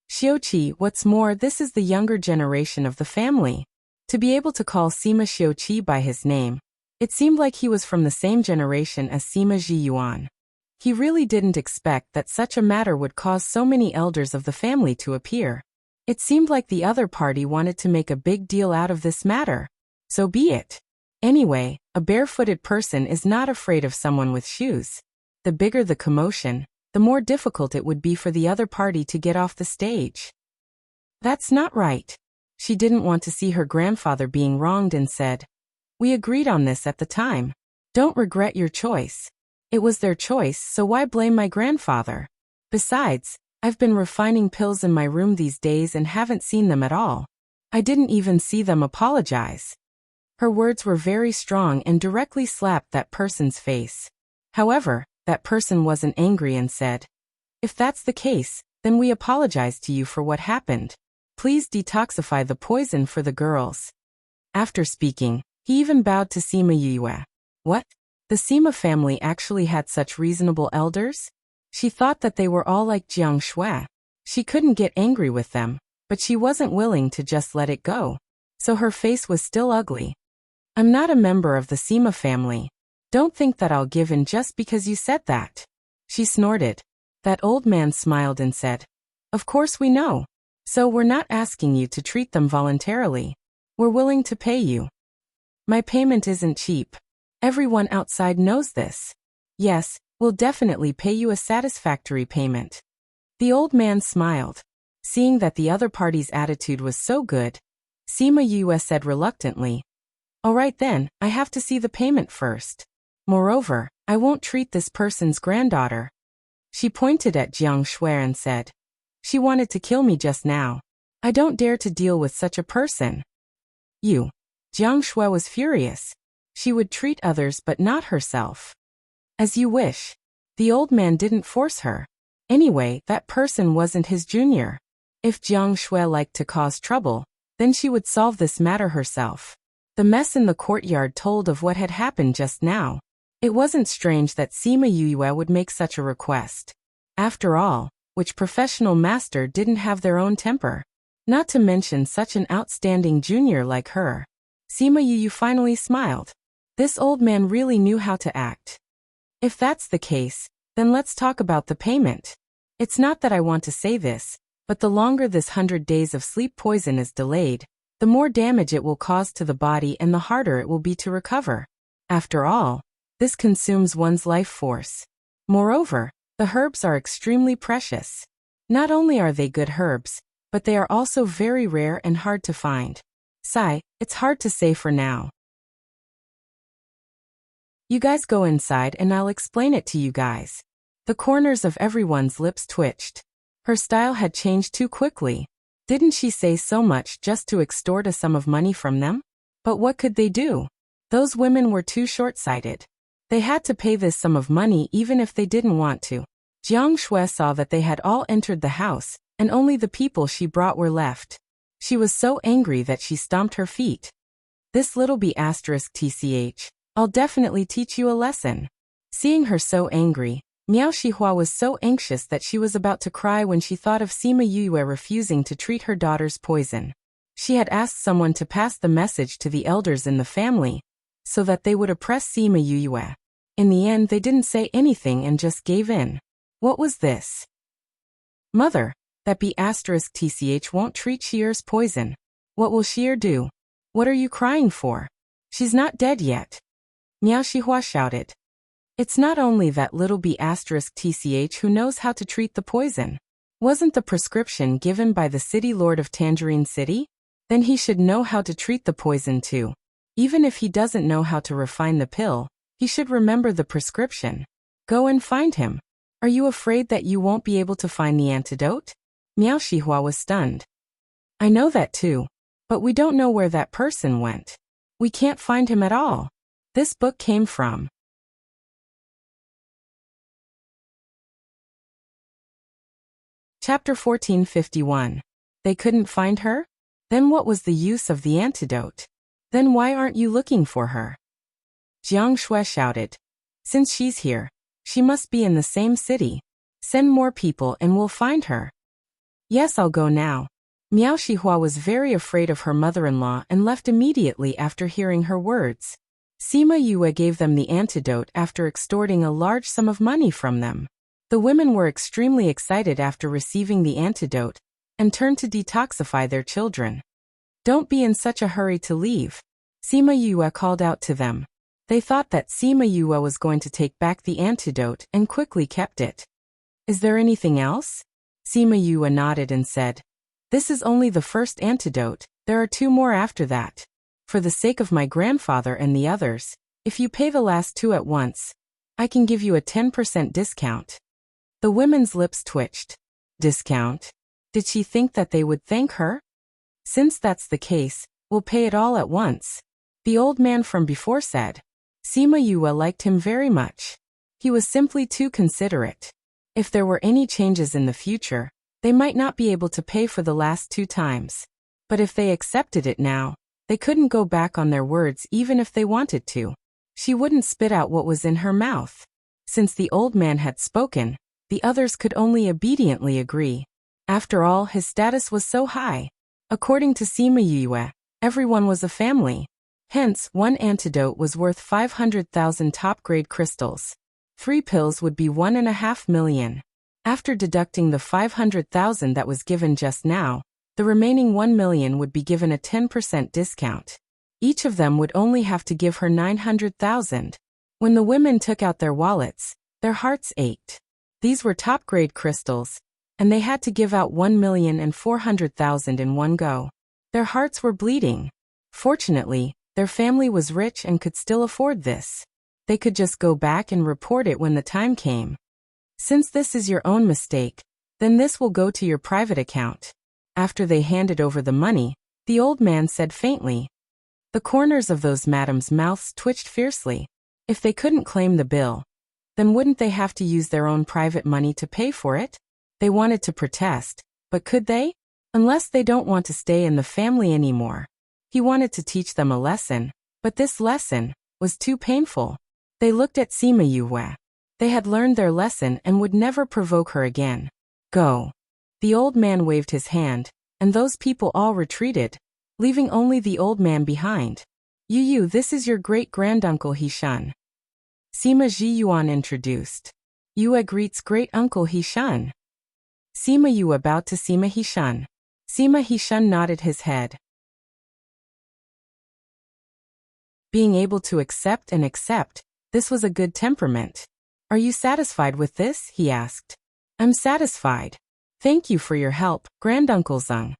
Xiuqi, what's more, this is the younger generation of the family. To be able to call Sima Xiuqi by his name, it seemed like he was from the same generation as Sima Jiyuan. He really didn't expect that such a matter would cause so many elders of the family to appear. It seemed like the other party wanted to make a big deal out of this matter. So be it. Anyway, a barefooted person is not afraid of someone with shoes. The bigger the commotion, the more difficult it would be for the other party to get off the stage. That's not right. She didn't want to see her grandfather being wronged and said, "We agreed on this at the time. Don't regret your choice. It was their choice, so why blame my grandfather? Besides, I've been refining pills in my room these days and haven't seen them at all. I didn't even see them apologize." Her words were very strong and directly slapped that person's face. However, that person wasn't angry and said, "If that's the case, then we apologize to you for what happened. Please detoxify the poison for the girls." After speaking, he even bowed to Sima Yue. What? The Sima family actually had such reasonable elders? She thought that they were all like Jiang Shui. She couldn't get angry with them, but she wasn't willing to just let it go. So her face was still ugly. "I'm not a member of the Sima family. Don't think that I'll give in just because you said that." She snorted. That old man smiled and said, "Of course we know. So we're not asking you to treat them voluntarily. We're willing to pay you. My payment isn't cheap. Everyone outside knows this. Yes, we'll definitely pay you a satisfactory payment." The old man smiled. Seeing that the other party's attitude was so good, Sima Yue said reluctantly, "All right then, I have to see the payment first. Moreover, I won't treat this person's granddaughter." She pointed at Jiang Shui and said, "She wanted to kill me just now. I don't dare to deal with such a person." "You." Jiang Shui was furious. She would treat others but not herself. "As you wish." The old man didn't force her. Anyway, that person wasn't his junior. If Jiang Shui liked to cause trouble, then she would solve this matter herself. The mess in the courtyard told of what had happened just now. It wasn't strange that Sima Yue would make such a request. After all, which professional master didn't have their own temper? Not to mention such an outstanding junior like her. Sima Yue finally smiled. This old man really knew how to act. "If that's the case, then let's talk about the payment. It's not that I want to say this, but the longer this 100 days of sleep poison is delayed, the more damage it will cause to the body and the harder it will be to recover. After all, this consumes one's life force. Moreover, the herbs are extremely precious. Not only are they good herbs, but they are also very rare and hard to find. Sigh, it's hard to say for now. You guys go inside and I'll explain it to you guys. The corners of everyone's lips twitched. Her style had changed too quickly. Didn't she say so much just to extort a sum of money from them? But what could they do? Those women were too short-sighted. They had to pay this sum of money even if they didn't want to. Jiang Shui saw that they had all entered the house, and only the people she brought were left. She was so angry that she stomped her feet. This little b*tch, I'll definitely teach you a lesson. Seeing her so angry, Miao Shihua was so anxious that she was about to cry when she thought of Sima Yue refusing to treat her daughter's poison. She had asked someone to pass the message to the elders in the family, so that they would oppress Sima Yue. In the end, they didn't say anything and just gave in. What was this? Mother, that b*tch won't treat Shier's poison. What will Shier do? What are you crying for? She's not dead yet. Miao Shihua shouted. It's not only that little b*tch who knows how to treat the poison. Wasn't the prescription given by the city lord of Tangerine City? Then he should know how to treat the poison too. Even if he doesn't know how to refine the pill, he should remember the prescription. Go and find him. Are you afraid that you won't be able to find the antidote? Miao Shihua was stunned. I know that too. But we don't know where that person went. We can't find him at all. This book came from Chapter 1451. They couldn't find her? Then what was the use of the antidote? Then why aren't you looking for her? Jiang Shui shouted. Since she's here, she must be in the same city. Send more people and we'll find her. Yes, I'll go now. Miao Shihua was very afraid of her mother-in-law and left immediately after hearing her words. Sima Yue gave them the antidote after extorting a large sum of money from them. The women were extremely excited after receiving the antidote and turned to detoxify their children. Don't be in such a hurry to leave. Sima Yue called out to them. They thought that Sima Yue was going to take back the antidote and quickly kept it. Is there anything else? Sima Yue nodded and said, This is only the first antidote, there are 2 more after that. For the sake of my grandfather and the others, if you pay the last 2 at once, I can give you a 10% discount. The women's lips twitched. Discount? Did she think that they would thank her? Since that's the case, we'll pay it all at once. The old man from before said. Sima Yue liked him very much. He was simply too considerate. If there were any changes in the future, they might not be able to pay for the last 2 times. But if they accepted it now, they couldn't go back on their words even if they wanted to. She wouldn't spit out what was in her mouth. Since the old man had spoken, the others could only obediently agree. After all, his status was so high. According to Sima Yue, everyone was a family. Hence, 1 antidote was worth 500,000 top-grade crystals. 3 pills would be 1.5 million. After deducting the 500,000 that was given just now, the remaining 1 million would be given a 10% discount. Each of them would only have to give her 900,000. When the women took out their wallets, their hearts ached. These were top-grade crystals, and they had to give out 1,400,000 in one go. Their hearts were bleeding. Fortunately, their family was rich and could still afford this. They could just go back and report it when the time came. Since this is your own mistake, then this will go to your private account. After they handed over the money, the old man said faintly. The corners of those madams' mouths twitched fiercely. If they couldn't claim the bill, then wouldn't they have to use their own private money to pay for it? They wanted to protest, but could they? Unless they don't want to stay in the family anymore. He wanted to teach them a lesson, but this lesson was too painful. They looked at Sima Yue. They had learned their lesson and would never provoke her again. Go. The old man waved his hand, and those people all retreated, leaving only the old man behind. Yu, this is your great-granduncle Hishun. Sima Ji Yuan introduced. Yue greets great-uncle Hishun. Sima Yue bowed to Sima Hishun. Sima Hishun nodded his head. being able to accept and accept. This was a good temperament. Are you satisfied with this? He asked. I'm satisfied. Thank you for your help, Granduncle Zeng.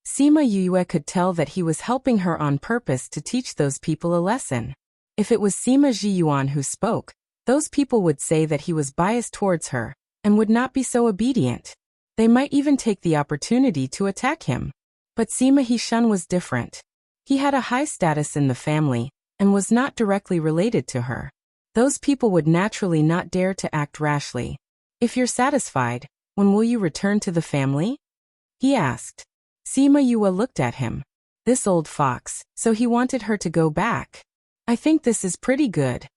Sima Yue could tell that he was helping her on purpose to teach those people a lesson. If it was Sima Zhiyuan who spoke, those people would say that he was biased towards her, and would not be so obedient. They might even take the opportunity to attack him. But Sima Hishun was different. He had a high status in the family, and was not directly related to her. Those people would naturally not dare to act rashly. If you're satisfied, when will you return to the family? He asked. Sima Yue looked at him. This old fox, so he wanted her to go back. I think this is pretty good.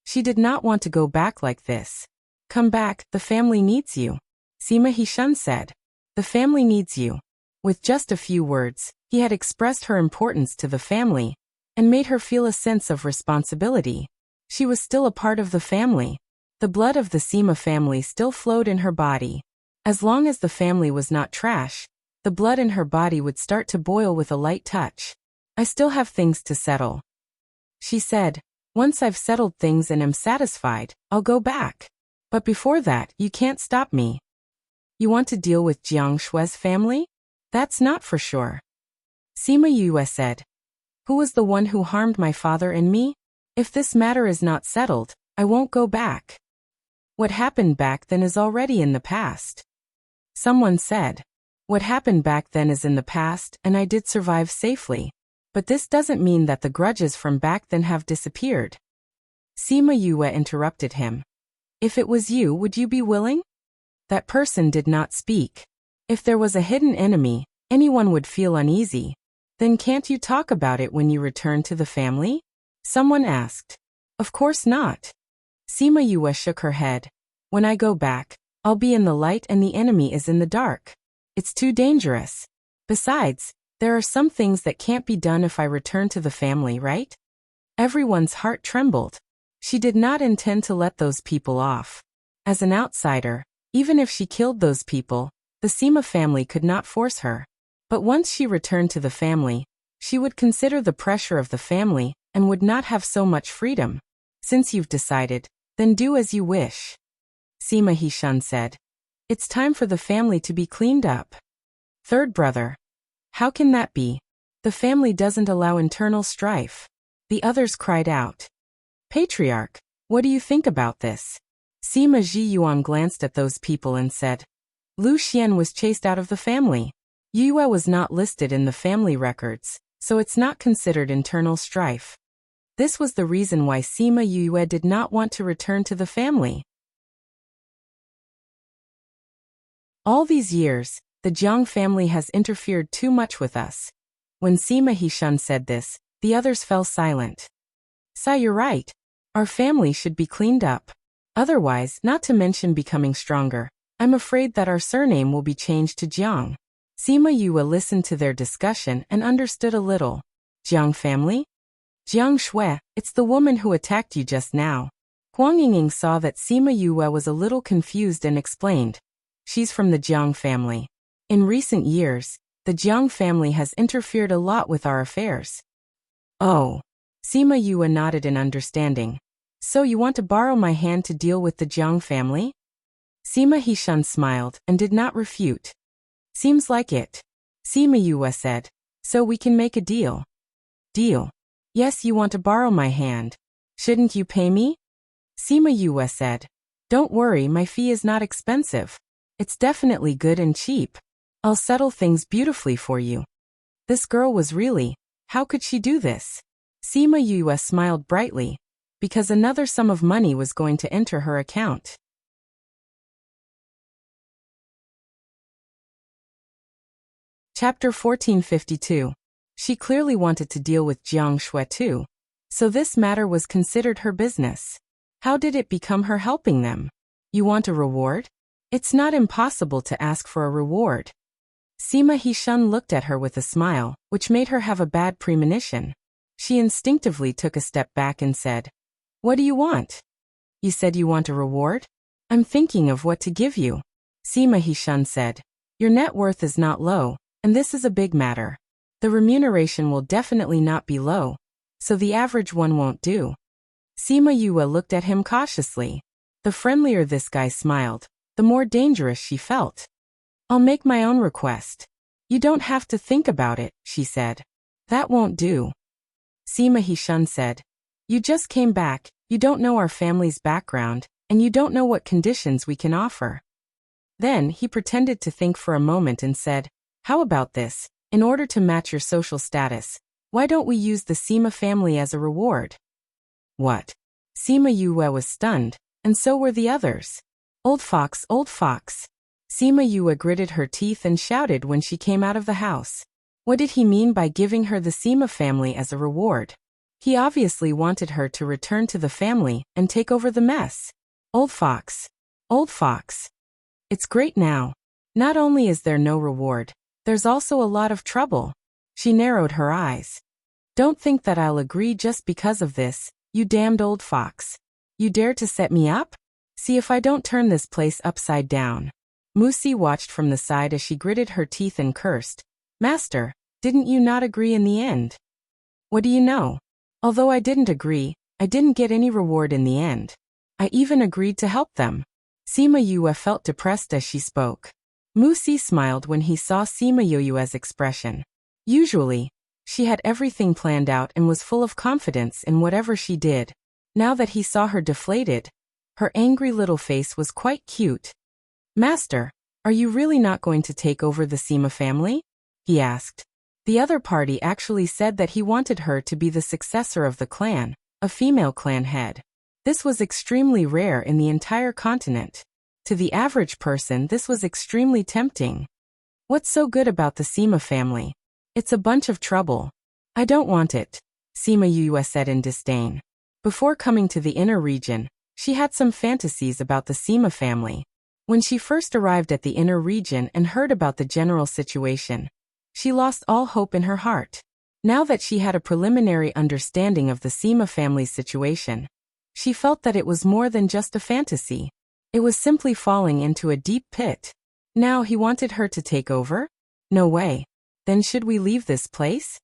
She did not want to go back like this. Come back, the family needs you. Sima Hishun said. The family needs you. With just a few words, he had expressed her importance to the family, and made her feel a sense of responsibility. She was still a part of the family. The blood of the Sima family still flowed in her body. As long as the family was not trash, the blood in her body would start to boil with a light touch. I still have things to settle. She said, once I've settled things and am satisfied, I'll go back. But before that, you can't stop me. You want to deal with Jiang Shue's family? That's not for sure. Sima Yue said. Who was the one who harmed my father and me? If this matter is not settled, I won't go back. What happened back then is already in the past. Someone said. What happened back then is in the past, and I did survive safely. But this doesn't mean that the grudges from back then have disappeared. Sima Yue interrupted him. If it was you, would you be willing? That person did not speak. If there was a hidden enemy, anyone would feel uneasy. Then can't you talk about it when you return to the family? Someone asked. Of course not. Sima Yue shook her head. When I go back, I'll be in the light and the enemy is in the dark. It's too dangerous. Besides, there are some things that can't be done if I return to the family, right? Everyone's heart trembled. She did not intend to let those people off. As an outsider, even if she killed those people, the Sima family could not force her. But once she returned to the family, she would consider the pressure of the family and would not have so much freedom. Since you've decided, then do as you wish. Sima Hishun said. It's time for the family to be cleaned up. Third brother. How can that be? The family doesn't allow internal strife. The others cried out. Patriarch, what do you think about this? Sima Zhiyuan glanced at those people and said. Lu Xian was chased out of the family. Yue was not listed in the family records, so it's not considered internal strife. This was the reason why Sima Yue did not want to return to the family. All these years, the Jiang family has interfered too much with us. When Sima Hishun said this, the others fell silent. Sai, you're right. Our family should be cleaned up. Otherwise, not to mention becoming stronger, I'm afraid that our surname will be changed to Jiang. Sima Yue listened to their discussion and understood a little. Jiang family? Jiang Shui, it's the woman who attacked you just now. Huang Yingying saw that Sima Yue was a little confused and explained. She's from the Jiang family. In recent years, the Jiang family has interfered a lot with our affairs. Oh. Sima Yue nodded in understanding. So you want to borrow my hand to deal with the Jiang family? Sima Hishun smiled and did not refute. Seems like it. Sima Yue said. So we can make a deal. Deal. Yes, you want to borrow my hand. Shouldn't you pay me? Sima Yue said. Don't worry, my fee is not expensive. It's definitely good and cheap. I'll settle things beautifully for you. This girl was really, how could she do this? Sima Yue smiled brightly, because another sum of money was going to enter her account. Chapter 1452. She clearly wanted to deal with Jiang Shui too, so this matter was considered her business. How did it become her helping them? You want a reward? It's not impossible to ask for a reward. Sima Hishun looked at her with a smile, which made her have a bad premonition. She instinctively took a step back and said, What do you want? You said you want a reward? I'm thinking of what to give you. Sima Hishun said, Your net worth is not low, and this is a big matter. The remuneration will definitely not be low, so the average one won't do. Sima Yue looked at him cautiously. The friendlier this guy smiled, the more dangerous she felt. I'll make my own request. You don't have to think about it, she said. That won't do. Sima Hishun said. You just came back, you don't know our family's background, and you don't know what conditions we can offer. Then he pretended to think for a moment and said, how about this? In order to match your social status, why don't we use the Sima family as a reward? What? Sima Yue was stunned, and so were the others. Old fox, old fox. Sima Yue gritted her teeth and shouted when she came out of the house. What did he mean by giving her the Sima family as a reward? He obviously wanted her to return to the family and take over the mess. Old fox. Old fox. It's great now. Not only is there no reward, there's also a lot of trouble. She narrowed her eyes. Don't think that I'll agree just because of this, you damned old fox. You dare to set me up? See if I don't turn this place upside down. Musi watched from the side as she gritted her teeth and cursed. Master, didn't you not agree in the end? What do you know? Although I didn't agree, I didn't get any reward in the end. I even agreed to help them. Sima Yue felt depressed as she spoke. Musi smiled when he saw Sima Yue's expression. Usually, she had everything planned out and was full of confidence in whatever she did. Now that he saw her deflated, her angry little face was quite cute. Master, are you really not going to take over the Sima family? He asked. The other party actually said that he wanted her to be the successor of the clan, a female clan head. This was extremely rare in the entire continent. To the average person, this was extremely tempting. What's so good about the Sima family? It's a bunch of trouble. I don't want it, Sima Yue said in disdain. Before coming to the inner region, she had some fantasies about the Sima family. When she first arrived at the inner region and heard about the general situation, she lost all hope in her heart. Now that she had a preliminary understanding of the Sima family's situation, she felt that it was more than just a fantasy. It was simply falling into a deep pit. Now he wanted her to take over? No way. Then should we leave this place?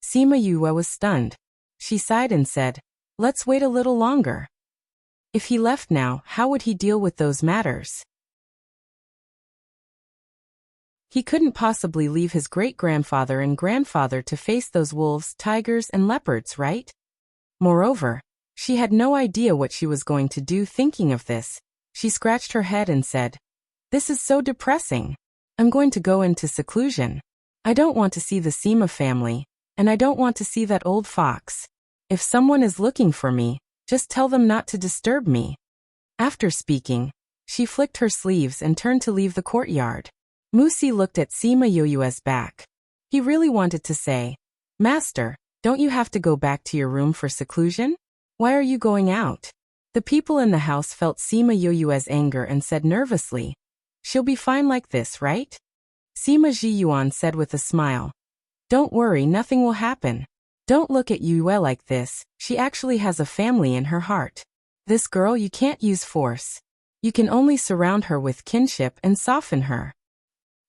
Sima Yue was stunned. She sighed and said, let's wait a little longer. If he left now, how would he deal with those matters? He couldn't possibly leave his great-grandfather and grandfather to face those wolves, tigers, and leopards, right? Moreover, she had no idea what she was going to do. Thinking of this, she scratched her head and said, this is so depressing. I'm going to go into seclusion. I don't want to see the Sima family, and I don't want to see that old fox. If someone is looking for me, just tell them not to disturb me. After speaking, she flicked her sleeves and turned to leave the courtyard. Musi looked at Sima Yue's back. He really wanted to say, Master, don't you have to go back to your room for seclusion? Why are you going out? The people in the house felt Sima Yue's anger and said nervously, she'll be fine like this, right? Sima Zhiyuan said with a smile, don't worry, nothing will happen. Don't look at Yue like this, she actually has a family in her heart. This girl you can't use force. You can only surround her with kinship and soften her.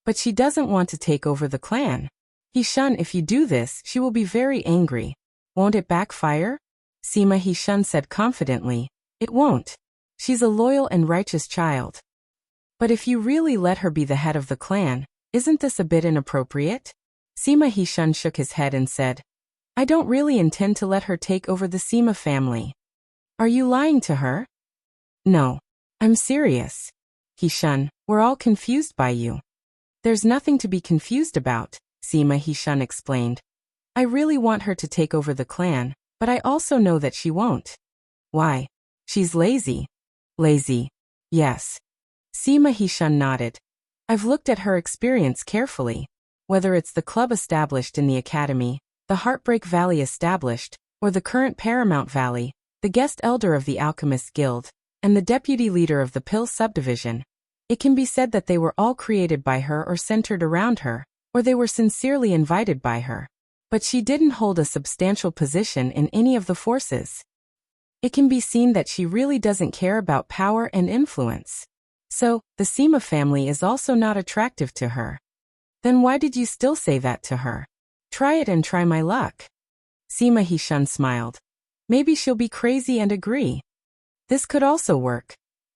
But she doesn't want to take over the clan. Hishun, if you do this, she will be very angry. Won't it backfire? Sima Hishun said confidently, it won't. She's a loyal and righteous child. But if you really let her be the head of the clan, isn't this a bit inappropriate? Sima Hishun shook his head and said, I don't really intend to let her take over the Sima family. Are you lying to her? No. I'm serious. Hishun, we're all confused by you. There's nothing to be confused about, Sima Hishun explained. I really want her to take over the clan, but I also know that she won't. Why? She's lazy. Lazy. Yes. Sima Hishun nodded. I've looked at her experience carefully. Whether it's the club established in the academy, the Heartbreak Valley established, or the current Paramount Valley, the guest elder of the Alchemist Guild, and the deputy leader of the Pill subdivision, it can be said that they were all created by her or centered around her, or they were sincerely invited by her. But she didn't hold a substantial position in any of the forces. It can be seen that she really doesn't care about power and influence. So, the Sima family is also not attractive to her. Then why did you still say that to her? Try it and try my luck. Sima Hishun smiled. Maybe she'll be crazy and agree. This could also work.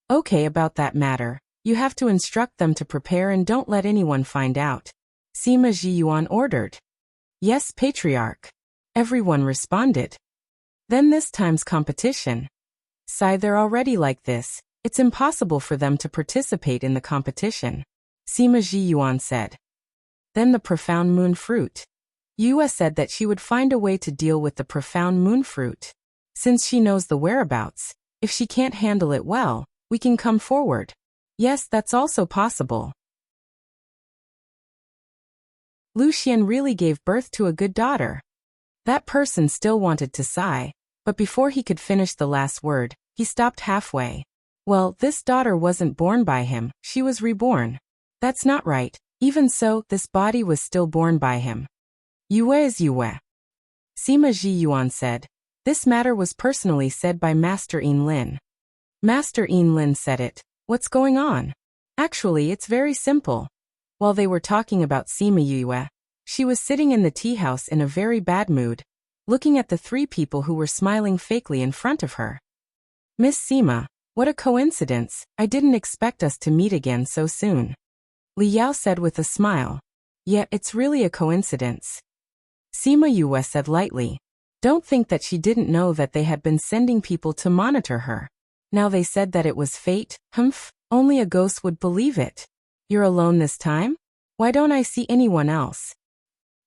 Okay, about that matter, you have to instruct them to prepare and don't let anyone find out. Sima Jiyuan ordered. Yes, Patriarch. Everyone responded. Then this time's competition. Sai, they're already like this. It's impossible for them to participate in the competition. Sima Jiyuan said. Then the profound moon fruit. Yue said that she would find a way to deal with the profound moon fruit. Since she knows the whereabouts, if she can't handle it well, we can come forward. Yes, that's also possible. Lu Xian really gave birth to a good daughter. That person still wanted to sigh, but before he could finish the last word, he stopped halfway. Well, this daughter wasn't born by him, she was reborn. That's not right. Even so, this body was still born by him. Yue is Yue. Sima Jiyuan said. This matter was personally said by Master Yin Lin. Master Yin Lin said it. What's going on? Actually, it's very simple. While they were talking about Sima Yue, she was sitting in the tea house in a very bad mood, looking at the three people who were smiling fakely in front of her. Miss Sima, what a coincidence, I didn't expect us to meet again so soon. Li Yao said with a smile. Yeah, it's really a coincidence. Sima Yue said lightly. Don't think that she didn't know that they had been sending people to monitor her. Now they said that it was fate, humph, only a ghost would believe it. You're alone this time? Why don't I see anyone else?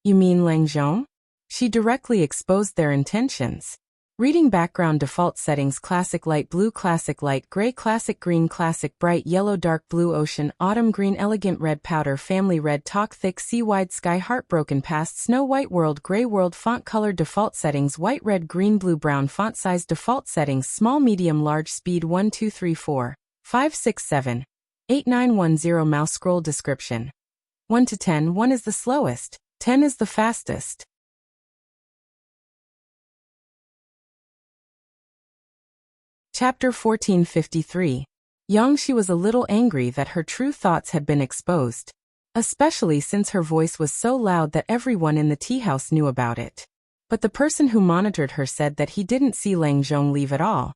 You mean Lang Zhong? She directly exposed their intentions. Reading background default settings: classic light blue, classic light gray, classic green, classic bright yellow, dark blue, ocean, autumn green, elegant red, powder, family red, talk thick, sea wide, sky, heartbroken past, snow white, world gray, world font color default settings: white, red, green, blue, brown, font size default settings: small, medium, large, speed 1 2 3 4 5 6 7 8 9 1 0. Mouse scroll description: 1 to 10, 1 is the slowest, 10 is the fastest. Chapter 1453. She was a little angry that her true thoughts had been exposed, especially since her voice was so loud that everyone in the tea house knew about it. But the person who monitored her said that he didn't see Lang Zhong leave at all,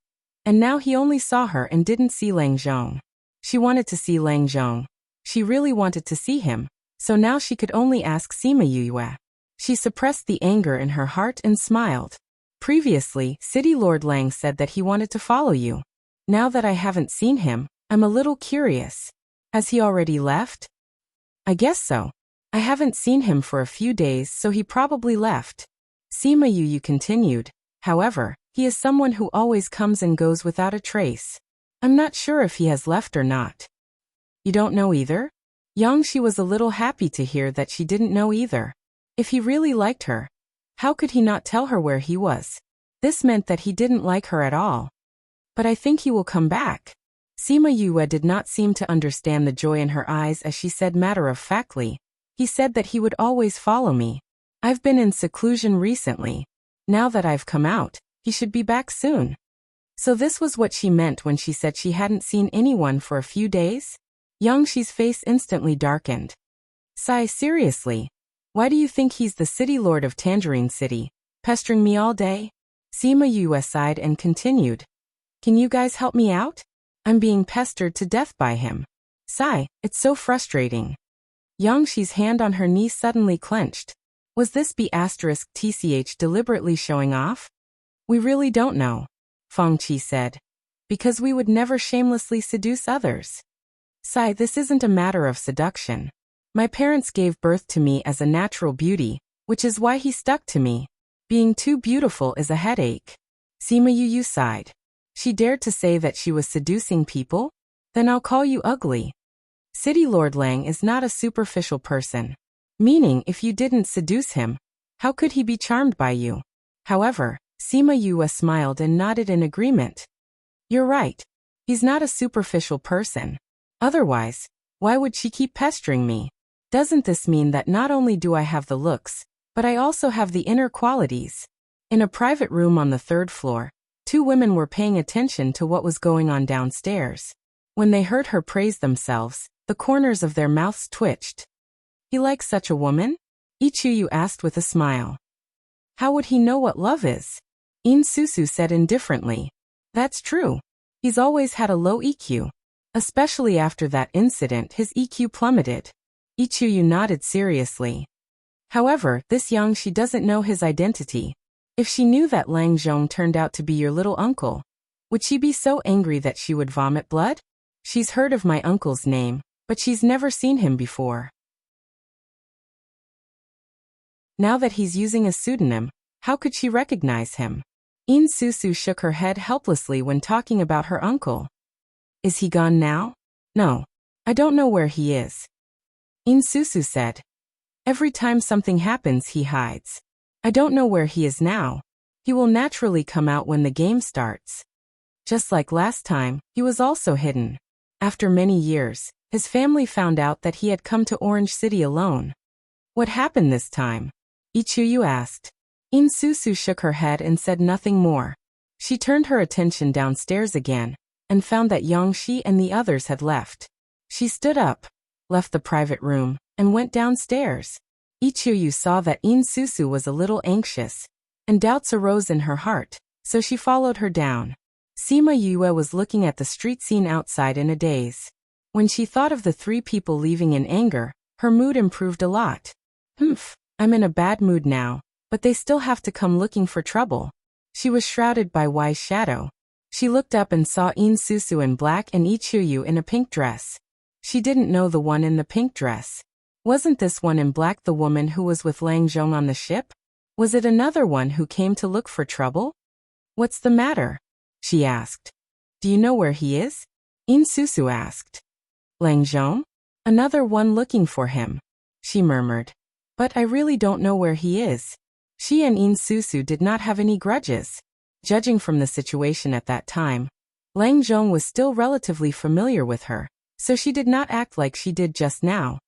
and now he only saw her and didn't see Lang Zhong. She wanted to see Lang Zhong. She really wanted to see him, so now she could only ask Sima Yue. She suppressed the anger in her heart and smiled. Previously, City Lord Lang said that he wanted to follow you. Now that I haven't seen him, I'm a little curious. Has he already left? I guess so. I haven't seen him for a few days, so he probably left. Sima Yu continued. However, he is someone who always comes and goes without a trace. I'm not sure if he has left or not. You don't know either? She was a little happy to hear that she didn't know either. If he really liked her, how could he not tell her where he was? This meant that he didn't like her at all. But I think he will come back. Sima Yue did not seem to understand the joy in her eyes as she said matter-of-factly. He said that he would always follow me. I've been in seclusion recently. Now that I've come out, he should be back soon. So this was what she meant when she said she hadn't seen anyone for a few days? Xi's face instantly darkened. Sai, seriously? Why do you think he's the city lord of Tangerine City, pestering me all day? Sima Yue sighed and continued. Can you guys help me out? I'm being pestered to death by him. Sai, it's so frustrating. Xi's hand on her knee suddenly clenched. Was this B*TCH deliberately showing off? We really don't know, Feng Qi said. Because we would never shamelessly seduce others. Sai, this isn't a matter of seduction. My parents gave birth to me as a natural beauty, which is why he stuck to me. Being too beautiful is a headache. Sima Yu sighed. She dared to say that she was seducing people? Then I'll call you ugly. City Lord Lang is not a superficial person. Meaning, if you didn't seduce him, how could he be charmed by you? However, Sima Yue smiled and nodded in agreement. You're right. He's not a superficial person. Otherwise, why would she keep pestering me? Doesn't this mean that not only do I have the looks, but I also have the inner qualities? In a private room on the 3rd floor, 2 women were paying attention to what was going on downstairs. When they heard her praise themselves, the corners of their mouths twitched. He likes such a woman? Ichuyu asked with a smile. How would he know what love is? In Susu said indifferently. That's true. He's always had a low EQ. Especially after that incident, his EQ plummeted. Ichuyu nodded seriously. However, this young she doesn't know his identity. If she knew that Lang Zhong turned out to be your little uncle, would she be so angry that she would vomit blood? She's heard of my uncle's name, but she's never seen him before. Now that he's using a pseudonym, how could she recognize him? In Susu shook her head helplessly when talking about her uncle. Is he gone now? No. I don't know where he is. In Susu said. Every time something happens he hides. I don't know where he is now. He will naturally come out when the game starts. Just like last time, he was also hidden. After many years, his family found out that he had come to Orange City alone. What happened this time? Ichuyu asked. In Susu shook her head and said nothing more. She turned her attention downstairs again, and found that Yongxi and the others had left. She stood up, left the private room, and went downstairs. Ichuyu saw that In Susu was a little anxious, and doubts arose in her heart, so she followed her down. Sima Yue was looking at the street scene outside in a daze. When she thought of the 3 people leaving in anger, her mood improved a lot. I'm in a bad mood now, but they still have to come looking for trouble. She was shrouded by Wai's shadow. She looked up and saw In Susu in black and Ichuyu in a pink dress. She didn't know the one in the pink dress. Wasn't this one in black the woman who was with Lang Zhong on the ship? Was it another one who came to look for trouble? What's the matter? She asked. Do you know where he is? In Susu asked. Lang Zhong? Another one looking for him. She murmured. But I really don't know where he is. She and In Susu did not have any grudges. Judging from the situation at that time, Lang Zhong was still relatively familiar with her, so she did not act like she did just now.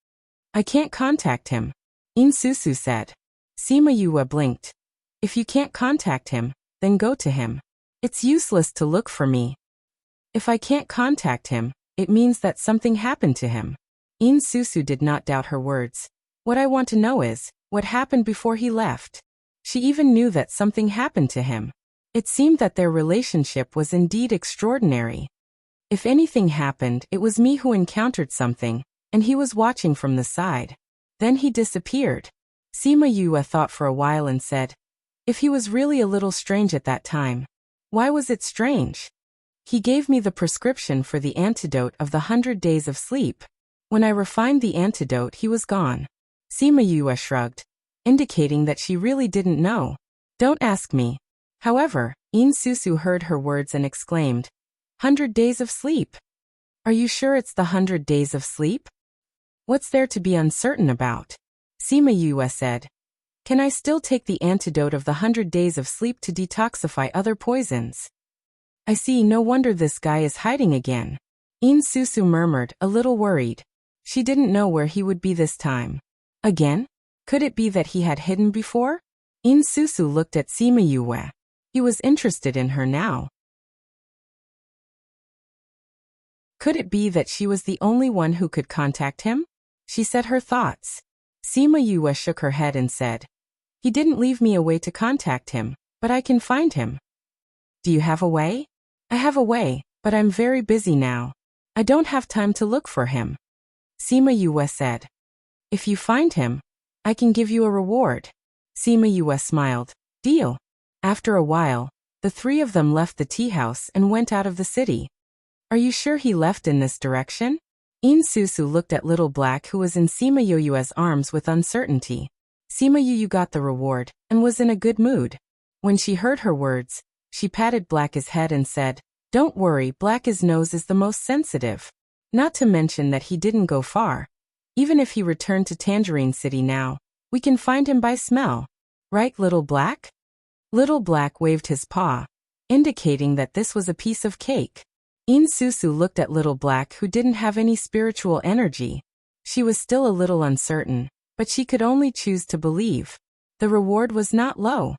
I can't contact him, In Susu said. Sima Yue blinked. If you can't contact him, then go to him. It's useless to look for me. If I can't contact him, it means that something happened to him. In Susu did not doubt her words. What I want to know is, what happened before he left? She even knew that something happened to him. It seemed that their relationship was indeed extraordinary. If anything happened, it was me who encountered something, and he was watching from the side. Then he disappeared. Sima Yue thought for a while and said, if he was really a little strange at that time, why was it strange? He gave me the prescription for the antidote of the 100 days of sleep. When I refined the antidote, he was gone. Sima Yue shrugged, indicating that she really didn't know. Don't ask me. However, In Susu heard her words and exclaimed, 100 days of sleep. Are you sure it's the 100 days of sleep? What's there to be uncertain about? Sima Yue said. Can I still take the antidote of the 100 days of sleep to detoxify other poisons? I see, no wonder this guy is hiding again. In Susu murmured, a little worried. She didn't know where he would be this time. Again? Could it be that he had hidden before? In Susu looked at Sima Yue. He was interested in her now. Could it be that she was the only one who could contact him? She said her thoughts. Sima Yue shook her head and said, he didn't leave me a way to contact him, but I can find him. Do you have a way? I have a way, but I'm very busy now. I don't have time to look for him. Sima Yue said. If you find him, I can give you a reward. Sima Yue smiled. Deal. After a while, the 3 of them left the tea house and went out of the city. Are you sure he left in this direction? In Susu looked at Little Black who was in Sima Yue's arms with uncertainty. Sima Yue got the reward, and was in a good mood. When she heard her words, she patted Black's head and said, don't worry, Black's nose is the most sensitive. Not to mention that he didn't go far. Even if he returned to Tangerine City now, we can find him by smell. Right, Little Black? Little Black waved his paw, indicating that this was a piece of cake. In Susu looked at Little Black who didn't have any spiritual energy. She was still a little uncertain, but she could only choose to believe. The reward was not low.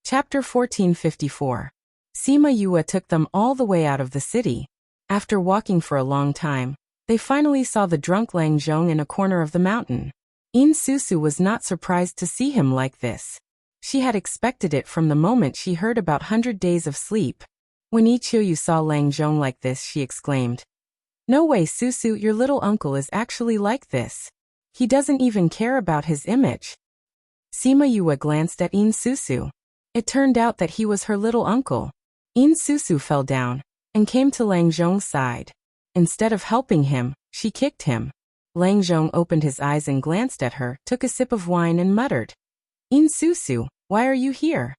Chapter 1454. Sima Yue took them all the way out of the city. After walking for a long time, They finally saw the drunk Lang Zhong in a corner of the mountain. In Susu was not surprised to see him like this. She had expected it from the moment she heard about 100 days of sleep. When Ichiyu saw Lang Zhong like this, she exclaimed, "No way, Susu, your little uncle is actually like this. He doesn't even care about his image." Sima Yue glanced at In Susu. It turned out that he was her little uncle. In Susu fell down and came to Lang Zhong's side. Instead of helping him, she kicked him. Lang Zhong opened his eyes and glanced at her, took a sip of wine and muttered, "In Susu, why are you here?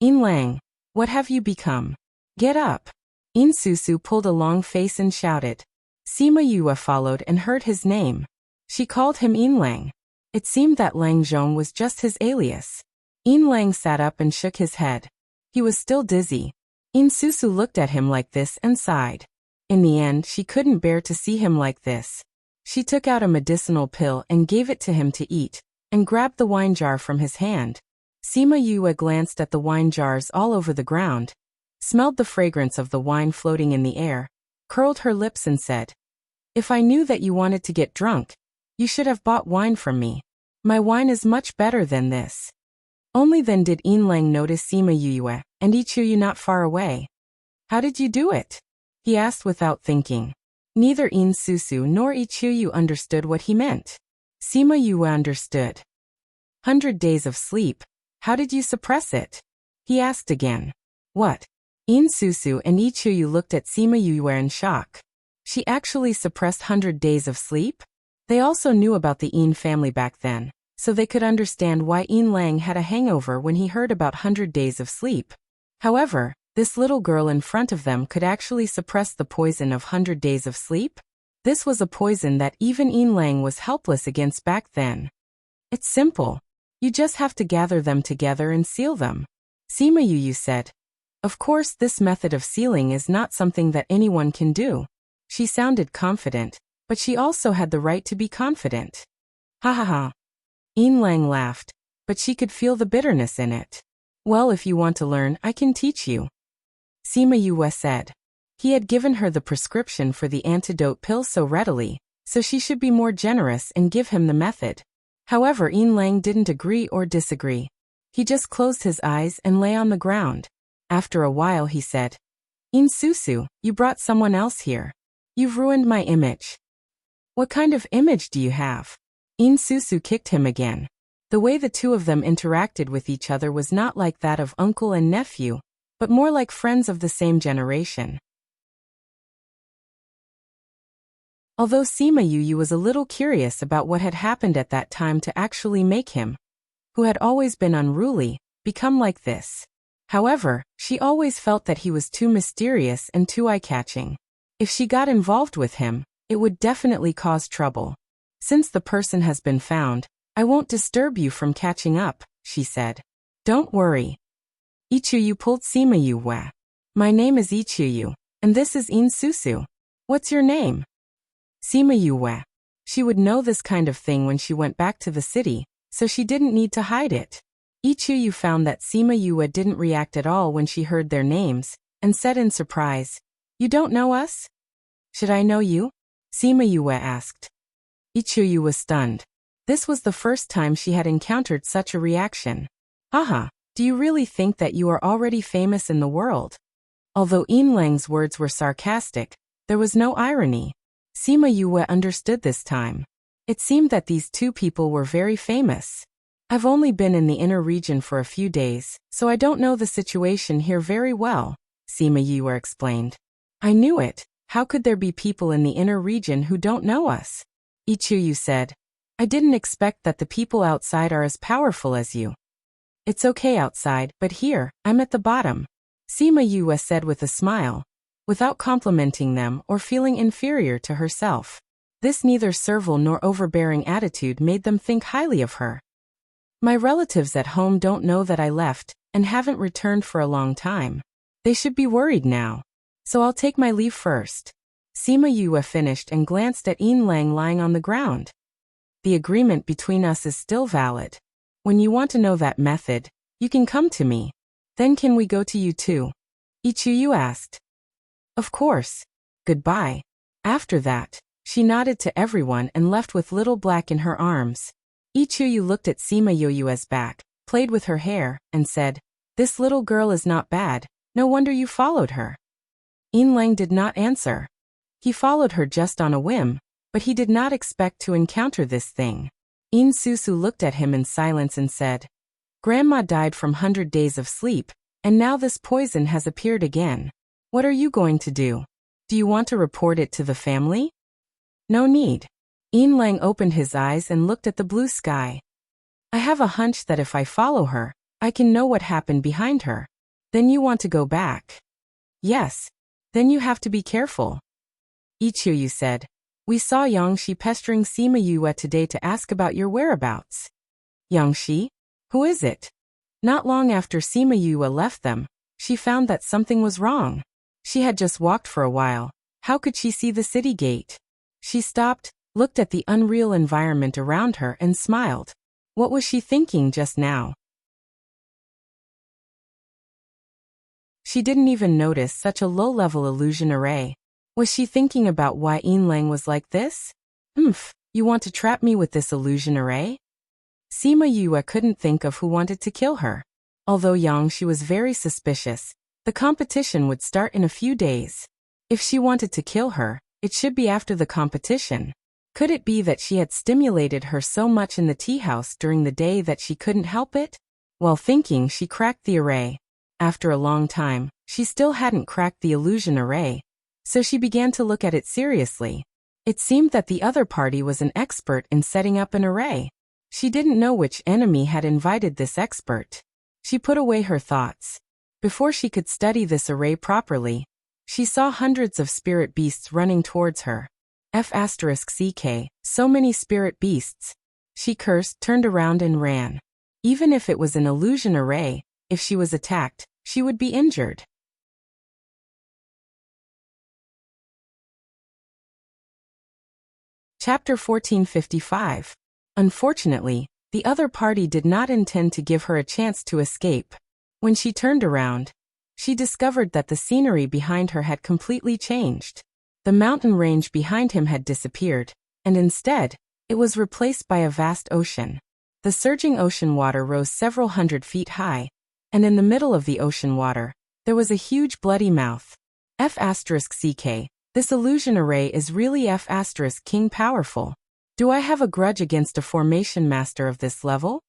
In Lang, what have you become? Get up." In Susu pulled a long face and shouted. Sima Yue followed and heard his name. She called him In Lang. It seemed that Lang Zhong was just his alias. In Lang sat up and shook his head. He was still dizzy. In Susu looked at him like this and sighed. In the end, she couldn't bear to see him like this. She took out a medicinal pill and gave it to him to eat, and grabbed the wine jar from his hand. Sima Yue glanced at the wine jars all over the ground, smelled the fragrance of the wine floating in the air, curled her lips and said, "If I knew that you wanted to get drunk, you should have bought wine from me. My wine is much better than this." Only then did In Lang notice Sima Yue and Ichiyu not far away. "How did you do it?" he asked without thinking. Neither In Susu nor Ichiyu understood what he meant. Sima Yue understood. "100 days of sleep. How did you suppress it?" he asked again. "What?" In Susu and Ichiyu looked at Sima Yue in shock. She actually suppressed 100 days of sleep? They also knew about the In family back then, so they could understand why In Lang had a hangover when he heard about 100 days of sleep. However, this little girl in front of them could actually suppress the poison of 100 days of sleep? This was a poison that even In Lang was helpless against back then. "It's simple. You just have to gather them together and seal them," Sima Yue said. "Of course, this method of sealing is not something that anyone can do." She sounded confident, but she also had the right to be confident. "Ha ha ha." In Lang laughed, but she could feel the bitterness in it. "Well, if you want to learn, I can teach you," Sima Yue said. He had given her the prescription for the antidote pill so readily, so she should be more generous and give him the method. However, In Lang didn't agree or disagree. He just closed his eyes and lay on the ground. After a while he said, "In Susu, you brought someone else here. You've ruined my image." "What kind of image do you have?" In Susu kicked him again. The way the two of them interacted with each other was not like that of uncle and nephew, but more like friends of the same generation. Although Sima Yue was a little curious about what had happened at that time to actually make him, who had always been unruly, become like this. However, she always felt that he was too mysterious and too eye-catching. If she got involved with him, it would definitely cause trouble. "Since the person has been found, I won't disturb you from catching up," she said. "Don't worry." Ichiyu pulled Sima Yue. "My name is Ichiyu, and this is In Susu. What's your name?" Sima Yue. She would know this kind of thing when she went back to the city, so she didn't need to hide it. Ichiyu found that Sima Yue didn't react at all when she heard their names, and said in surprise, "You don't know us?" "Should I know you?" Sima Yue asked. Ichiyu was stunned. This was the first time she had encountered such a reaction. "Haha, do you really think that you are already famous in the world?" Although In Lang's words were sarcastic, there was no irony. Sima Yue understood this time. It seemed that these two people were very famous. "I've only been in the inner region for a few days, so I don't know the situation here very well," Sima Yue explained. "I knew it. How could there be people in the inner region who don't know us?" Ichiyu said. "I didn't expect that the people outside are as powerful as you." "It's okay outside, but here, I'm at the bottom," Sima Yue said with a smile, without complimenting them or feeling inferior to herself. This neither servile nor overbearing attitude made them think highly of her. "My relatives at home don't know that I left, and haven't returned for a long time. They should be worried now. So I'll take my leave first." Sima Yue finished and glanced at In Lang lying on the ground. "The agreement between us is still valid. When you want to know that method, you can come to me. Then can we go to you too?" Ichiyu asked. "Of course. Goodbye." After that, She nodded to everyone and left with Little Black in her arms. Ichuyu looked at Sima Yoyue's back, played with her hair, and said, "This little girl is not bad, no wonder you followed her." Yinlang did not answer. He followed her just on a whim, but he did not expect to encounter this thing. Yin Susu looked at him in silence and said, "Grandma died from 100 days of sleep, and now this poison has appeared again. What are you going to do? Do you want to report it to the family?" "No need." Yinlang opened his eyes and looked at the blue sky. "I have a hunch that if I follow her, I can know what happened behind her." "Then you want to go back?" "Yes. Then you have to be careful." Ichuyu said, "We saw Yangshi pestering Sima Yue today to ask about your whereabouts." "Yangshi? Who is it?" Not long after Sima Yue left them, she found that something was wrong. She had just walked for a while. How could she see the city gate? She stopped, looked at the unreal environment around her and smiled. What was she thinking just now? She didn't even notice such a low-level illusion array. Was she thinking about why Yinlang was like this? You want to trap me with this illusion array? Sima Yue couldn't think of who wanted to kill her. Although Yangshi was very suspicious, the competition would start in a few days. If she wanted to kill her, it should be after the competition. Could it be that she had stimulated her so much in the tea house during the day that she couldn't help it? While thinking, she cracked the array. After a long time, she still hadn't cracked the illusion array, so she began to look at it seriously. It seemed that the other party was an expert in setting up an array. She didn't know which enemy had invited this expert. She put away her thoughts. Before she could study this array properly, she saw hundreds of spirit beasts running towards her. F***ck, so many spirit beasts. She cursed, turned around and ran. Even if it was an illusion array, if she was attacked, she would be injured. Chapter 1455. Unfortunately, the other party did not intend to give her a chance to escape. When she turned around, she discovered that the scenery behind her had completely changed. The mountain range behind him had disappeared, and instead, it was replaced by a vast ocean. The surging ocean water rose several hundred feet high, and in the middle of the ocean water, there was a huge bloody mouth. F***ck, this illusion array is really F***king powerful. Do I have a grudge against a formation master of this level?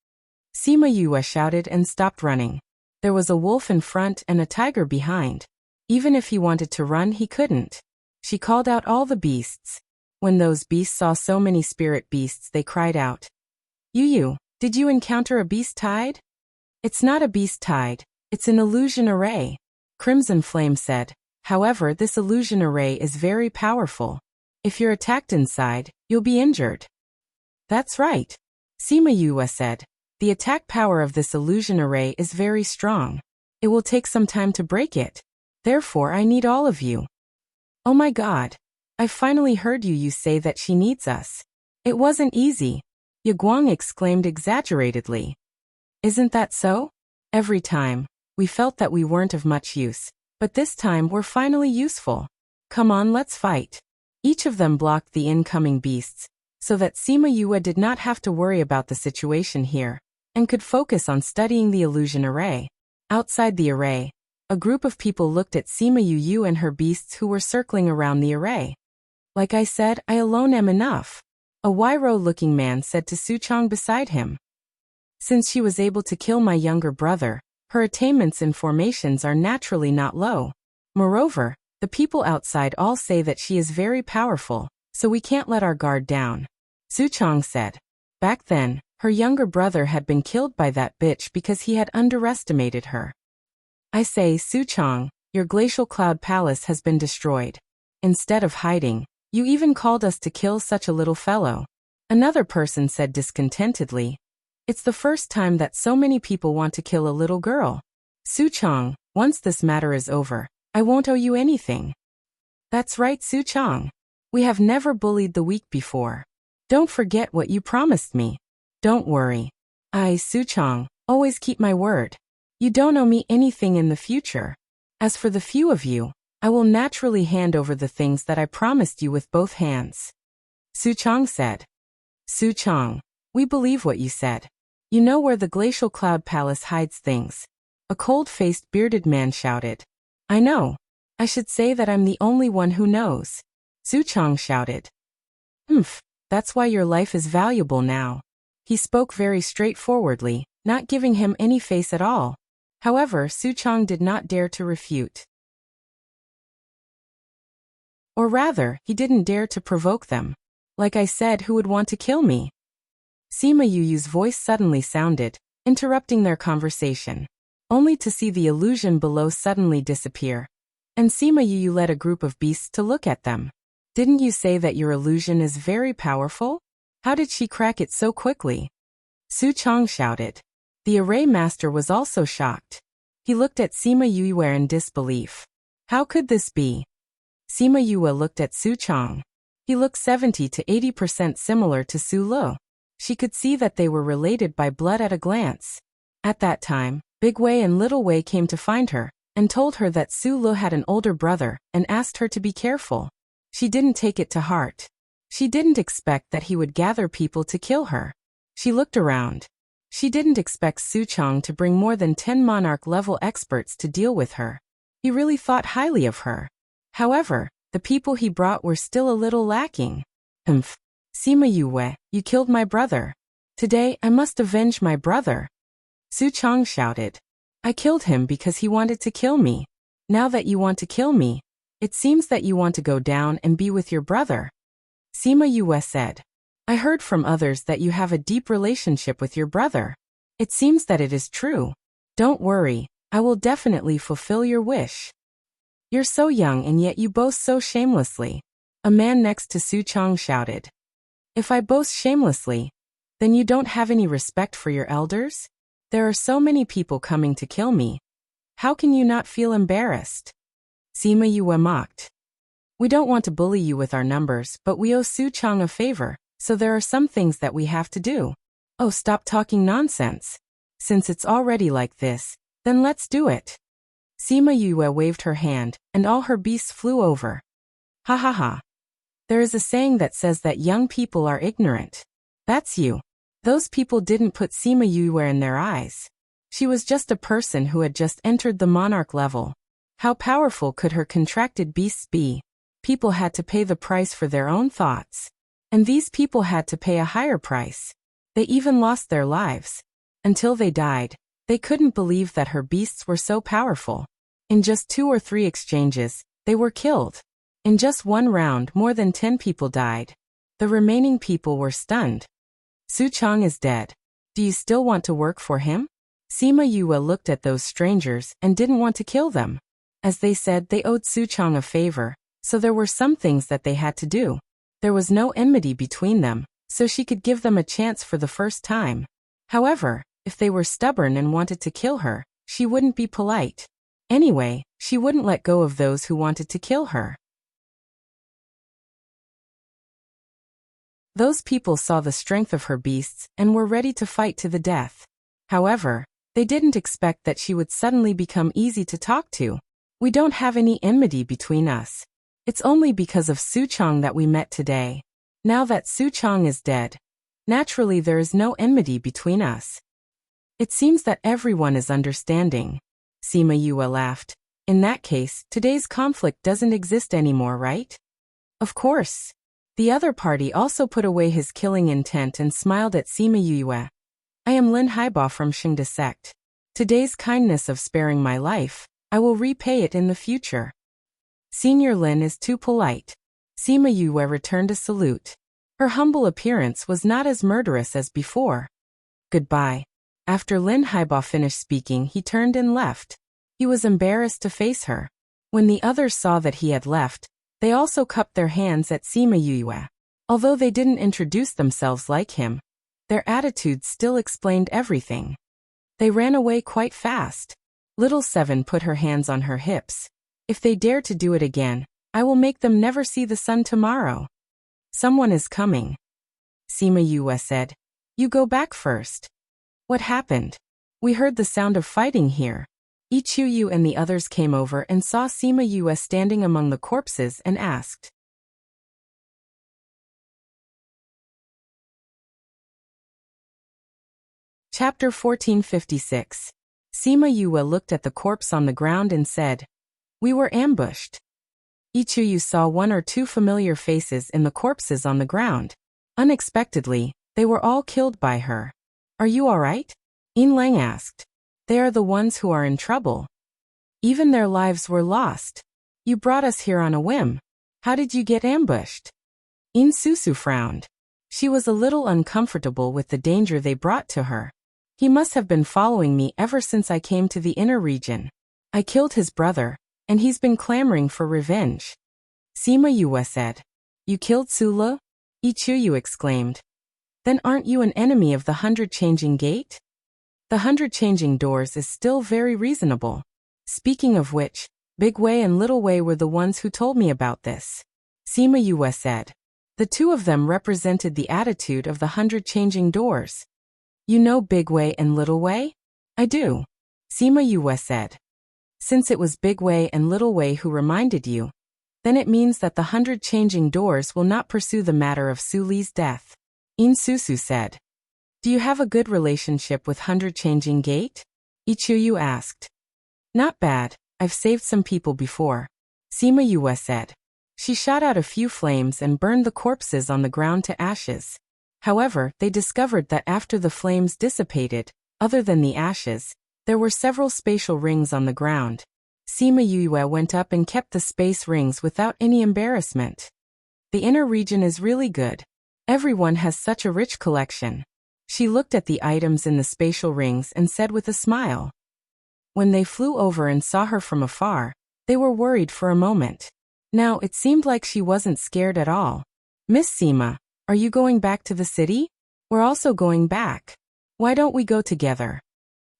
Sima Yue shouted and stopped running. There was a wolf in front and a tiger behind. Even if he wanted to run, he couldn't. She called out all the beasts. When those beasts saw so many spirit beasts, they cried out, "Yu, did you encounter a beast tide?" "It's not a beast tide, it's an illusion array," Crimson Flame said. "However, this illusion array is very powerful. If you're attacked inside, you'll be injured." "That's right," Sima Yue said. "The attack power of this illusion array is very strong. It will take some time to break it. Therefore, I need all of you." "Oh my God. I finally heard you say that she needs us. It wasn't easy," Ye Guang exclaimed exaggeratedly. "Isn't that so? Every time, we felt that we weren't of much use, but this time we're finally useful. Come on, let's fight." Each of them blocked the incoming beasts, so that Sima Yue did not have to worry about the situation here, and could focus on studying the illusion array. Outside the array, a group of people looked at Sima Yue and her beasts who were circling around the array. "Like I said, I alone am enough," a Wairo-looking man said to Suchong beside him. "Since she was able to kill my younger brother, her attainments in formations are naturally not low. Moreover, the people outside all say that she is very powerful, so we can't let our guard down," Suchong said. Back then, her younger brother had been killed by that bitch because he had underestimated her. "I say, Suchong, your glacial cloud palace has been destroyed. Instead of hiding, you even called us to kill such a little fellow," another person said discontentedly. "It's the first time that so many people want to kill a little girl. Suchong, once this matter is over, I won't owe you anything." "That's right, Suchong. We have never bullied the weak before. Don't forget what you promised me." "Don't worry. I, Suchong, always keep my word. You don't owe me anything in the future. As for the few of you, I will naturally hand over the things that I promised you with both hands." Su Chong said. Su Chong, we believe what you said. You know where the glacial cloud palace hides things. A cold-faced bearded man shouted. I know. I should say that I'm the only one who knows. Su Chong shouted. That's why your life is valuable now. He spoke very straightforwardly, not giving him any face at all. However, Su Chong did not dare to refute. Or rather, he didn't dare to provoke them. Like I said, who would want to kill me? Sima Yu's voice suddenly sounded, interrupting their conversation, only to see the illusion below suddenly disappear. And Sima Yu led a group of beasts to look at them. Didn't you say that your illusion is very powerful? How did she crack it so quickly? Su Chong shouted. The array master was also shocked. He looked at Sima Yue in disbelief. How could this be? Sima Yue looked at Su Chong. He looked 70 to 80% similar to Su Lu. She could see that they were related by blood at a glance. At that time, Big Wei and Little Wei came to find her, and told her that Su Lu had an older brother, and asked her to be careful. She didn't take it to heart. She didn't expect that he would gather people to kill her. She looked around. She didn't expect Su Chong to bring more than 10 monarch-level experts to deal with her. He really thought highly of her. However, the people he brought were still a little lacking. Sima Yue, you killed my brother. Today, I must avenge my brother. Su Chong shouted. I killed him because he wanted to kill me. Now that you want to kill me, it seems that you want to go down and be with your brother. Sima Yue said. I heard from others that you have a deep relationship with your brother. It seems that it is true. Don't worry, I will definitely fulfill your wish. You're so young and yet you boast so shamelessly. A man next to Su Chong shouted. If I boast shamelessly, then you don't have any respect for your elders? There are so many people coming to kill me. How can you not feel embarrassed? Sima Yue mocked. We don't want to bully you with our numbers, but we owe Su Chong a favor, so there are some things that we have to do. Oh, stop talking nonsense. Since it's already like this, then let's do it. Sima Yue waved her hand, and all her beasts flew over. Ha ha ha. There is a saying that says that young people are ignorant. That's you. Those people didn't put Sima Yue in their eyes. She was just a person who had just entered the monarch level. How powerful could her contracted beasts be? People had to pay the price for their own thoughts. And these people had to pay a higher price. They even lost their lives. Until they died, they couldn't believe that her beasts were so powerful. In just 2 or 3 exchanges, they were killed. In just one round, more than 10 people died. The remaining people were stunned. Su Chong is dead. Do you still want to work for him? Sima Yue looked at those strangers and didn't want to kill them. As they said, they owed Su Chong a favor, so there were some things that they had to do. There was no enmity between them, so she could give them a chance for the first time. However, if they were stubborn and wanted to kill her, she wouldn't be polite. Anyway, she wouldn't let go of those who wanted to kill her. Those people saw the strength of her beasts and were ready to fight to the death. However, they didn't expect that she would suddenly become easy to talk to. We don't have any enmity between us. It's only because of Su Chong that we met today. Now that Su Chong is dead, naturally there is no enmity between us. It seems that everyone is understanding. Sima Yue laughed. In that case, today's conflict doesn't exist anymore, right? Of course. The other party also put away his killing intent and smiled at Sima Yue. I am Lin Haiba from Xingda sect. Today's kindness of sparing my life, I will repay it in the future. Senior Lin is too polite. Sima Yue returned a salute. Her humble appearance was not as murderous as before. Goodbye. After Lin Haiba finished speaking, he turned and left. He was embarrassed to face her. When the others saw that he had left, they also cupped their hands at Sima Yue. Although they didn't introduce themselves like him, their attitudes still explained everything. They ran away quite fast. Little Seven put her hands on her hips. If they dare to do it again, I will make them never see the sun tomorrow. Someone is coming. Sima Yue said. You go back first. What happened? We heard the sound of fighting here. Ichuyu and the others came over and saw Sima Yue standing among the corpses and asked. Chapter 1456. Sima Yue looked at the corpse on the ground and said, "We were ambushed." Ichuyu saw one or two familiar faces in the corpses on the ground. Unexpectedly, they were all killed by her. "Are you all right?" Yin Lang asked. "They are the ones who are in trouble. Even their lives were lost. You brought us here on a whim. How did you get ambushed?" Yin Susu frowned. She was a little uncomfortable with the danger they brought to her. "He must have been following me ever since I came to the inner region. I killed his brother, and he's been clamoring for revenge." Sima Yue said. "You killed Sulu?" Ichuyu exclaimed. "Then aren't you an enemy of the 100 Changing Gate? The 100 Changing Doors is still very reasonable. Speaking of which, Big Wei and Little Wei were the ones who told me about this," Sima Yue said. The two of them represented the attitude of the 100 Changing Doors. "You know Big Wei and Little Wei?" "I do," Sima Yue said. "Since it was Big Wei and Little Wei who reminded you, then it means that the 100 Changing Doors will not pursue the matter of Su Li's death," Yin Susu said. "Do you have a good relationship with 100 Changing Gate?" Ichuyu asked. "Not bad, I've saved some people before," Sima Yue said. She shot out a few flames and burned the corpses on the ground to ashes. However, they discovered that after the flames dissipated, other than the ashes, there were several spatial rings on the ground. Sima Yue went up and kept the space rings without any embarrassment. "The inner region is really good. Everyone has such a rich collection." She looked at the items in the spatial rings and said with a smile. When they flew over and saw her from afar, they were worried for a moment. Now it seemed like she wasn't scared at all. "Miss Sima, are you going back to the city?" "We're also going back. Why don't we go together?"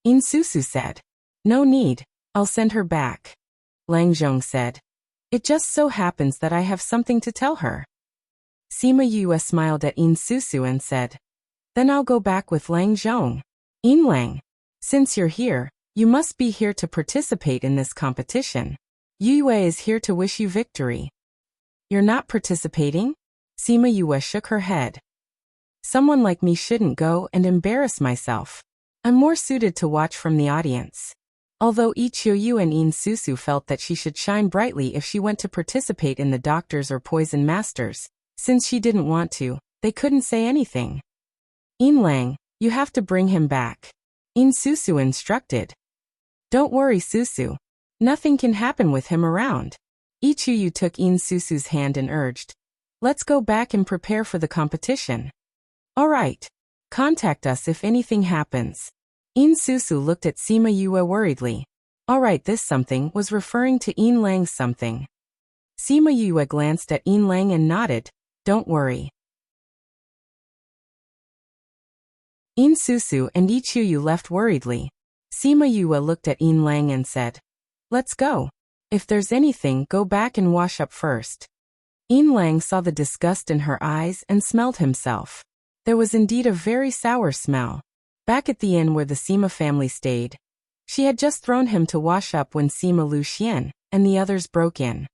Yin Susu said. "No need, I'll send her back." Lang Zhong said. "It just so happens that I have something to tell her." Sima Yue smiled at Yin Susu and said, "Then I'll go back with Lang Zhong." "Yin Lang, since you're here, you must be here to participate in this competition. Yue is here to wish you victory." "You're not participating?" Sima Yue shook her head. "Someone like me shouldn't go and embarrass myself. I'm more suited to watch from the audience." Although Ichuyu and Yin Susu felt that she should shine brightly if she went to participate in the Doctors or Poison Masters, since she didn't want to, they couldn't say anything. "Yin Lang, you have to bring him back," Yin Susu instructed. "Don't worry, Susu. Nothing can happen with him around." Ichuyu took Yin Susu's hand and urged, "Let's go back and prepare for the competition." "All right. Contact us if anything happens." Yin Susu looked at Sima Yue worriedly. "All right, this something" was referring to Yin Lang's something. Sima Yue glanced at Yin Lang and nodded, "Don't worry." Yin Susu and Ichuyu left worriedly. Sima Yue looked at Yin Lang and said, "Let's go. If there's anything, go back and wash up first." Yin Lang saw the disgust in her eyes and smelled himself. There was indeed a very sour smell. Back at the inn where the Sima family stayed, she had just thrown him to wash up when Sima Lu Xian and the others broke in.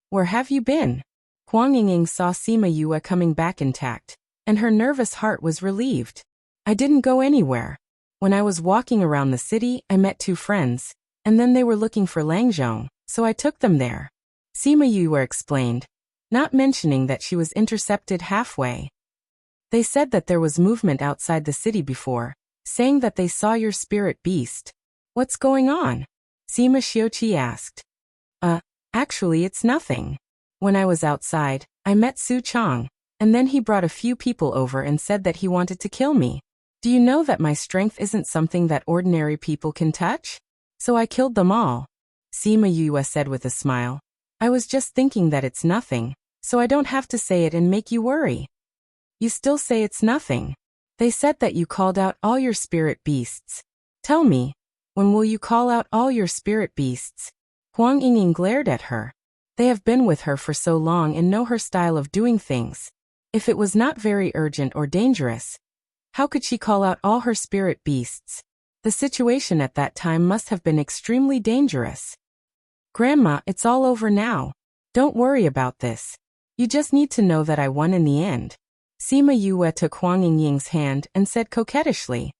"Where have you been?" Huang Yingying saw Sima Yue coming back intact, and her nervous heart was relieved. "I didn't go anywhere. When I was walking around the city, I met two friends, and then they were looking for Lang Zhong, so I took them there," Sima Yue explained, not mentioning that she was intercepted halfway. "They said that there was movement outside the city before, saying that they saw your spirit beast." "What's going on?" Sima Xiuqi asked. Actually it's nothing. When I was outside, I met Su Chang, and then he brought a few people over and said that he wanted to kill me. Do you know that my strength isn't something that ordinary people can touch? So I killed them all," Sima Yue said with a smile. "I was just thinking that it's nothing, so I don't have to say it and make you worry." "You still say it's nothing. They said that you called out all your spirit beasts. Tell me, when will you call out all your spirit beasts?" Huang Yingying glared at her. They have been with her for so long and know her style of doing things. If it was not very urgent or dangerous, how could she call out all her spirit beasts? The situation at that time must have been extremely dangerous. "Grandma, it's all over now. Don't worry about this. You just need to know that I won in the end." Sima Yue took Huang Yingying's hand and said coquettishly.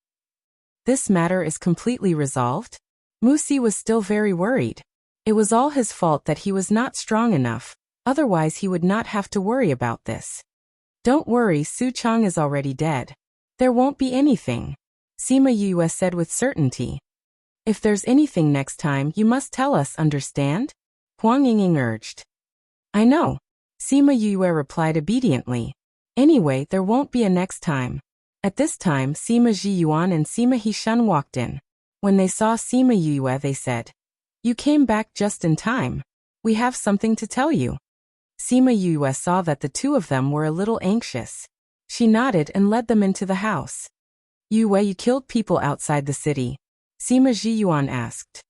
This matter is completely resolved? Musi was still very worried. It was all his fault that he was not strong enough, otherwise he would not have to worry about this. Don't worry, Su Chang is already dead. There won't be anything, Sima Yue said with certainty. If there's anything next time, you must tell us, understand? Huang Yingying urged. I know, Sima Yue replied obediently. Anyway, there won't be a next time. At this time, Sima Ji Yuan and Sima Hishun walked in. When they saw Sima Yue, they said, You came back just in time. We have something to tell you. Sima Yue saw that the two of them were a little anxious. She nodded and led them into the house. Yue, you killed people outside the city? Sima Ji Yuan asked.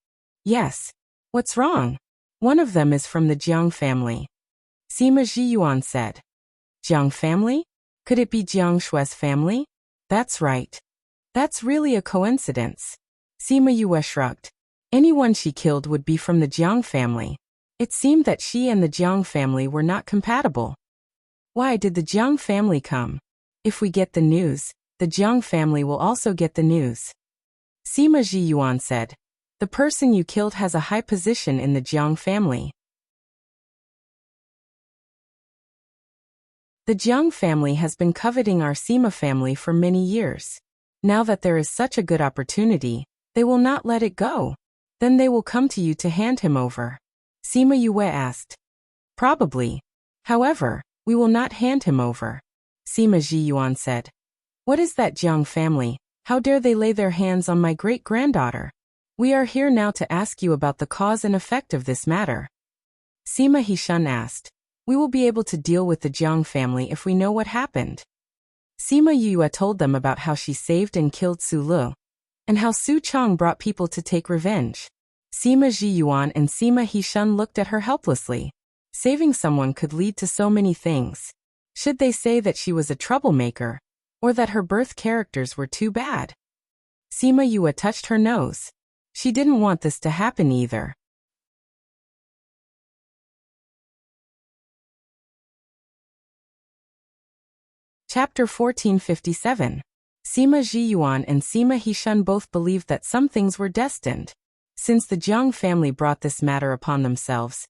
Yes. What's wrong? One of them is from the Jiang family. Sima Ji Yuan said. Jiang family? Could it be Jiang Shui's family? That's right. That's really a coincidence. Sima Yue shrugged. Anyone she killed would be from the Jiang family. It seemed that she and the Jiang family were not compatible. Why did the Jiang family come? If we get the news, the Jiang family will also get the news. Sima Ji Yuan said. The person you killed has a high position in the Jiang family. The Jiang family has been coveting our Sima family for many years. Now that there is such a good opportunity, they will not let it go. Then they will come to you to hand him over. Sima Yue asked. Probably. However, we will not hand him over. Sima Ji Yuan said. What is that Jiang family? How dare they lay their hands on my great-granddaughter? We are here now to ask you about the cause and effect of this matter. Sima Hishun asked. We will be able to deal with the Jiang family if we know what happened. Sima Yue told them about how she saved and killed Su Lu, and how Su Chang brought people to take revenge. Sima Ji Yuan and Sima Hishun looked at her helplessly. Saving someone could lead to so many things. Should they say that she was a troublemaker, or that her birth characters were too bad? Sima Yue touched her nose. She didn't want this to happen either. Chapter 1457. Sima Ji Yuan and Sima Hishun both believed that some things were destined. Since the Jiang family brought this matter upon themselves,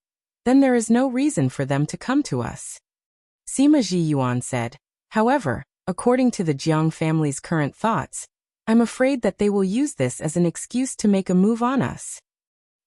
then there is no reason for them to come to us. Sima Ji Yuan said. However, according to the Jiang family's current thoughts, I'm afraid that they will use this as an excuse to make a move on us.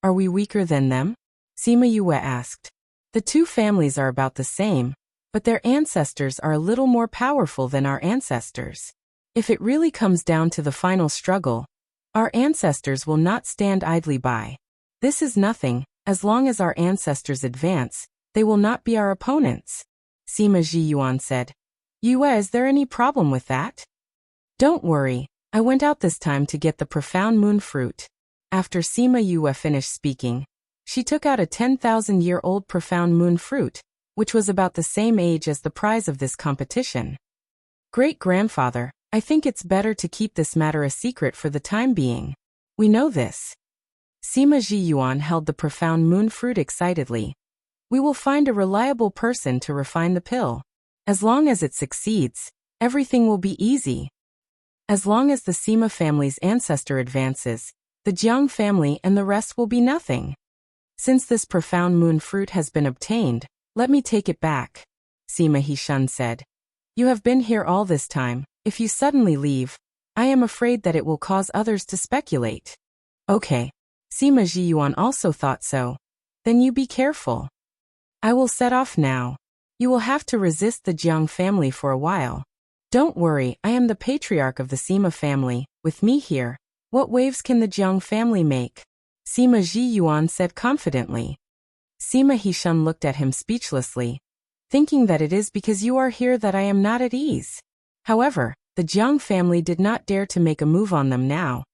Are we weaker than them? Sima Yue asked. The two families are about the same, but their ancestors are a little more powerful than our ancestors. If it really comes down to the final struggle, our ancestors will not stand idly by. This is nothing. As long as our ancestors advance, they will not be our opponents. Sima Ji Yuan said. Yue, is there any problem with that? Don't worry, I went out this time to get the profound moon fruit. After Sima Yue finished speaking, she took out a 10,000-year-old profound moon fruit, which was about the same age as the prize of this competition. Great-grandfather, I think it's better to keep this matter a secret for the time being. We know this. Sima Ji Yuan held the profound moon fruit excitedly. We will find a reliable person to refine the pill. As long as it succeeds, everything will be easy. As long as the Sima family's ancestor advances, the Jiang family and the rest will be nothing. Since this profound moon fruit has been obtained, let me take it back, Sima Hishun said. You have been here all this time. If you suddenly leave, I am afraid that it will cause others to speculate. Okay. Sima Ji Yuan also thought so. Then you be careful. I will set off now. You will have to resist the Jiang family for a while. Don't worry, I am the patriarch of the Sima family. With me here, what waves can the Jiang family make? Sima Ji Yuan said confidently. Sima Hishun looked at him speechlessly, thinking that it is because you are here that I am not at ease. However, the Jiang family did not dare to make a move on them now.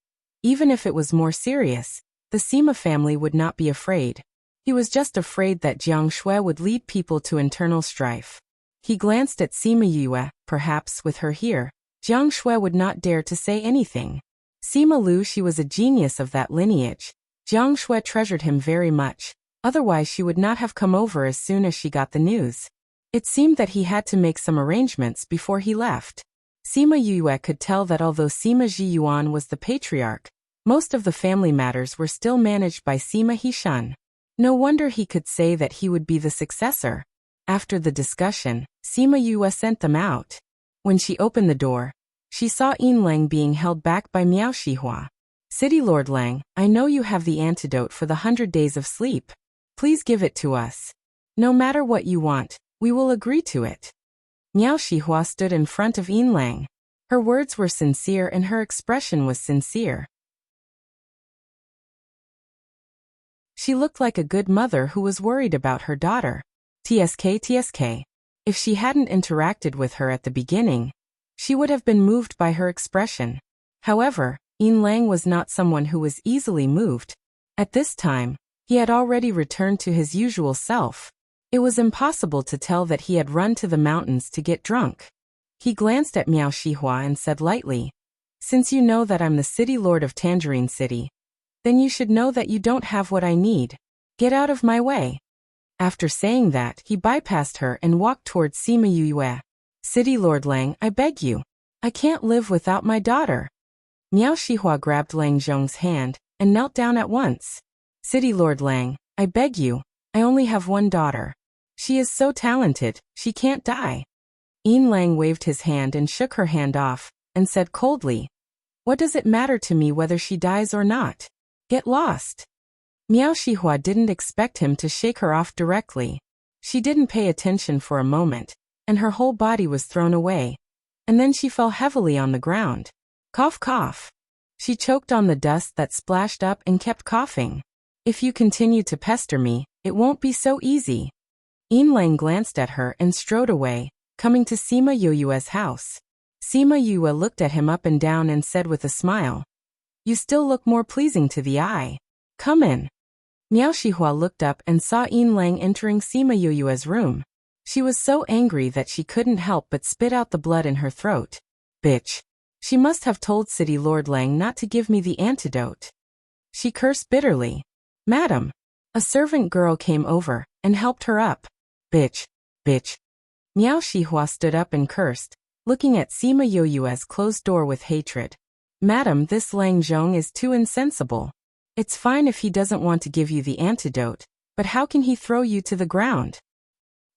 Even if it was more serious, the Sima family would not be afraid. He was just afraid that Jiang Shui would lead people to internal strife. He glanced at Sima Yue. Perhaps with her here, Jiang Shui would not dare to say anything. Sima Lu, she was a genius of that lineage. Jiang Shui treasured him very much. Otherwise she would not have come over as soon as she got the news. It seemed that he had to make some arrangements before he left. Sima Yue could tell that although Sima Jiyuan was the patriarch, most of the family matters were still managed by Sima Hishan. No wonder he could say that he would be the successor. After the discussion, Sima Yue sent them out. When she opened the door, she saw Yin Lang being held back by Miao Shihua. City Lord Lang, I know you have the antidote for the 100 days of sleep. Please give it to us. No matter what you want, we will agree to it. Miao Shihua stood in front of Yin Lang. Her words were sincere and her expression was sincere. She looked like a good mother who was worried about her daughter. TSK. If she hadn't interacted with her at the beginning, she would have been moved by her expression. However, Yin Lang was not someone who was easily moved. At this time, he had already returned to his usual self. It was impossible to tell that he had run to the mountains to get drunk. He glanced at Miao Shihua and said lightly, "Since you know that I'm the city lord of Tangerine City, then you should know that you don't have what I need. Get out of my way." After saying that, he bypassed her and walked towards Sima Yue. "City Lord Lang, I beg you. I can't live without my daughter." Miao Shihua grabbed Lang Zhong's hand and knelt down at once. "City Lord Lang, I beg you. I only have one daughter. She is so talented, she can't die." Yin Lang waved his hand and shook her hand off, and said coldly, "What does it matter to me whether she dies or not? Get lost." Miao Shihua didn't expect him to shake her off directly. She didn't pay attention for a moment, and her whole body was thrown away. And then she fell heavily on the ground. Cough, cough. She choked on the dust that splashed up and kept coughing. "If you continue to pester me, it won't be so easy." Yin Lang glanced at her and strode away, coming to Sima Yue's house. Sima Yue looked at him up and down and said with a smile, "You still look more pleasing to the eye. Come in." Miao Shihua looked up and saw Yin Lang entering Sima Yue's room. She was so angry that she couldn't help but spit out the blood in her throat. "Bitch. She must have told City Lord Lang not to give me the antidote." She cursed bitterly. "Madam." A servant girl came over and helped her up. "Bitch. Bitch." Miao Shihua stood up and cursed, looking at Sima Yue's closed door with hatred. "Madam, this Lang Zhong is too insensible. It's fine if he doesn't want to give you the antidote, but how can he throw you to the ground?"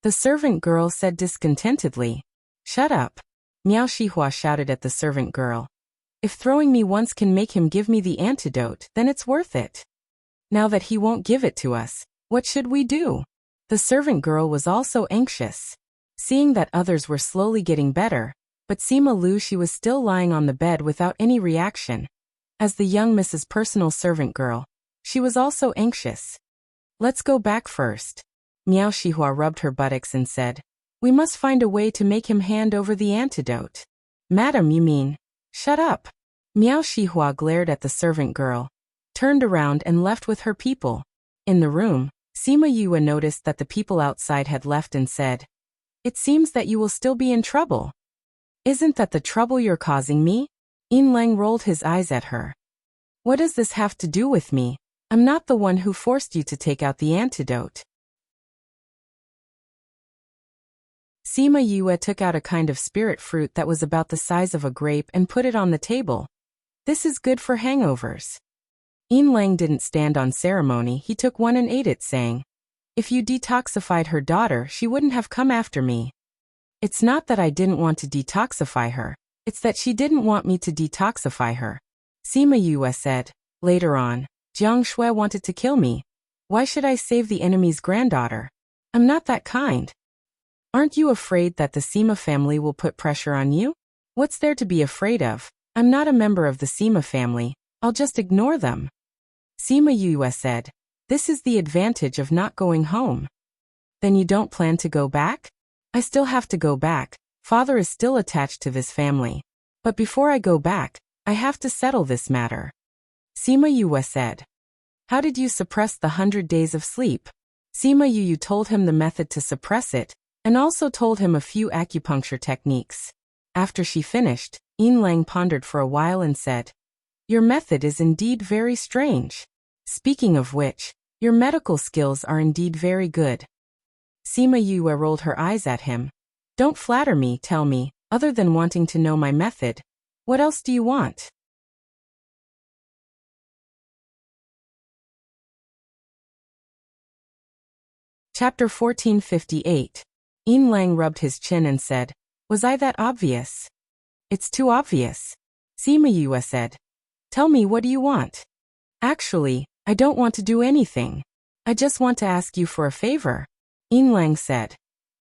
The servant girl said discontentedly. "Shut up." Miao Shihua shouted at the servant girl. "If throwing me once can make him give me the antidote, then it's worth it. Now that he won't give it to us, what should we do?" The servant girl was also anxious. Seeing that others were slowly getting better, but Sima Lu, she was still lying on the bed without any reaction. As the young Mrs. Personal servant girl, she was also anxious. "Let's go back first." Miao Shihua rubbed her buttocks and said, "We must find a way to make him hand over the antidote." "Madam, you mean?" "Shut up." Miao Shihua glared at the servant girl, turned around and left with her people. In the room, Sima Yue noticed that the people outside had left and said, "It seems that you will still be in trouble." "Isn't that the trouble you're causing me?" Yin Lang rolled his eyes at her. "What does this have to do with me? I'm not the one who forced you to take out the antidote." Sima Yue took out a kind of spirit fruit that was about the size of a grape and put it on the table. "This is good for hangovers." Yin Lang didn't stand on ceremony. He took one and ate it, saying, "If you detoxified her daughter, she wouldn't have come after me." "It's not that I didn't want to detoxify her. It's that she didn't want me to detoxify her," Sima Yue said. Later on, Jiang Shui wanted to kill me. Why should I save the enemy's granddaughter? I'm not that kind. Aren't you afraid that the Sima family will put pressure on you? What's there to be afraid of? I'm not a member of the Sima family. I'll just ignore them. Sima Yue said, "This is the advantage of not going home." "Then you don't plan to go back?" "I still have to go back. Father is still attached to this family. But before I go back, I have to settle this matter." Sima Yue said, "How did you suppress the 100 days of sleep?" Sima Yue told him the method to suppress it, and also told him a few acupuncture techniques. After she finished, Yin Lang pondered for a while and said, "Your method is indeed very strange. Speaking of which, your medical skills are indeed very good." Sima Yue rolled her eyes at him. "Don't flatter me, tell me, Other than wanting to know my method, what else do you want? Chapter 1458. Lang rubbed his chin and said, "Was I that obvious?" "It's too obvious." Sima Yue said. "Tell me, what do you want?" "Actually, I don't want to do anything. I just want to ask you for a favor," Lang said.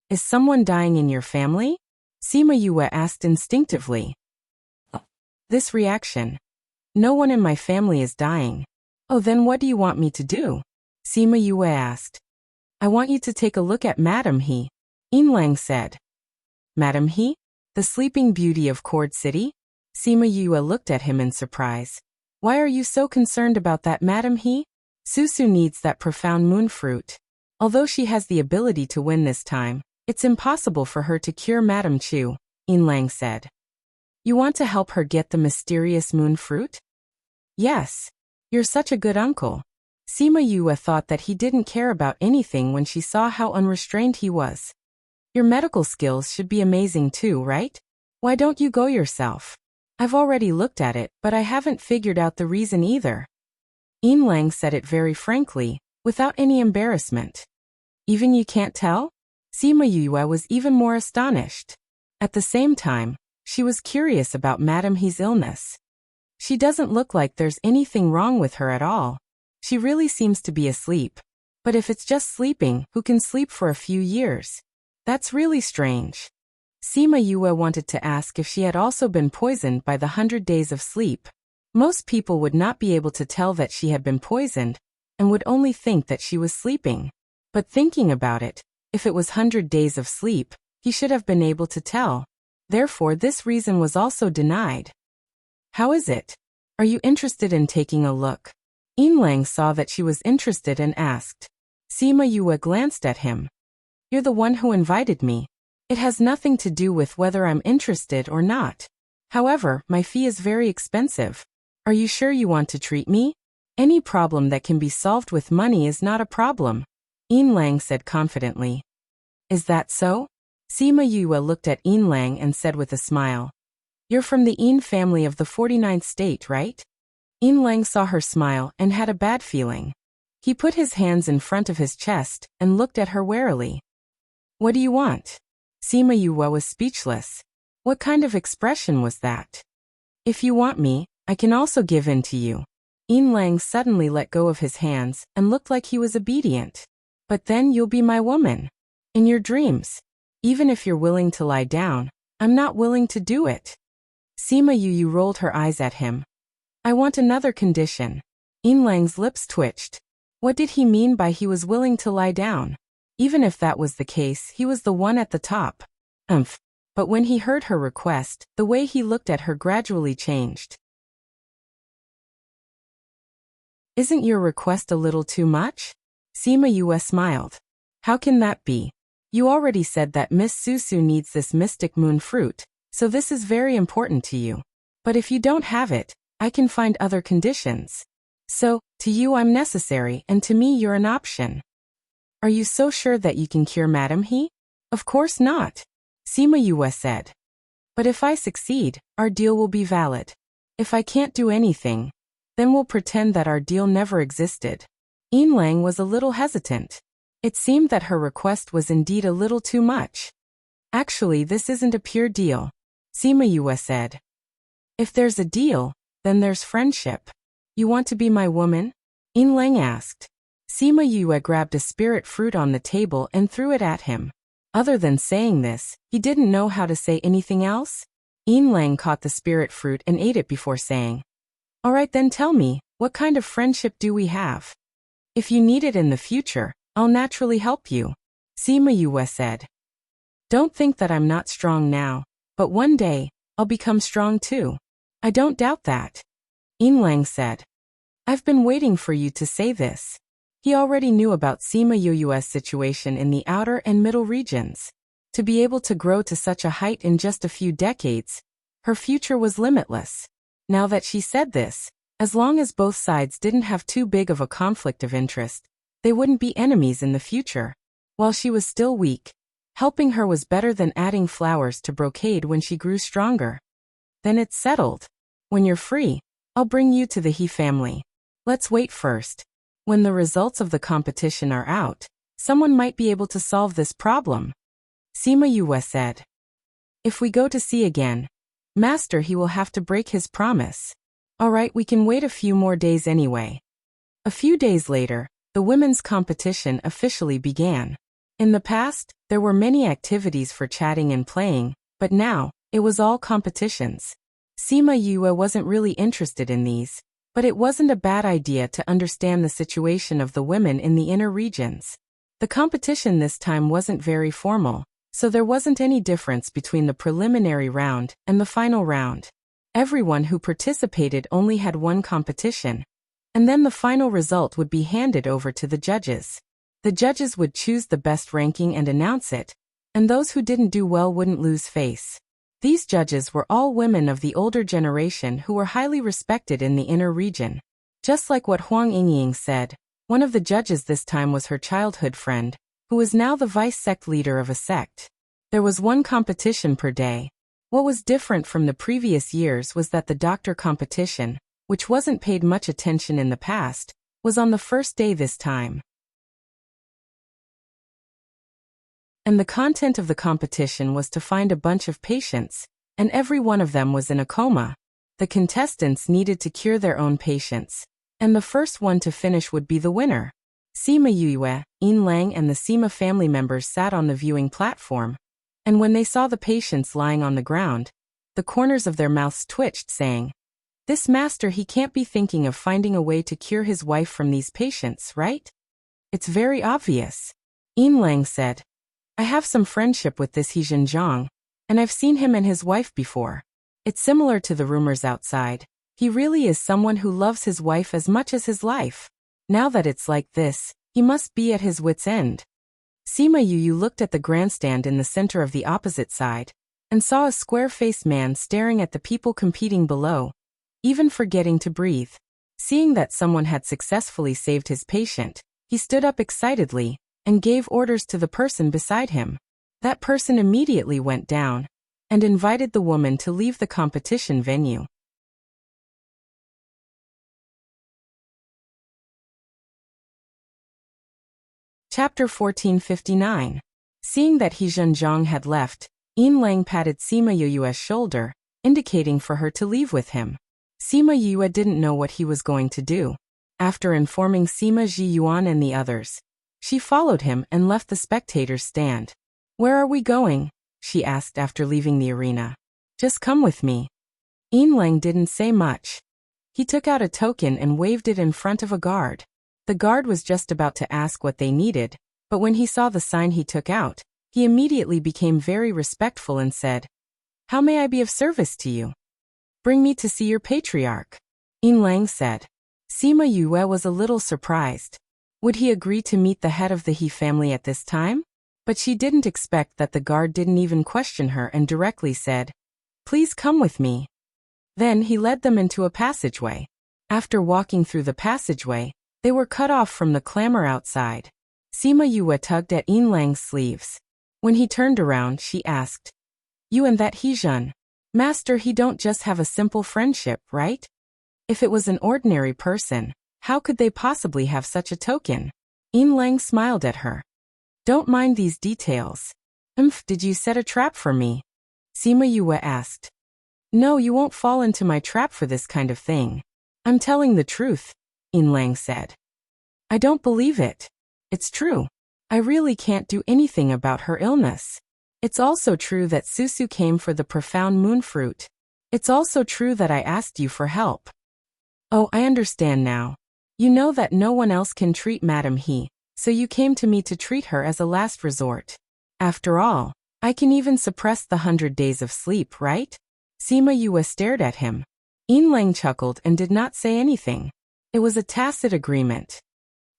"Is someone dying in your family?" Sima Yue asked instinctively. This reaction. "No one in my family is dying." "Oh, then what do you want me to do?" Sima Yue asked. "I want you to take a look at Madame He," Lang said. "Madame He? The sleeping beauty of Cord City?" Sima Yue looked at him in surprise. "Why are you so concerned about that Madame He? Susu needs that profound moon fruit. Although she has the ability to win this time, it's impossible for her to cure Madame Chu," Lang said. "You want to help her get the mysterious moon fruit?" "Yes. You're such a good uncle." Sima Yue thought that he didn't care about anything when she saw how unrestrained he was. "Your medical skills should be amazing too, right? Why don't you go yourself?" "I've already looked at it, but I haven't figured out the reason either." Lang said it very frankly, without any embarrassment. "Even you can't tell?" Sima Yue was even more astonished. At the same time, she was curious about Madame He's illness. She doesn't look like there's anything wrong with her at all. She really seems to be asleep. But if it's just sleeping, who can sleep for a few years? That's really strange. Sima Yue wanted to ask if she had also been poisoned by the 100 days of sleep. Most people would not be able to tell that she had been poisoned, and would only think that she was sleeping. But thinking about it, if it was 100 days of sleep, he should have been able to tell. Therefore this reason was also denied. "How is it? Are you interested in taking a look?" Lang saw that she was interested and asked. Sima Yue glanced at him. "You're the one who invited me. It has nothing to do with whether I'm interested or not. However, my fee is very expensive. Are you sure you want to treat me? Any problem that can be solved with money is not a problem," Lang said confidently. "Is that so?" Sima Yue looked at Lang and said with a smile. "You're from the family of the 49th state, right?" Lang saw her smile and had a bad feeling. He put his hands in front of his chest and looked at her warily. "What do you want?" Sima Yue was speechless. What kind of expression was that? "If you want me, I can also give in to you." Lang suddenly let go of his hands and looked like he was obedient. "But then you'll be my woman. In your dreams. Even if you're willing to lie down, I'm not willing to do it." Sima Yue rolled her eyes at him. "I want another condition." Lang's lips twitched. What did he mean by he was willing to lie down? Even if that was the case, he was the one at the top. But when he heard her request, the way he looked at her gradually changed. "Isn't your request a little too much?" Sima Yue smiled. "How can that be? You already said that Miss Susu needs this mystic moon fruit, so this is very important to you. But if you don't have it, I can find other conditions. So, to you I'm necessary and to me you're an option." "Are you so sure that you can cure Madame He?" "Of course not," Sima Yue said. "But if I succeed, our deal will be valid. If I can't do anything, then we'll pretend that our deal never existed." Lang was a little hesitant. It seemed that her request was indeed a little too much. "Actually, this isn't a pure deal," Sima Yue said. "If there's a deal, then there's friendship. You want to be my woman?" Lang asked. Sima Yue grabbed a spirit fruit on the table and threw it at him. Other than saying this, he didn't know how to say anything else. Lang caught the spirit fruit and ate it before saying, "All right then, tell me, what kind of friendship do we have? If you need it in the future, I'll naturally help you," Sima Yue said. "Don't think that I'm not strong now, but one day, I'll become strong too." "I don't doubt that," Lang said. "I've been waiting for you to say this." He already knew about Sima Yue's situation in the outer and middle regions. To be able to grow to such a height in just a few decades, her future was limitless. Now that she said this, as long as both sides didn't have too big of a conflict of interest, they wouldn't be enemies in the future. While she was still weak, Helping her was better than adding flowers to brocade when she grew stronger. Then it's settled. When you're free, I'll bring you to the He family. Let's wait first. When the results of the competition are out, someone might be able to solve this problem. Sima Yue said. If we go to see again, Master, he will have to break his promise. All right, we can wait a few more days anyway. A few days later, the women's competition officially began. In the past, there were many activities for chatting and playing, but now, it was all competitions. Sima Yue wasn't really interested in these, but it wasn't a bad idea to understand the situation of the women in the inner regions. The competition this time wasn't very formal, so there wasn't any difference between the preliminary round and the final round. Everyone who participated only had one competition, and then the final result would be handed over to the judges. The judges would choose the best ranking and announce it, and those who didn't do well wouldn't lose face. These judges were all women of the older generation who were highly respected in the inner region. Just like what Huang Yingying said, one of the judges this time was her childhood friend, who was now the vice sect leader of a sect. There was one competition per day. What was different from the previous years was that the doctor competition, which wasn't paid much attention in the past, was on the first day this time. And the content of the competition was to find a bunch of patients, and every one of them was in a coma. The contestants needed to cure their own patients, and the first one to finish would be the winner. Sima Yue, Yin Lang and the Sima family members sat on the viewing platform, and when they saw the patients lying on the ground, the corners of their mouths twitched, saying, "This master, he can't be thinking of finding a way to cure his wife from these patients, right? It's very obvious." Yin Lang said, "I have some friendship with this He Zhenjiang, and I've seen him and his wife before. It's similar to the rumors outside. He really is someone who loves his wife as much as his life. Now that it's like this, he must be at his wit's end." Sima Yu looked at the grandstand in the center of the opposite side, and saw a square-faced man staring at the people competing below, even forgetting to breathe. Seeing that someone had successfully saved his patient, he stood up excitedly, and gave orders to the person beside him. That person immediately went down, and invited the woman to leave the competition venue. Chapter 1459. Seeing that He Zhenjiang had left, Yin Lang patted Sima Yue's shoulder, indicating for her to leave with him. Sima Yue didn't know what he was going to do. After informing Sima Ji Yuan and the others, she followed him and left the spectators' stand. "Where are we going?" she asked after leaving the arena. "Just come with me." Yin Lang didn't say much. He took out a token and waved it in front of a guard. The guard was just about to ask what they needed, but when he saw the sign he took out, he immediately became very respectful and said, "How may I be of service to you?" "Bring me to see your patriarch," Yin Lang said. Sima Yue was a little surprised. Would he agree to meet the head of the He family at this time? But she didn't expect that the guard didn't even question her and directly said, "Please come with me." Then he led them into a passageway. After walking through the passageway, they were cut off from the clamor outside. Sima Yue tugged at Yin Lang's sleeves. When he turned around, she asked, "You and that He Zhen, Master, he don't just have a simple friendship, right? If it was an ordinary person, how could they possibly have such a token?" Yin Lang smiled at her. "Don't mind these details. Did you set a trap for me?" Sima Yue asked. "No, you won't fall into my trap for this kind of thing. I'm telling the truth," Yin Lang said. "I don't believe it. It's true. I really can't do anything about her illness. It's also true that Susu came for the profound moon fruit. It's also true that I asked you for help." "Oh, I understand now. You know that no one else can treat Madam He, so you came to me to treat her as a last resort. After all, I can even suppress the 100 days of sleep, right?" Sima Yue stared at him. Yin Lang chuckled and did not say anything. It was a tacit agreement.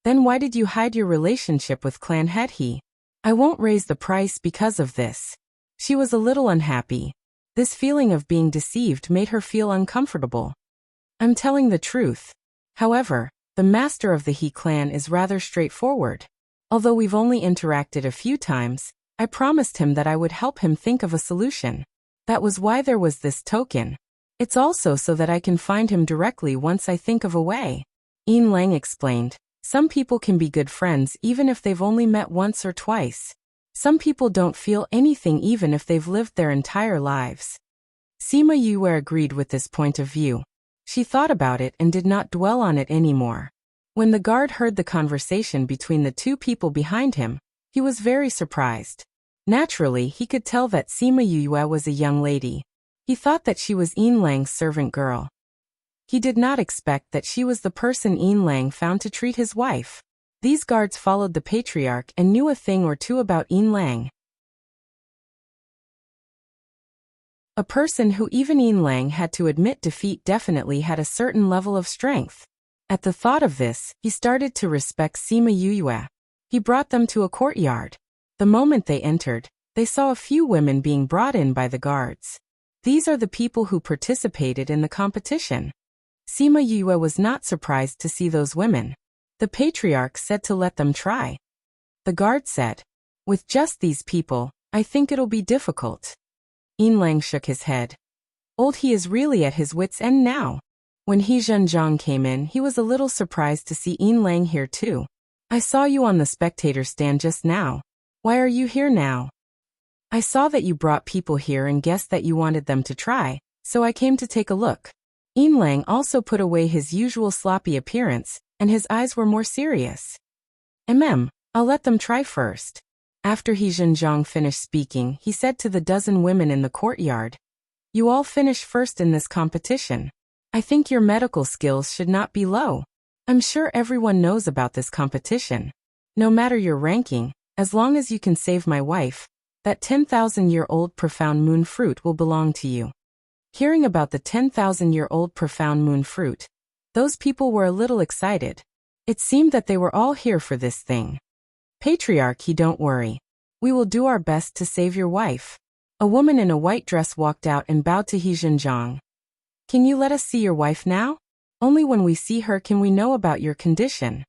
"Then why did you hide your relationship with Clan Head He?" "I won't raise the price because of this." She was a little unhappy. This feeling of being deceived made her feel uncomfortable. "I'm telling the truth. However, the master of the He clan is rather straightforward. Although we've only interacted a few times, I promised him that I would help him think of a solution. That was why there was this token. It's also so that I can find him directly once I think of a way. Yin Lang explained. Some people can be good friends even if they've only met once or twice. Some people don't feel anything even if they've lived their entire lives. Sima Yue agreed with this point of view. She thought about it and did not dwell on it anymore. When the guard heard the conversation between the two people behind him, he was very surprised. Naturally, he could tell that Sima Yue was a young lady. He thought that she was Yin Lang's servant girl. He did not expect that she was the person Yin Lang found to treat his wife. These guards followed the patriarch and knew a thing or two about Yin Lang. A person who even Yin Lang had to admit defeat definitely had a certain level of strength. At the thought of this, he started to respect Sima Yue. He brought them to a courtyard. The moment they entered, they saw a few women being brought in by the guards. These are the people who participated in the competition. Sima Yue was not surprised to see those women. The patriarch said to let them try. The guard said, "With just these people, I think it'll be difficult." Yin Lang shook his head. Old he is really at his wits' end now. When He Zhenjiang came in, he was a little surprised to see Yin Lang here too. "I saw you on the spectator stand just now. Why are you here now?" "I saw that you brought people here and guessed that you wanted them to try, so I came to take a look." Yin Lang also put away his usual sloppy appearance, and his eyes were more serious. I'll let them try first." After He Zhenjiang finished speaking, he said to the dozen women in the courtyard, "You all finish first in this competition. I think your medical skills should not be low. I'm sure everyone knows about this competition. No matter your ranking, as long as you can save my wife, that 10,000-year-old profound moon fruit will belong to you." Hearing about the 10,000-year-old profound moon fruit, those people were a little excited. It seemed that they were all here for this thing. "Patriarch, don't worry. We will do our best to save your wife." A woman in a white dress walked out and bowed to He Zhenjiang. "Can you let us see your wife now? Only when we see her can we know about your condition."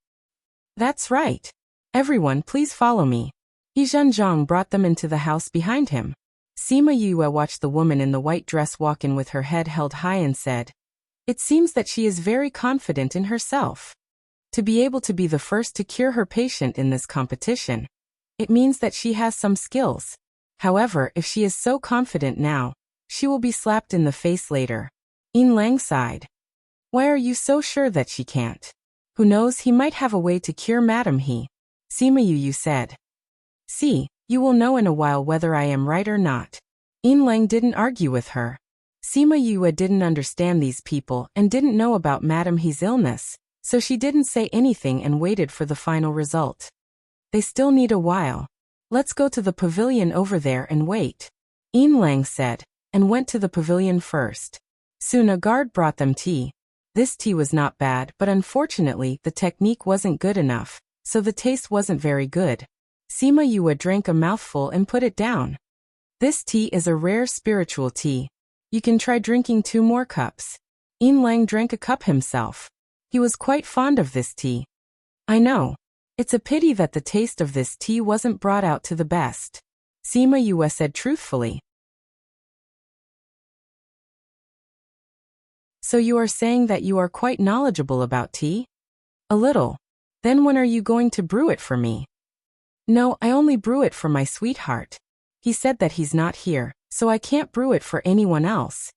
"That's right. Everyone, please follow me." He Zhenjiang brought them into the house behind him. Sima Yue watched the woman in the white dress walk in with her head held high and said, "It seems that she is very confident in herself. To be able to be the first to cure her patient in this competition, it means that she has some skills. However, if she is so confident now, she will be slapped in the face later." Yin Lang sighed. "Why are you so sure that she can't? Who knows, he might have a way to cure Madam He." Sima Yue said. "See, you will know in a while whether I am right or not." Yin Lang didn't argue with her. Sima Yue didn't understand these people and didn't know about Madam He's illness, so she didn't say anything and waited for the final result. "They still need a while. Let's go to the pavilion over there and wait," Yin Lang said, and went to the pavilion first. Soon a guard brought them tea. This tea was not bad, but unfortunately the technique wasn't good enough, so the taste wasn't very good. Sima Yue drank a mouthful and put it down. "This tea is a rare spiritual tea. You can try drinking 2 more cups." Yin Lang drank a cup himself. He was quite fond of this tea. "I know. It's a pity that the taste of this tea wasn't brought out to the best," Sima Yue said truthfully. "So you are saying that you are quite knowledgeable about tea?" "A little. Then when are you going to brew it for me?" "No, I only brew it for my sweetheart. He said that he's not here, so I can't brew it for anyone else."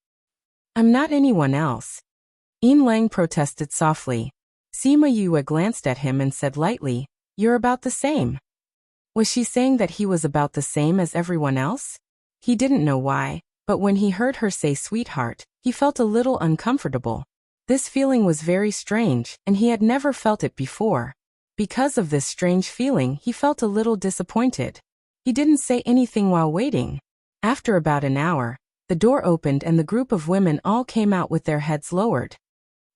"I'm not anyone else." Yin Lang protested softly. Sima Yue glanced at him and said lightly, "You're about the same." Was she saying that he was about the same as everyone else? He didn't know why, but when he heard her say sweetheart, he felt a little uncomfortable. This feeling was very strange, and he had never felt it before. Because of this strange feeling, he felt a little disappointed. He didn't say anything while waiting. After about an hour, the door opened and the group of women all came out with their heads lowered.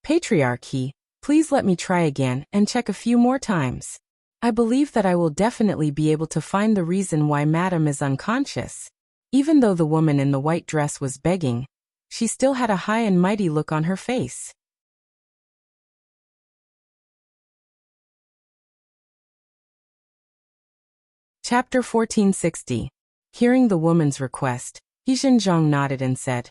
"Patriarchy, please let me try again and check a few more times. I believe that I will definitely be able to find the reason why Madam is unconscious." Even though the woman in the white dress was begging, she still had a high and mighty look on her face. Chapter 1460. Hearing the woman's request, He Zhenjiang nodded and said,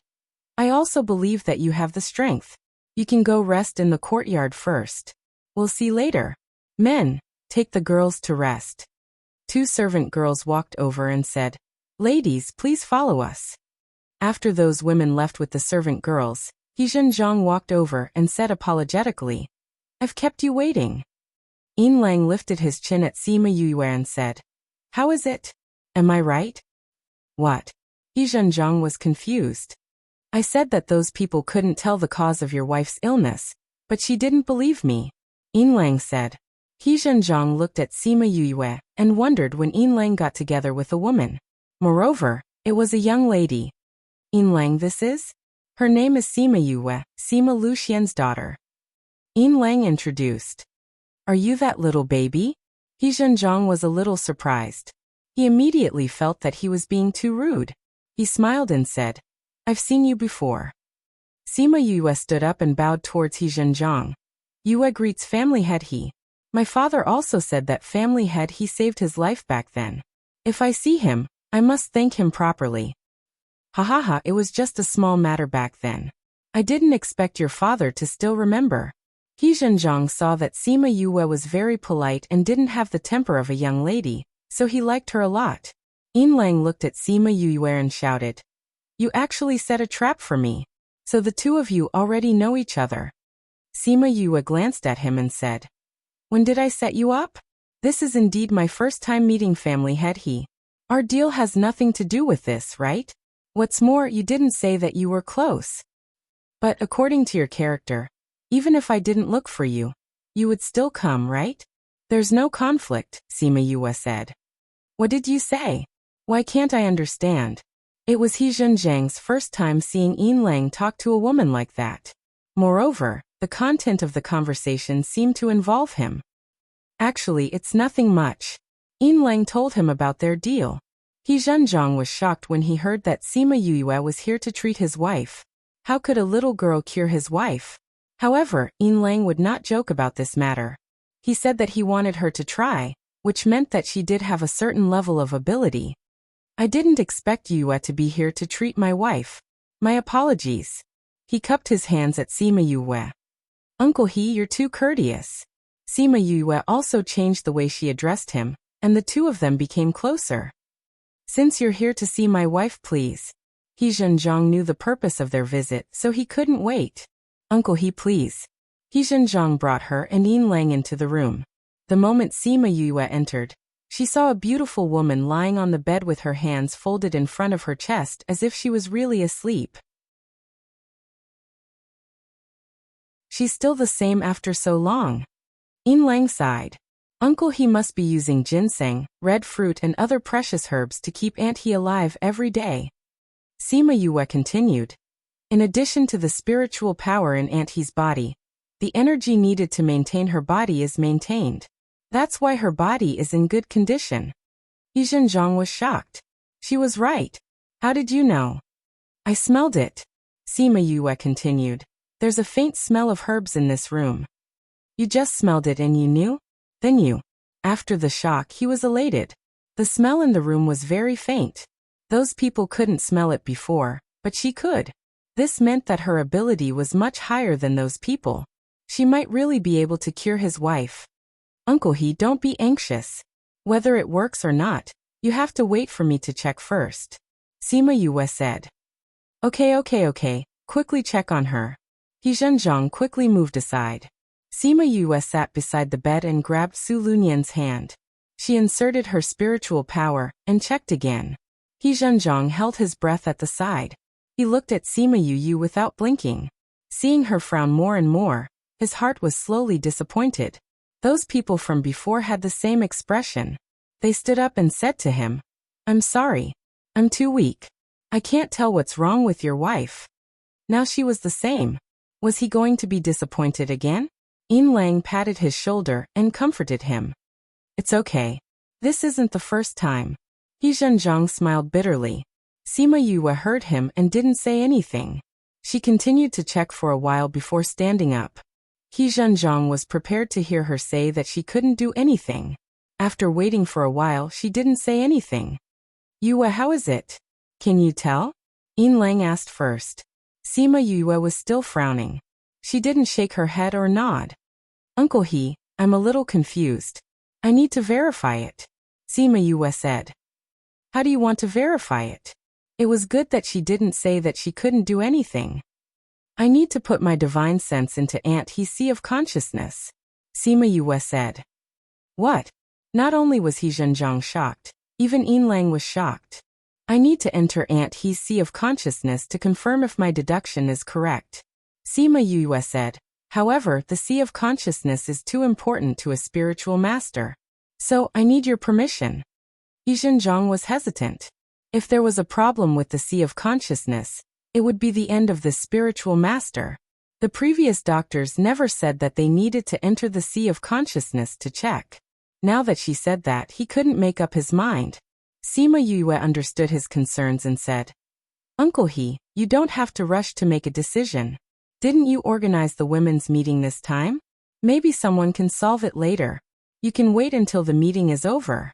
I also believe that you have the strength. You can go rest in the courtyard first. We'll see later. Men, take the girls to rest. 2 servant girls walked over and said, Ladies, please follow us. After those women left with the servant girls, He Zhenjiang walked over and said apologetically, I've kept you waiting. Yin Lang lifted his chin at Sima Yue and said, How is it? Am I right? What? He Zhenjiang was confused. I said that those people couldn't tell the cause of your wife's illness, but she didn't believe me. Yin Lang said. He Zhenjiang looked at Sima Yue and wondered when Yin Lang got together with a woman. Moreover, it was a young lady. Yin Lang this is? Her name is Sima Yue, Sima Luxian's daughter. Yin Lang introduced. Are you that little baby? He Zhenjiang was a little surprised. He immediately felt that he was being too rude. He smiled and said, I've seen you before. Sima Yue stood up and bowed towards He Zhenjiang. Yue greets family head he. My father also said that family head he saved his life back then. If I see him, I must thank him properly. Ha ha ha, it was just a small matter back then. I didn't expect your father to still remember. He Zhenjiang saw that Sima Yue was very polite and didn't have the temper of a young lady, so he liked her a lot. Yin Lang looked at Sima Yue and shouted, You actually set a trap for me. So the two of you already know each other. Sima Yue glanced at him and said, When did I set you up? This is indeed my first time meeting family head he. Our deal has nothing to do with this, right? What's more, you didn't say that you were close. But according to your character, even if I didn't look for you, you would still come, right? There's no conflict, Sima Yue said. What did you say? Why can't I understand? It was He Zhenjiang's first time seeing Yin Lang talk to a woman like that. Moreover, the content of the conversation seemed to involve him. Actually, it's nothing much. Yin Lang told him about their deal. He Zhenjiang was shocked when he heard that Sima Yue was here to treat his wife. How could a little girl cure his wife? However, Yin Lang would not joke about this matter. He said that he wanted her to try, which meant that she did have a certain level of ability. I didn't expect Yue to be here to treat my wife. My apologies. He cupped his hands at Sima Yue. Uncle He, you're too courteous. Sima Yue also changed the way she addressed him, and the two of them became closer. Since you're here to see my wife, please. He Zhenjiang knew the purpose of their visit, so he couldn't wait. Uncle He, please. He Zhenjiang brought her and Yin Lang into the room. The moment Sima Yue entered, she saw a beautiful woman lying on the bed with her hands folded in front of her chest as if she was really asleep. She's still the same after so long. Yin Lang sighed. Uncle He must be using ginseng, red fruit and other precious herbs to keep Aunt He alive every day. Sima Yue continued. In addition to the spiritual power in Aunt He's body, the energy needed to maintain her body is maintained. That's why her body is in good condition. He Zhenjiang was shocked. She was right. How did you know? I smelled it. Sima Yue continued. There's a faint smell of herbs in this room. You just smelled it and you knew? Then you. After the shock, he was elated. The smell in the room was very faint. Those people couldn't smell it before, but she could. This meant that her ability was much higher than those people. She might really be able to cure his wife. Uncle He, don't be anxious. Whether it works or not, you have to wait for me to check first. Sima Yue said. Okay. Quickly check on her. He Zhenjiang quickly moved aside. Sima Yue sat beside the bed and grabbed Su Lunyan's hand. She inserted her spiritual power and checked again. He Zhenjiang held his breath at the side. He looked at Sima Yue without blinking. Seeing her frown more and more, his heart was slowly disappointed. Those people from before had the same expression. They stood up and said to him, I'm sorry. I'm too weak. I can't tell what's wrong with your wife. Now she was the same. Was he going to be disappointed again? Yin Lang patted his shoulder and comforted him. It's okay. This isn't the first time. He Zhenjiang smiled bitterly. Sima Yue heard him and didn't say anything. She continued to check for a while before standing up. He Zhenjiang was prepared to hear her say that she couldn't do anything. After waiting for a while, she didn't say anything. Yue, how is it? Can you tell? Yin Lang asked first. Sima Yue was still frowning. She didn't shake her head or nod. Uncle He, I'm a little confused. I need to verify it. Sima Yue said. How do you want to verify it? It was good that she didn't say that she couldn't do anything. I need to put my divine sense into Aunt He's sea of consciousness. Sima Yue said. What? Not only was He Zhenjiang shocked, even Yin Lang was shocked. I need to enter Aunt He's sea of consciousness to confirm if my deduction is correct. Sima Yue said. However, the sea of consciousness is too important to a spiritual master. So, I need your permission. Yi Zhenjiang was hesitant. If there was a problem with the sea of consciousness, it would be the end of the spiritual master. The previous doctors never said that they needed to enter the sea of consciousness to check. Now that she said that, he couldn't make up his mind. Sima Yue understood his concerns and said, Uncle He, you don't have to rush to make a decision. Didn't you organize the women's meeting this time? Maybe someone can solve it later. You can wait until the meeting is over.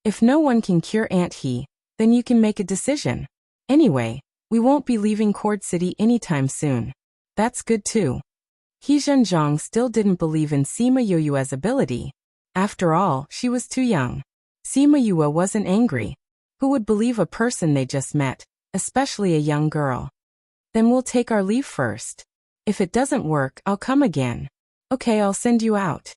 If no one can cure Aunt He, then you can make a decision. Anyway, we won't be leaving Cord City anytime soon. That's good too. He Zhenjiang still didn't believe in Sima Yue's ability. After all, she was too young. Sima Yue wasn't angry. Who would believe a person they just met, especially a young girl? Then we'll take our leave first. If it doesn't work, I'll come again. Okay, I'll send you out.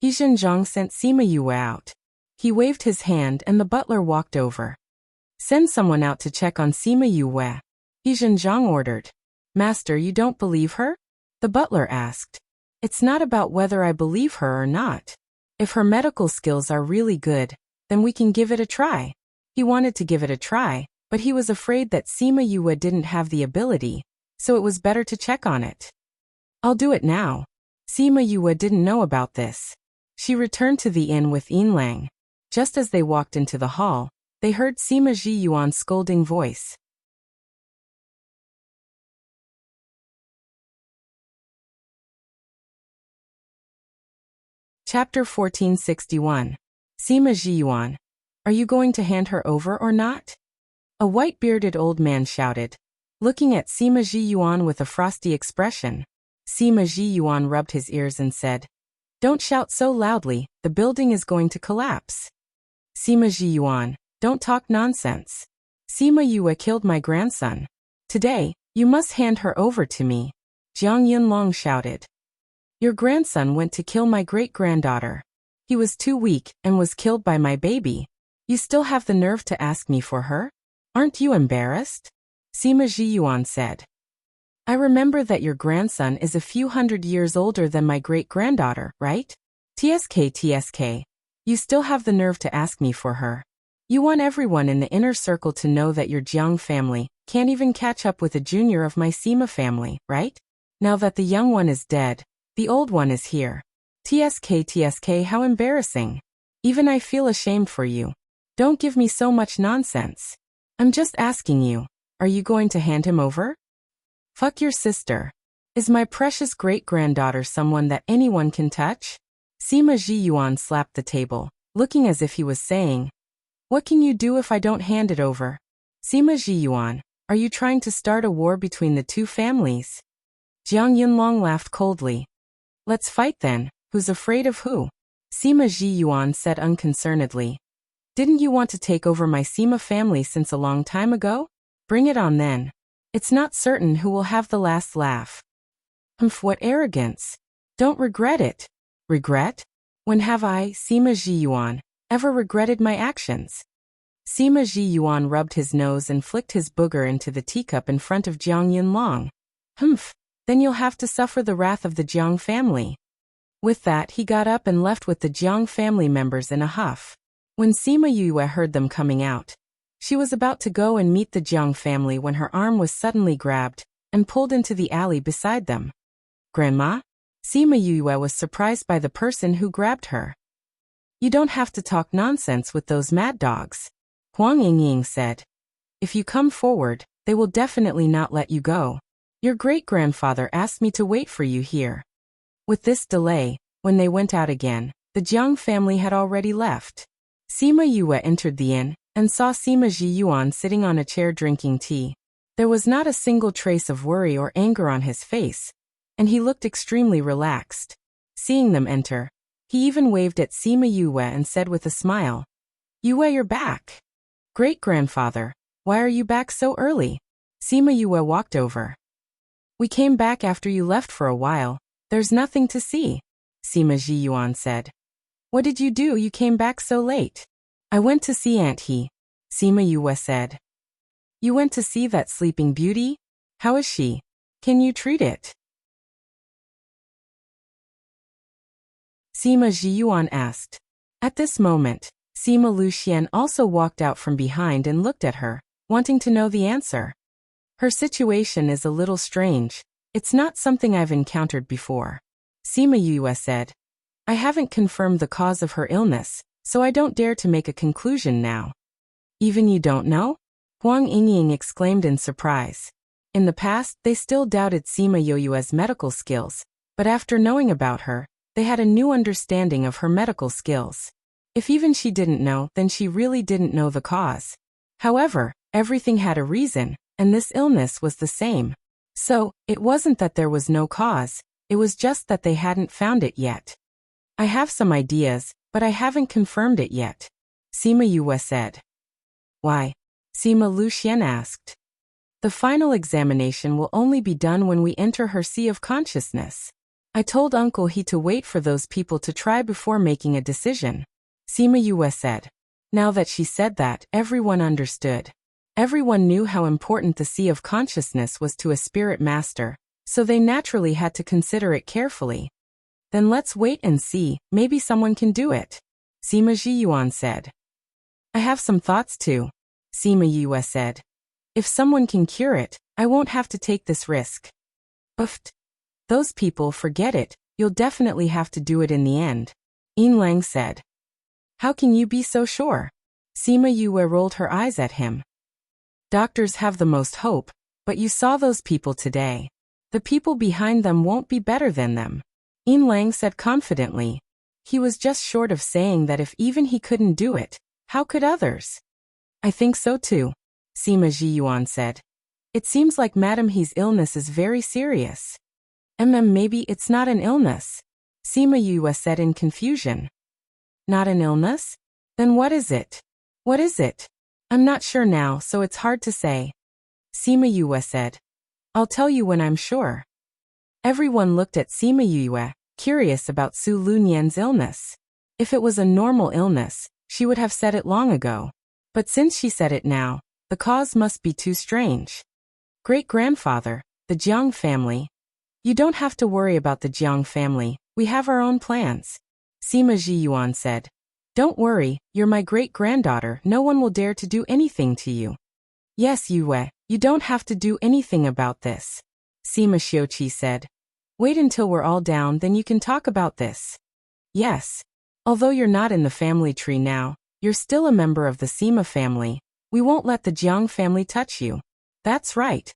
He Zhenjiang sent Sima Yue out. He waved his hand and the butler walked over. Send someone out to check on Sima Yue. He Zhenjiang ordered. Master, you don't believe her? The butler asked. It's not about whether I believe her or not. If her medical skills are really good, then we can give it a try. He wanted to give it a try, but he was afraid that Sima Yue didn't have the ability, so it was better to check on it. I'll do it now. Sima Yue didn't know about this. She returned to the inn with Yin Lang. Just as they walked into the hall, they heard Sima Ji Yuan's scolding voice. Chapter 1461. Sima Ji Yuan. Are you going to hand her over or not? A white-bearded old man shouted, looking at Sima Ji Yuan with a frosty expression. Sima Ji Yuan rubbed his ears and said, Don't shout so loudly, the building is going to collapse. Sima Ji Yuan, don't talk nonsense. Sima Yue killed my grandson. Today, you must hand her over to me. Jiang Yunlong shouted. Your grandson went to kill my great-granddaughter. He was too weak and was killed by my baby. You still have the nerve to ask me for her? Aren't you embarrassed? Sima Ji Yuan said. I remember that your grandson is a few hundred years older than my great-granddaughter, right? TSK. You still have the nerve to ask me for her. You want everyone in the inner circle to know that your Jiang family can't even catch up with a junior of my Sima family, right? Now that the young one is dead, the old one is here. TSK, how embarrassing. Even I feel ashamed for you. Don't give me so much nonsense. I'm just asking you, are you going to hand him over? Fuck your sister. Is my precious great-granddaughter someone that anyone can touch? Sima Ji Yuan slapped the table, looking as if he was saying, What can you do if I don't hand it over? Sima Ji Yuan, are you trying to start a war between the two families? Jiang Yunlong laughed coldly. Let's fight then, who's afraid of who? Sima Ji Yuan said unconcernedly. Didn't you want to take over my Sima family since a long time ago? Bring it on then. It's not certain who will have the last laugh. Humph, what arrogance. Don't regret it. Regret? When have I, Sima Ji Yuan, ever regretted my actions? Sima Ji Yuan rubbed his nose and flicked his booger into the teacup in front of Jiang Yunlong. Humph, then you'll have to suffer the wrath of the Jiang family. With that, he got up and left with the Jiang family members in a huff. When Sima Yue heard them coming out, she was about to go and meet the Jiang family when her arm was suddenly grabbed and pulled into the alley beside them. Grandma? Sima Yue was surprised by the person who grabbed her. You don't have to talk nonsense with those mad dogs. Huang Yingying said. If you come forward, they will definitely not let you go. Your great-grandfather asked me to wait for you here. With this delay, when they went out again, the Jiang family had already left. Sima Yue entered the inn and saw Sima Ji Yuan sitting on a chair drinking tea. There was not a single trace of worry or anger on his face, and he looked extremely relaxed. Seeing them enter, he even waved at Sima Yue and said with a smile, "Yue, you're back. Great-grandfather, why are you back so early?" Sima Yue walked over. "We came back after you left for a while. There's nothing to see," Sima Ji Yuan said. "What did you do? You came back so late." "I went to see Aunt He," Sima Yue said. "You went to see that sleeping beauty? How is she? Can you treat it?" Sima Ji Yuan asked. At this moment, Sima Luxian also walked out from behind and looked at her, wanting to know the answer. "Her situation is a little strange. It's not something I've encountered before," Sima Yue said. "I haven't confirmed the cause of her illness, so I don't dare to make a conclusion now." "Even you don't know?" Huang Yingying exclaimed in surprise. In the past, they still doubted Sima Yue's medical skills, but after knowing about her, they had a new understanding of her medical skills. If even she didn't know, then she really didn't know the cause. However, everything had a reason, and this illness was the same. So, it wasn't that there was no cause, it was just that they hadn't found it yet. "I have some ideas, but I haven't confirmed it yet," Sima Yue said. "Why?" Sima Luxian asked. "The final examination will only be done when we enter her sea of consciousness. I told Uncle He to wait for those people to try before making a decision," Sima Yue said. Now that she said that, everyone understood. Everyone knew how important the sea of consciousness was to a spirit master, so they naturally had to consider it carefully. "Then let's wait and see, maybe someone can do it," Sima Ji Yuan said. "I have some thoughts too," Sima Yue said. "If someone can cure it, I won't have to take this risk." "Uft. Those people, forget it, you'll definitely have to do it in the end," Yin Lang said. "How can you be so sure?" Sima Yue rolled her eyes at him. "Doctors have the most hope, but you saw those people today. The people behind them won't be better than them," Yin Lang said confidently. He was just short of saying that if even he couldn't do it, how could others? "I think so too," Sima Ji Yuan said. "It seems like Madame He's illness is very serious." Maybe it's not an illness," Sima Yue said in confusion. "Not an illness? Then what is it? What is it? I'm not sure now, so it's hard to say," Sima Yue said. "I'll tell you when I'm sure." Everyone looked at Sima Yue, curious about Su Lunyan's illness. If it was a normal illness, she would have said it long ago. But since she said it now, the cause must be too strange. "Great-grandfather, the Jiang family." "You don't have to worry about the Jiang family, we have our own plans," Sima Ji Yuan said. "Don't worry, you're my great-granddaughter, no one will dare to do anything to you." "Yes, Yue, you don't have to do anything about this," Sima Xiuqi said. "Wait until we're all down, then you can talk about this." "Yes. Although you're not in the family tree now, you're still a member of the Sima family. We won't let the Jiang family touch you." "That's right."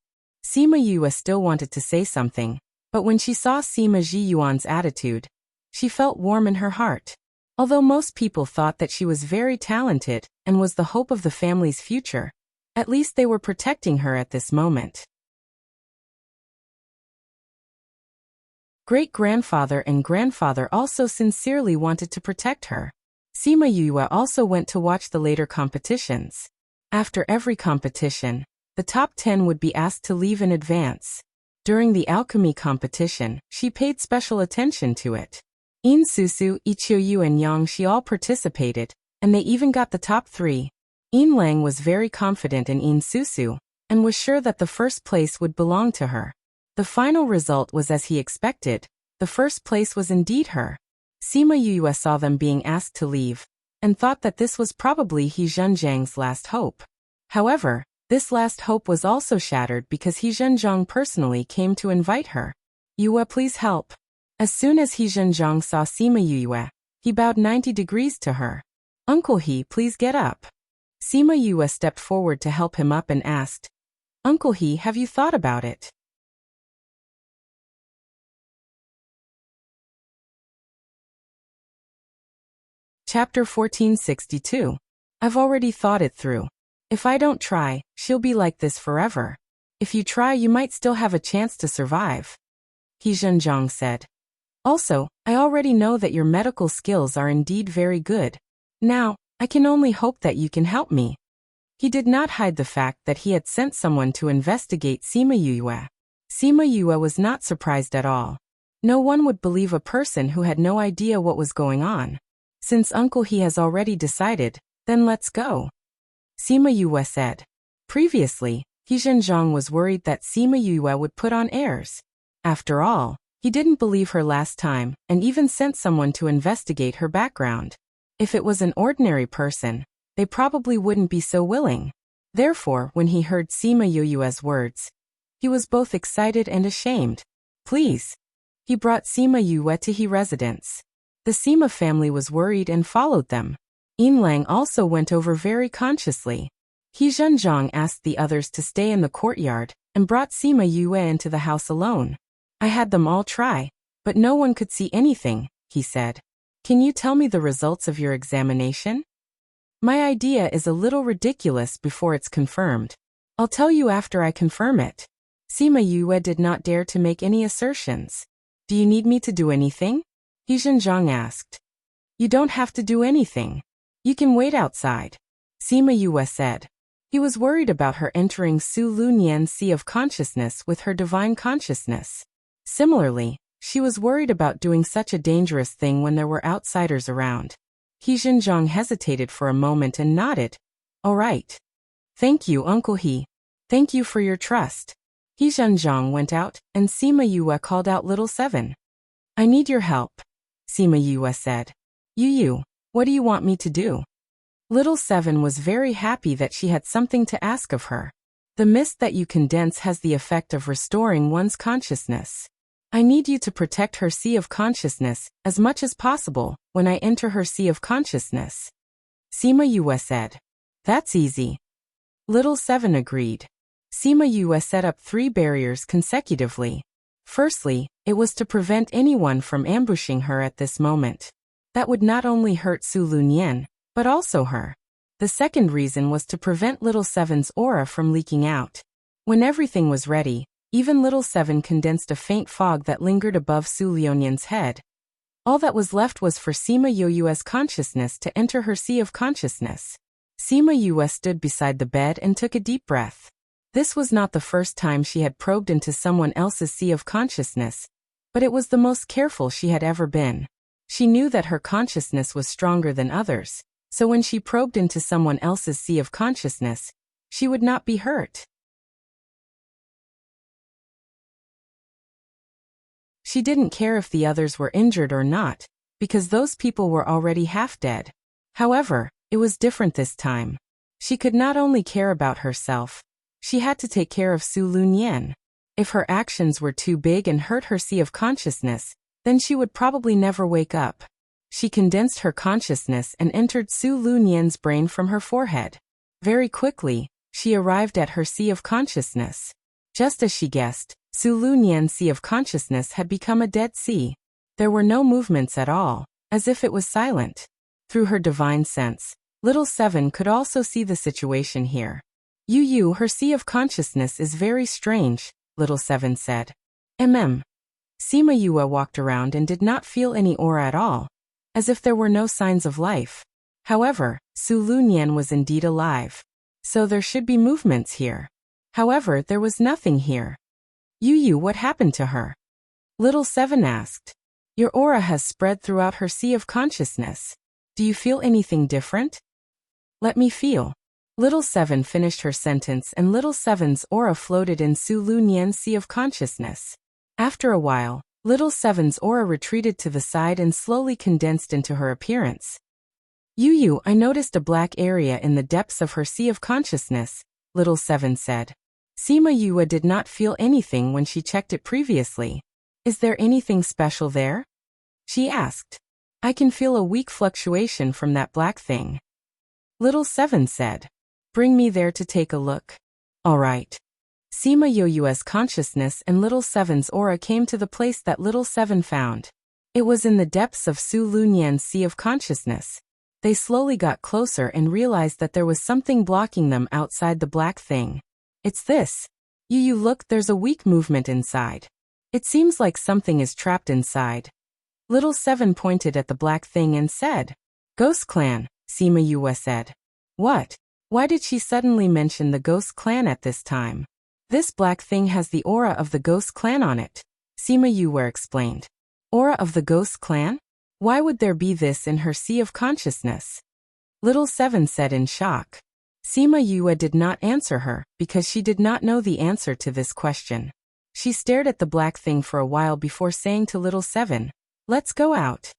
Sima Yue still wanted to say something, but when she saw Sima Ji Yuan's attitude, she felt warm in her heart. Although most people thought that she was very talented and was the hope of the family's future, at least they were protecting her at this moment. Great-grandfather and grandfather also sincerely wanted to protect her. Sima Yue also went to watch the later competitions. After every competition, the top 10 would be asked to leave in advance. During the alchemy competition, she paid special attention to it. Yin Susu, Iqiuyu and Yang Shi all participated, and they even got the top 3. Yin Lang was very confident in Yin Susu, and was sure that the first place would belong to her. The final result was as he expected. The first place was indeed her. Sima Yue saw them being asked to leave, and thought that this was probably He Zhenjiang's last hope. However, this last hope was also shattered because He Zhenjiang personally came to invite her. "Yue, please help." As soon as He Zhenjiang saw Sima Yue, he bowed 90 degrees to her. "Uncle He, please get up." Sima Yue stepped forward to help him up and asked, "Uncle He, have you thought about it?" Chapter 1462. I've already thought it through. If I don't try, she'll be like this forever. If you try, you might still have a chance to survive. He Zhenjiang said. Also, I already know that your medical skills are indeed very good. Now, I can only hope that you can help me. He did not hide the fact that he had sent someone to investigate Sima Yue. Sima Yue was not surprised at all. No one would believe a person who had no idea what was going on. Since Uncle He has already decided, then let's go. Sima Yue said. Previously, He Zhenjiang was worried that Sima Yue would put on airs. After all, he didn't believe her last time and even sent someone to investigate her background. If it was an ordinary person, they probably wouldn't be so willing. Therefore, when he heard Sima Yue's words, he was both excited and ashamed. Please. He brought Sima Yue to his residence. The Sima family was worried and followed them. Yin Lang also went over very consciously. He Zhenjiang asked the others to stay in the courtyard and brought Sima Yue into the house alone. I had them all try, but no one could see anything, he said. Can you tell me the results of your examination? My idea is a little ridiculous before it's confirmed. I'll tell you after I confirm it. Sima Yue did not dare to make any assertions. Do you need me to do anything? He Zhenjiang asked. You don't have to do anything. You can wait outside. Sima Yue said. He was worried about her entering Su Lunyan's sea of consciousness with her divine consciousness. Similarly, she was worried about doing such a dangerous thing when there were outsiders around. He Zhenjiang hesitated for a moment and nodded. All right. Thank you, Uncle He. Thank you for your trust. He Zhenjiang went out, and Sima Yue called out Little Seven. I need your help, Sima Yue said. Yu, what do you want me to do? Little Seven was very happy that she had something to ask of her. The mist that you condense has the effect of restoring one's consciousness. I need you to protect her sea of consciousness as much as possible when I enter her sea of consciousness. Sima Yue said. That's easy. Little Seven agreed. Sima Yue set up 3 barriers consecutively. Firstly, it was to prevent anyone from ambushing her at this moment. That would not only hurt Su Lunyan, but also her. The second reason was to prevent Little Seven's aura from leaking out. When everything was ready, even Little Seven condensed a faint fog that lingered above Su Lunyan's head. All that was left was for Sima Yue's consciousness to enter her sea of consciousness. Sima Yue stood beside the bed and took a deep breath. This was not the first time she had probed into someone else's sea of consciousness, but it was the most careful she had ever been. She knew that her consciousness was stronger than others, so when she probed into someone else's sea of consciousness, she would not be hurt. She didn't care if the others were injured or not, because those people were already half dead. However, it was different this time. She could not only care about herself, she had to take care of Su Lunyan. If her actions were too big and hurt her sea of consciousness, then she would probably never wake up. She condensed her consciousness and entered Su Lunyan's brain from her forehead. Very quickly, she arrived at her sea of consciousness. Just as she guessed, Su Lunyan's sea of consciousness had become a dead sea. There were no movements at all, as if it was silent. Through her divine sense, Little Seven could also see the situation here. Yu, her sea of consciousness is very strange, Little Seven said. Sima Yue walked around and did not feel any aura at all, as if there were no signs of life. However, Su Lunyan was indeed alive. So there should be movements here. However, there was nothing here. Yu, what happened to her? Little Seven asked. Your aura has spread throughout her sea of consciousness. Do you feel anything different? Let me feel. Little Seven finished her sentence and Little Seven's aura floated in Su Lunyan's sea of consciousness. After a while, Little Seven's aura retreated to the side and slowly condensed into her appearance. Yu, I noticed a black area in the depths of her sea of consciousness, Little Seven said. Sima Yue did not feel anything when she checked it previously. Is there anything special there? She asked. I can feel a weak fluctuation from that black thing. Little Seven said. Bring me there to take a look. All right. Sima Yue's consciousness and Little Seven's aura came to the place that Little Seven found. It was in the depths of Su Lunyan's sea of consciousness. They slowly got closer and realized that there was something blocking them outside the black thing. It's this. You look, there's a weak movement inside. It seems like something is trapped inside. Little Seven pointed at the black thing and said, Ghost Clan, Sima Yue said. What? Why did she suddenly mention the Ghost Clan at this time? This black thing has the aura of the Ghost Clan on it, Sima Yue explained. Aura of the Ghost Clan? Why would there be this in her sea of consciousness? Little Seven said in shock. Sima Yue did not answer her because she did not know the answer to this question. She stared at the black thing for a while before saying to Little Seven, Let's go out.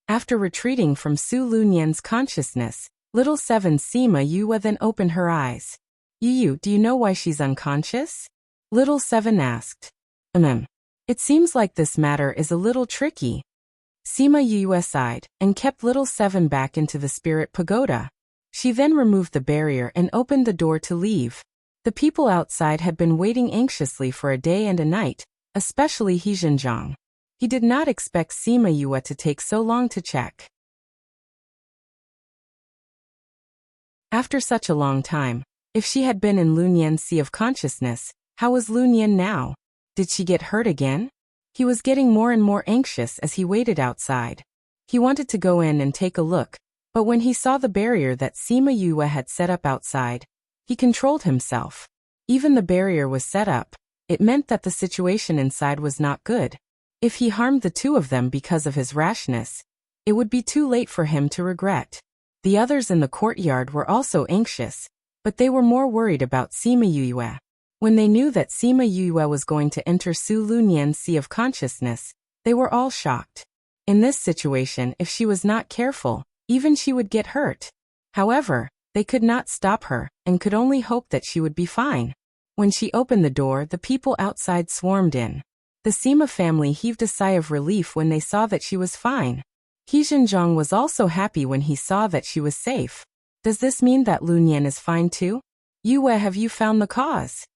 After retreating from Su Lunyan's consciousness, Little Seven Sima Yue then opened her eyes. Do you know why she's unconscious? Little Seven asked. It seems like this matter is a little tricky. Sima Yue sighed and kept Little Seven back into the spirit pagoda. She then removed the barrier and opened the door to leave. The people outside had been waiting anxiously for a day and a night, especially He Zhenjiang. He did not expect Sima Yue to take so long to check. After such a long time, if she had been in Lunyan's sea of consciousness, how was Lunyan now? Did she get hurt again? He was getting more and more anxious as he waited outside. He wanted to go in and take a look, but when he saw the barrier that Sima Yue had set up outside, he controlled himself. Even the barrier was set up. It meant that the situation inside was not good. If he harmed the two of them because of his rashness, it would be too late for him to regret. The others in the courtyard were also anxious, but they were more worried about Sima Yue. When they knew that Sima Yue was going to enter Su Lunyan's sea of consciousness, they were all shocked. In this situation, if she was not careful, even she would get hurt. However, they could not stop her, and could only hope that she would be fine. When she opened the door, the people outside swarmed in. The Sima family heaved a sigh of relief when they saw that she was fine. He Zhenjiang was also happy when he saw that she was safe. Does this mean that Lunyan is fine too? Yue, have you found the cause?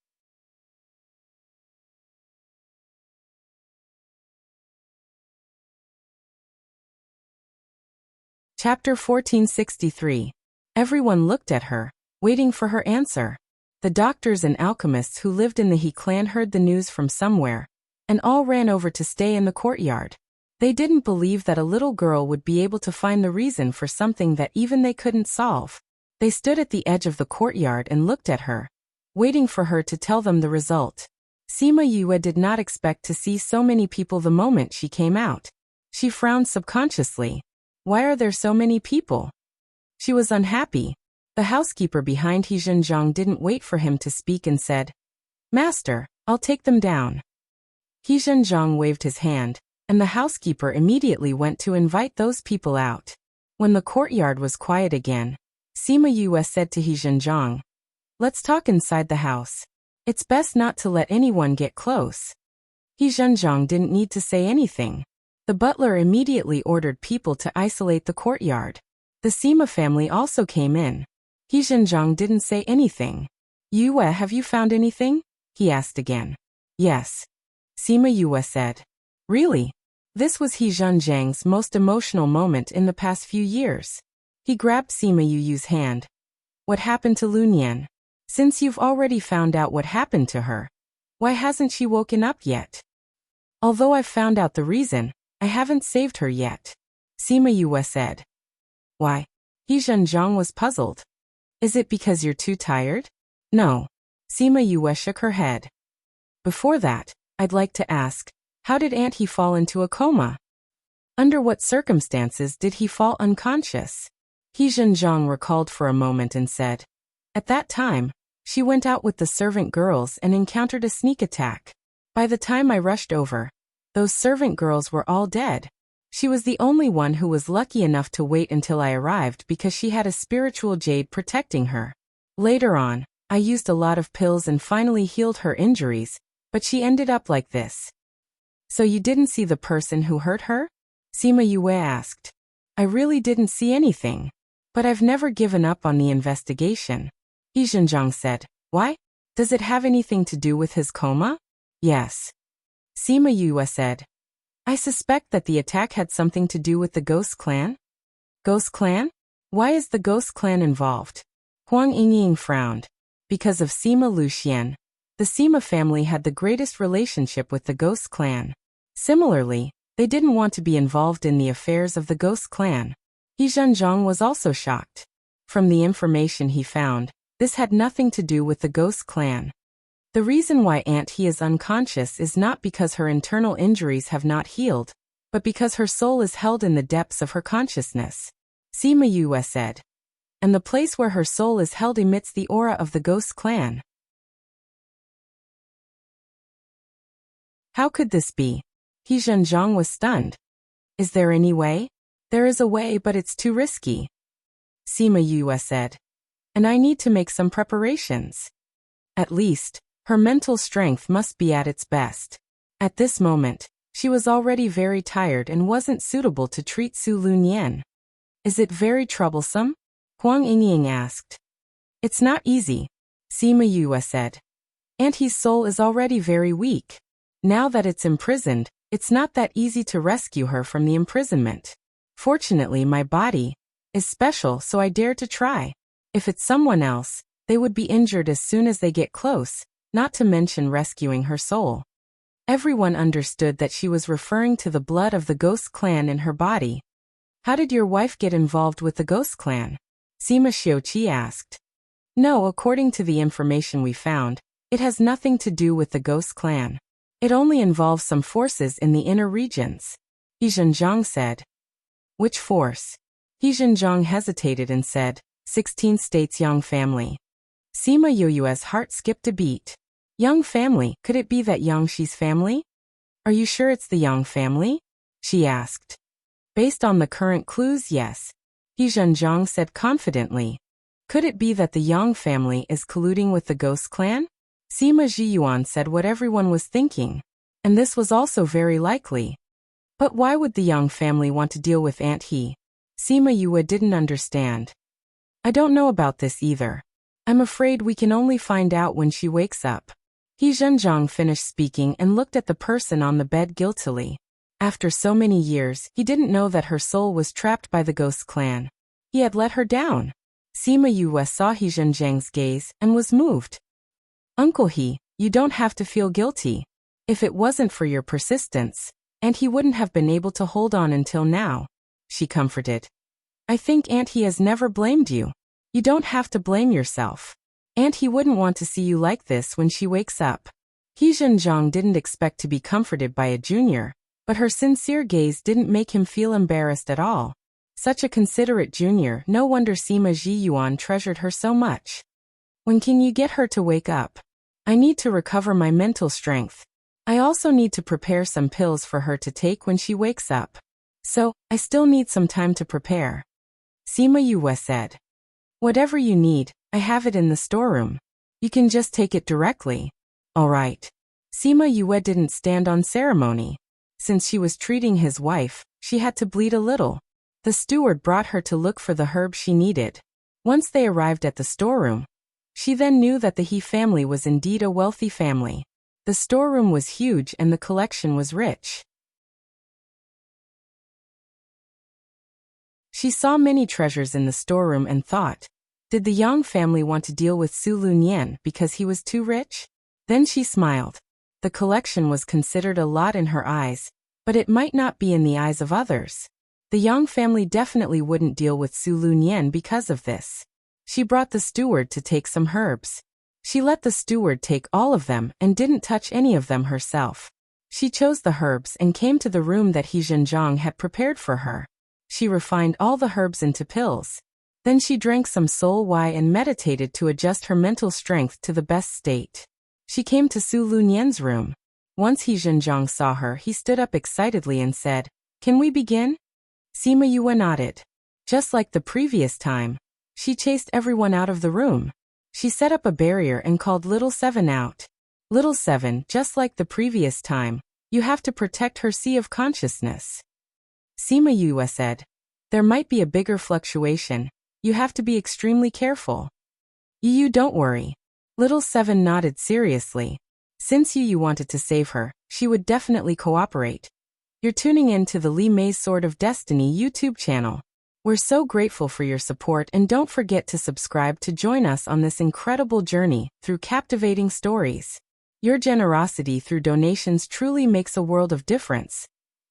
Chapter 1463. Everyone looked at her, waiting for her answer. The doctors and alchemists who lived in the He clan heard the news from somewhere, and all ran over to stay in the courtyard. They didn't believe that a little girl would be able to find the reason for something that even they couldn't solve. They stood at the edge of the courtyard and looked at her, waiting for her to tell them the result. Sima Yue did not expect to see so many people the moment she came out. She frowned subconsciously. Why are there so many people? She was unhappy. The housekeeper behind He Zhenjiang didn't wait for him to speak and said, Master, I'll take them down. He Zhenjiang waved his hand, and the housekeeper immediately went to invite those people out. When the courtyard was quiet again, Sima Yue said to He Zhenjiang, Let's talk inside the house. It's best not to let anyone get close. He Zhenjiang didn't need to say anything. The butler immediately ordered people to isolate the courtyard. The Sima family also came in. He Zhenjiang didn't say anything. Yue, have you found anything? He asked again. Yes. Sima Yue said. Really? This was He Zhenjiang's most emotional moment in the past few years. He grabbed Sima Yue's hand. What happened to Lunyan? Since you've already found out what happened to her, why hasn't she woken up yet? Although I've found out the reason, I haven't saved her yet. Sima Yue said. Why? He Zhenjiang was puzzled. Is it because you're too tired? No. Sima Yue shook her head. Before that, I'd like to ask, how did Aunt He fall into a coma? Under what circumstances did he fall unconscious? He Zhenjiang recalled for a moment and said, At that time, she went out with the servant girls and encountered a sneak attack. By the time I rushed over, those servant girls were all dead. She was the only one who was lucky enough to wait until I arrived because she had a spiritual jade protecting her. Later on, I used a lot of pills and finally healed her injuries, but she ended up like this. So you didn't see the person who hurt her? Sima Yue asked. I really didn't see anything. But I've never given up on the investigation. He Zhenjiang said. Why? Does it have anything to do with his coma? Yes. Sima Yue said. I suspect that the attack had something to do with the Ghost Clan. Ghost Clan? Why is the ghost clan involved? Huang Yingying frowned. Because of Sima Luxian. The Sima family had the greatest relationship with the ghost clan. Similarly, they didn't want to be involved in the affairs of the ghost clan. He Zhenjiang was also shocked. From the information he found, this had nothing to do with the ghost clan. The reason why Aunt He is unconscious is not because her internal injuries have not healed, but because her soul is held in the depths of her consciousness. Sima Yue said. And the place where her soul is held emits the aura of the ghost clan. How could this be? He Zhenjiang was stunned. Is there any way? There is a way, but it's too risky. Sima Yue said. And I need to make some preparations. At least, her mental strength must be at its best. At this moment, she was already very tired and wasn't suitable to treat Su Lunyan. Is it very troublesome? Huang Yingying asked. It's not easy, Sima Yue said. Aunt He's soul is already very weak. Now that it's imprisoned, it's not that easy to rescue her from the imprisonment. Fortunately, my body is special, so I dare to try. If it's someone else, they would be injured as soon as they get close, not to mention rescuing her soul. Everyone understood that she was referring to the blood of the ghost clan in her body. How did your wife get involved with the ghost clan? Sima Xiuqi asked. No, according to the information we found, it has nothing to do with the ghost clan. It only involves some forces in the inner regions. He Zhenjiang said. Which force? He Zhenjiang hesitated and said, 16th State's Yang family. Sima Yue's heart skipped a beat. Yang family, could it be that Yang Shi's family? Are you sure it's the Yang family? She asked. Based on the current clues, yes. He Zhenjiang said confidently. Could it be that the Yang family is colluding with the ghost clan? Sima Zhiyuan said what everyone was thinking. And this was also very likely. But why would the Yang family want to deal with Aunt He? Sima Yue didn't understand. I don't know about this either. I'm afraid we can only find out when she wakes up. He Zhenjiang finished speaking and looked at the person on the bed guiltily. After so many years, he didn't know that her soul was trapped by the ghost clan. He had let her down. Sima Yue saw He Zhenjiang's gaze and was moved. Uncle He, you don't have to feel guilty. If it wasn't for your persistence, Aunt He wouldn't have been able to hold on until now. She comforted. I think Aunt He has never blamed you. You don't have to blame yourself. Aunt He wouldn't want to see you like this when she wakes up. He Zhenjiang didn't expect to be comforted by a junior, but her sincere gaze didn't make him feel embarrassed at all. Such a considerate junior, no wonder Sima Zhiyuan treasured her so much. When can you get her to wake up? I need to recover my mental strength. I also need to prepare some pills for her to take when she wakes up. So, I still need some time to prepare. Sima Yue said. Whatever you need, I have it in the storeroom. You can just take it directly. All right. Sima Yue didn't stand on ceremony. Since she was treating his wife, she had to bleed a little. The steward brought her to look for the herb she needed. Once they arrived at the storeroom, she then knew that the He family was indeed a wealthy family. The storeroom was huge and the collection was rich. She saw many treasures in the storeroom and thought, did the Yang family want to deal with Su Lunyan because he was too rich? Then she smiled. The collection was considered a lot in her eyes, but it might not be in the eyes of others. The Yang family definitely wouldn't deal with Su Lunyan because of this. She brought the steward to take some herbs. She let the steward take all of them and didn't touch any of them herself. She chose the herbs and came to the room that He Zhenjiang had prepared for her. She refined all the herbs into pills. Then she drank some soul wai and meditated to adjust her mental strength to the best state. She came to Su Lunyan's room. Once He Zhenjiang saw her, he stood up excitedly and said, "Can we begin?" Sima Yue nodded. Just like the previous time, she chased everyone out of the room. She set up a barrier and called Little Seven out. Little Seven, just like the previous time, you have to protect her sea of consciousness. Sima Yue said, there might be a bigger fluctuation. You have to be extremely careful. You don't worry. Little Seven nodded seriously. Since you wanted to save her, she would definitely cooperate. You're tuning in to the Li Mei's Sword of Destiny YouTube channel. We're so grateful for your support, and don't forget to subscribe to join us on this incredible journey through captivating stories. Your generosity through donations truly makes a world of difference,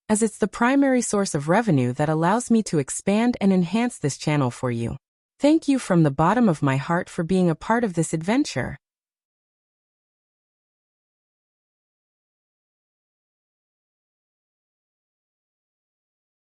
as it's the primary source of revenue that allows me to expand and enhance this channel for you. Thank you from the bottom of my heart for being a part of this adventure.